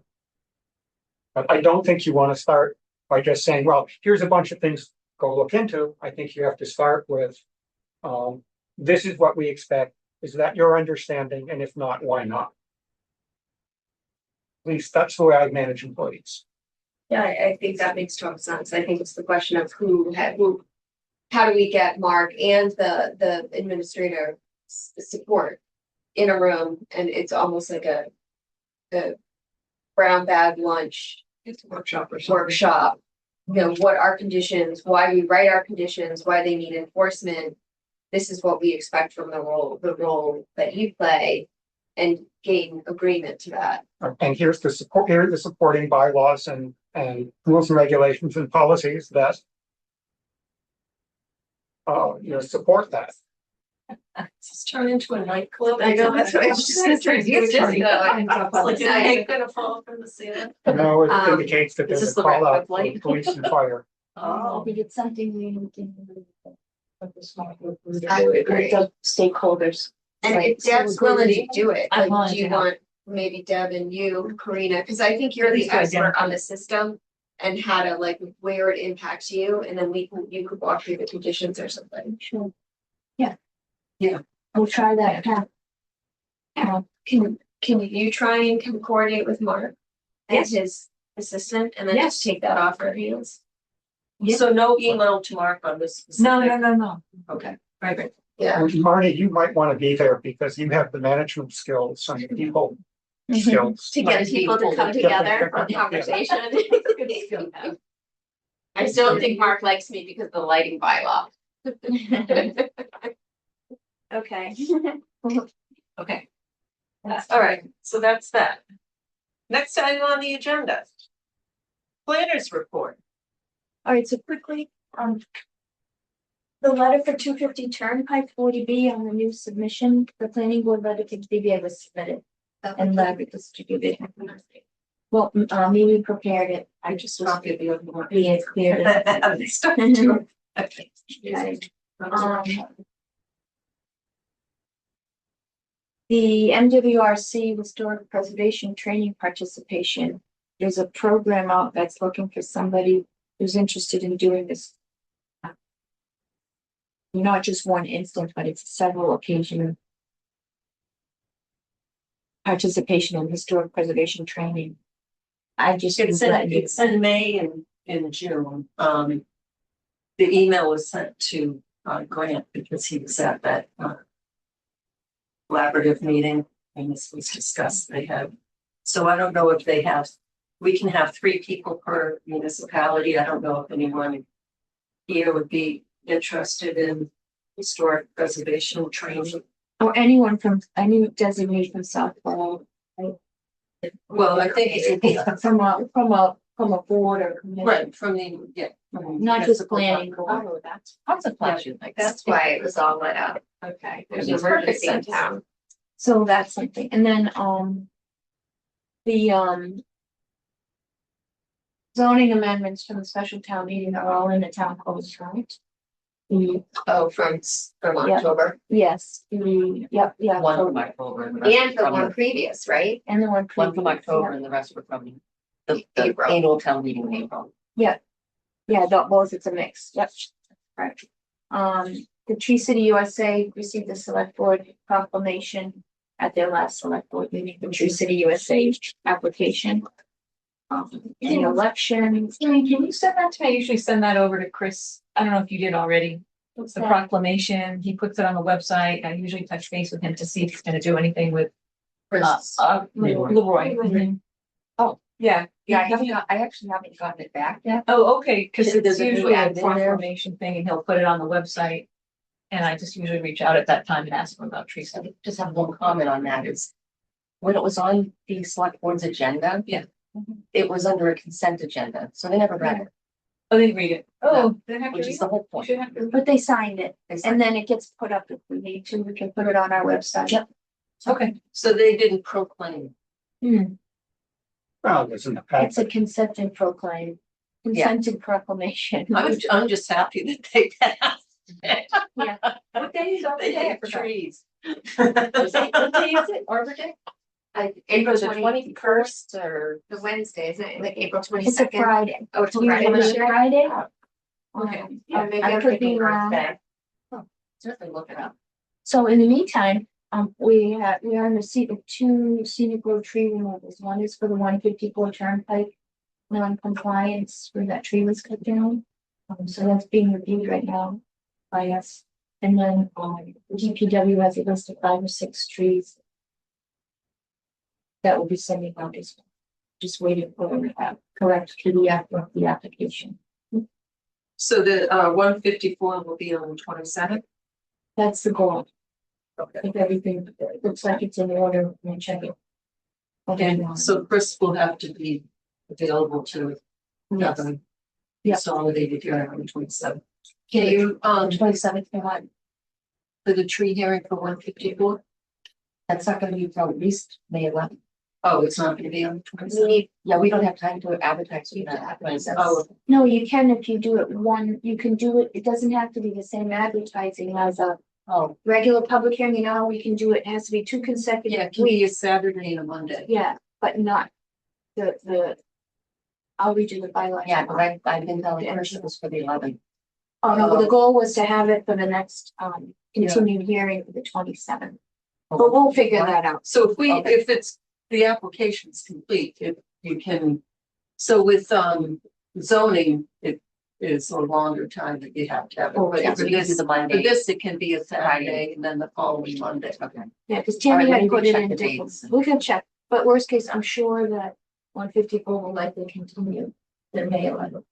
But I don't think you want to start by just saying, well, here's a bunch of things go look into. I think you have to start with, this is what we expect. Is that your understanding? And if not, why not? At least that's the way I manage employees. Yeah, I think that makes total sense. I think it's the question of who, how do we get Mark and the administrator support in a room? And it's almost like a brown bag lunch It's a workshop or workshop. You know, what our conditions, why we write our conditions, why they need enforcement. This is what we expect from the role that you play, and gain agreement to that. And here's the support, here are the supporting bylaws and rules and regulations and policies that support that. It's turned into a nightclub. I know, that's what I was just gonna say. It's It's like Yeah. an egg gonna fall from the ceiling. No, it Um, indicates that is there's a this the call red out for light? police and fire. I Oh, think it's something we can. I would agree. With the stakeholders. And Like, if Deb's willing to do it, I'm like, willing do you to help. want maybe Deb and you, Karina, because I think you're the Please do expert identify. on the system. And how to like where it impacts you, and then you could walk through the conditions or something. Sure. Yeah. Yeah. We'll try that. Yeah. Can you try and coordinate with Mark? Yes. And his assistant, and then just Yes. take that off our hands? Yeah. so no email to Mark on this. No. Okay. Right. Yeah. Marty, you might want to be there because you have the management skills and the people Mhm. skills. To get people to come together for Yeah. conversation. Good skill to have. I still don't think Mark likes me because of the lighting bylaw. Okay. Okay. All right, so that's that. Next item on the agenda. Planners report. All right, so quickly, the letter for 250 Turnpike 40B on the new submission, the planning board letter to DBA was submitted. And lab was distributed. Well, Mimi prepared it. I just was Copy the other one. being clear. They started to- Okay. The MWRC Historic Preservation Training Participation. There's a program out that's looking for somebody who's interested in doing this. Not just one instance, but it's several occasion. Participation in historic preservation training. I just. It's in May and in June. The email was sent to Grant because he was at that collaborative meeting and this was discussed. They have, so I don't know if they have, we can have 3 people per municipality. I don't know if anyone here would be interested in historic preservation training. Or anyone from, any designee from Southborough, Well, I think it, from a board or commission. right, from the, yeah. Not just planning board. Oh, that's consequential. That's why it was all lit up. Okay. There's There's an a emergency in sense. town. So that's something, and then, the, zoning amendments from the special town meeting are all in the town code, right? Oh, from Yeah. October Yes, yep, One so- from October and the rest and the from one previous, right? and the one. one from previous, October yeah. and the rest were from the April. annual town meeting in April. Yeah, both, it's a mix, yep, right. The Tree City USA received the select board proclamation at their last select board meeting, the Tree City USA application. The election, Can you send that to me? I usually send that over to Chris. I don't know if you did already. what's The that? proclamation, he puts it on the website. I usually touch base with him to see if he's gonna do anything with Chris. Leroy. Mhm. Oh. Yeah. Yeah, I actually haven't gotten it back yet. Oh, okay, because There's it's a new usually a admin there. proclamation thing and he'll put it on the website. And I just usually reach out at that time and ask him about tree I stuff. just have one comment on that is when it was on the select board's agenda. Yeah. It was under a consent agenda, so they never read it, Oh, they read it. Oh, they have to which read is the it? whole You point. should have to. But they signed it, They said- and then it gets put up if we need to, we can put it on our website. Yep. Okay. So they didn't proclaim. Well, it's in the It's a packet. consented proclaim, consented proclamation. I'm just happy that they passed. Yeah. What day is that? They have trees. What day is it, Arbor Day? April The 21st or? The Wednesday, isn't it? Like April It's a 22nd? Friday. Oh, it's Usually Friday it's this a year? Friday. Okay. Maybe I I'm could be thinking wrong. birthday. Certainly look it up. So in the meantime, we are in receipt of 2 scenic road tree removals. One is for the 154 Turnpike non-compliance where that tree was cut down. So that's being reviewed right now by us. And then, DPW has a list of 5 or 6 trees that will be sending out as well. Just waiting for correct to the application. So the 154 will be on the 27th. That's the goal. Okay. If everything looks like it's in order, we'll check it. Okay, And so Chris will have to be available to have yes, a Yeah. consolidated hearing on the 27th. Can Can you, 27th, for the tree hearing for 154? That's not gonna be until at least May 11th. Oh, it's not gonna be on the we 27th? need, Yeah, we don't have time to advertise for that. Oh, no, you can if you do it you can do it, it doesn't have to be the same advertising as a Oh, regular public hearing, you know how we can do it, it has to be 2 yeah, consecutive it can be a Saturday and a Monday. Yeah, but not the. I'll read you the bylaw. yeah, but I've been telling Chris it was for the 11th. Oh, no, the goal was to have it for the next, continued hearing for the 27th, but we'll figure that out. So if Okay. if it's, the application's complete, if you can, so with zoning, it is a longer time that you have to have it. Oh, But yeah, for so you do this, the for Monday. this, it can be a Saturday and then the following Monday. Okay. Yeah, because All right, Tammy let me had put it recheck in the different, dates. we can check, but worst case, I'm sure that 154 will likely continue the May 11th.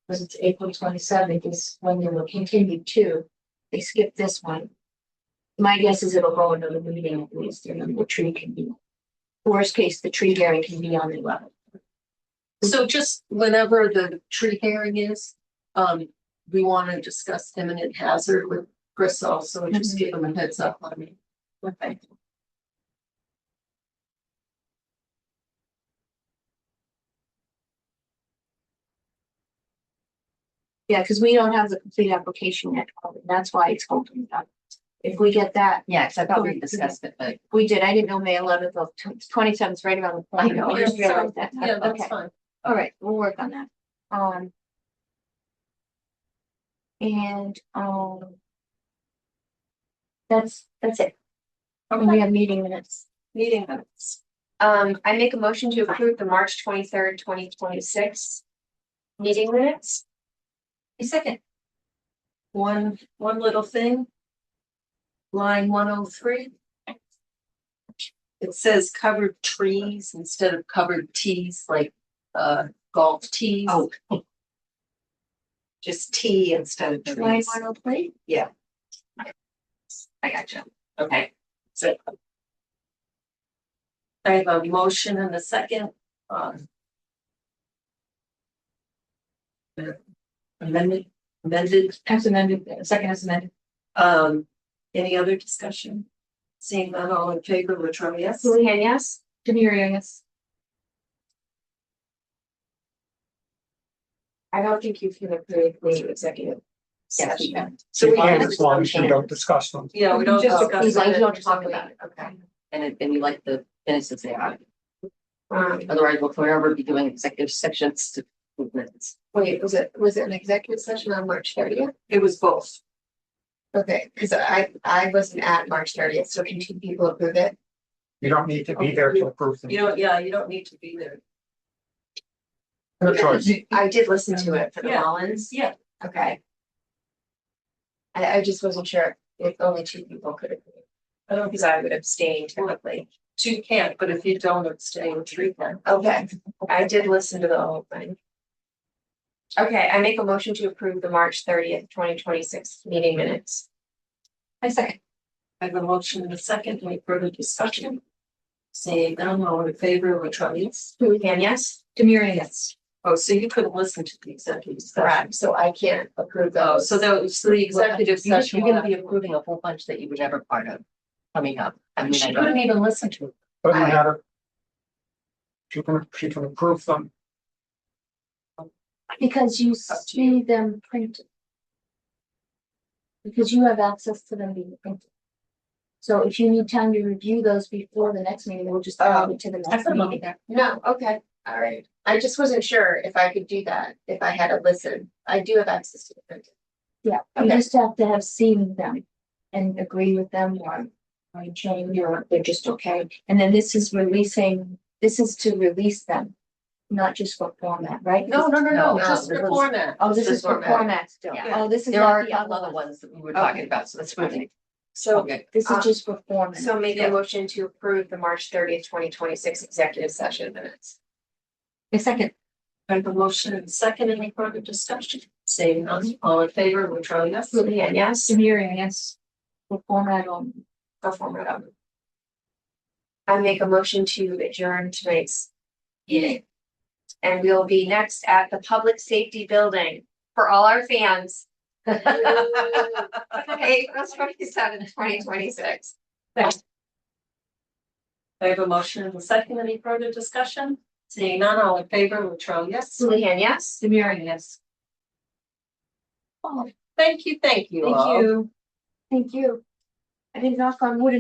Because it's April 27th is when they will continue to, they skipped this one. My guess is it'll go into the meeting at least, and then the tree can be, worst case, the tree hearing can be on the 11th. So just whenever the tree hearing is, we want to discuss imminent hazard with Chris also, just give him a heads up on me. Okay. Yeah, because we don't have the complete application yet, that's why it's holding up. If we get that, Yeah, because I thought we discussed it, but we did, I didn't know May 11th, 27th is right around the corner. I know. I just realized that. Yeah, that's Okay. fine. All right, we'll work on that. And, that's it. And we have meeting minutes. Meeting minutes. I make a motion to approve the March 23rd, 2026 meeting minutes. A second. One little thing. Line 103. It says covered trees instead of covered tees, like golf tees. Oh. Just tea instead of Line trees. 103? Yeah. I gotcha. Okay. So I have a motion and a second, amended, As amended, second as amended. any other discussion? Seeing none, all in favor, Latrell, yes? Houlihan, yes? Demiria, yes. I don't think you can approve the executive Yes, we session. can. So we And can, as long as you don't discuss them. yeah, we don't Just discuss As long as you it. don't talk about it, Okay. and you like the minutes as they are. Um, Otherwise, we'll forever be doing executive sections to approve minutes. wait, was it an executive session on March 30th? It was both. Okay, because I wasn't at March 30th, so can two people approve it? You don't need to be there to approve them. You don't, yeah, you don't need to be there. Your choice. I did listen to it for the Yeah. Mullins. Yeah. Okay. I just wasn't sure if only two people could approve. I don't Because I would abstain technically. Two can't, but if you don't abstain, three can. Okay, I did listen to the whole thing. Okay, I make a motion to approve the March 30th, 2026 meeting minutes. I second. I have a motion and a second, any further discussion? Seeing none, all in favor, Latrell, yes? Houlihan, yes? Demiria, yes. Oh, so you couldn't listen to the executive session? Correct, so I can't approve Oh, those. so the executive You're session. gonna be approving a whole bunch that you were never part of coming up. I mean, I She don't. couldn't even listen to it. Doesn't matter. She can approve them. Because you Up to you. see them printed. Because you have access to them being printed. So if you need time to review those before the next meeting, we'll just add it to the next meeting. No, okay, all right. I just wasn't sure if I could do that, if I had to listen. I do have access to the printer. Yeah, you Okay. just have to have seen them and agree with them or change or they're just okay. And then this is to release them, not just for format, right? No, No, just this for was- format. Oh, this This is for format. format still. Yeah. Oh, this is There are not a the couple other other one. ones that we were talking about, so that's really. So, Okay. This is just for format. so make Yeah. a motion to approve the March 30th, 2026 executive session minutes. A second. I have a motion and a second, any further discussion? Seeing none, all in favor, Latrell, yes? Houlihan, yes? Demiria, yes. For format only. Go forward up. I make a motion to adjourn tonight's meeting. And we'll be next at the Public Safety Building for all our fans. April 27th, 2026. I have a motion and a second, any further discussion? Seeing none, all in favor, Latrell, yes? Houlihan, yes? Demiria, yes. Oh, thank you all. Thank you. I didn't knock on wood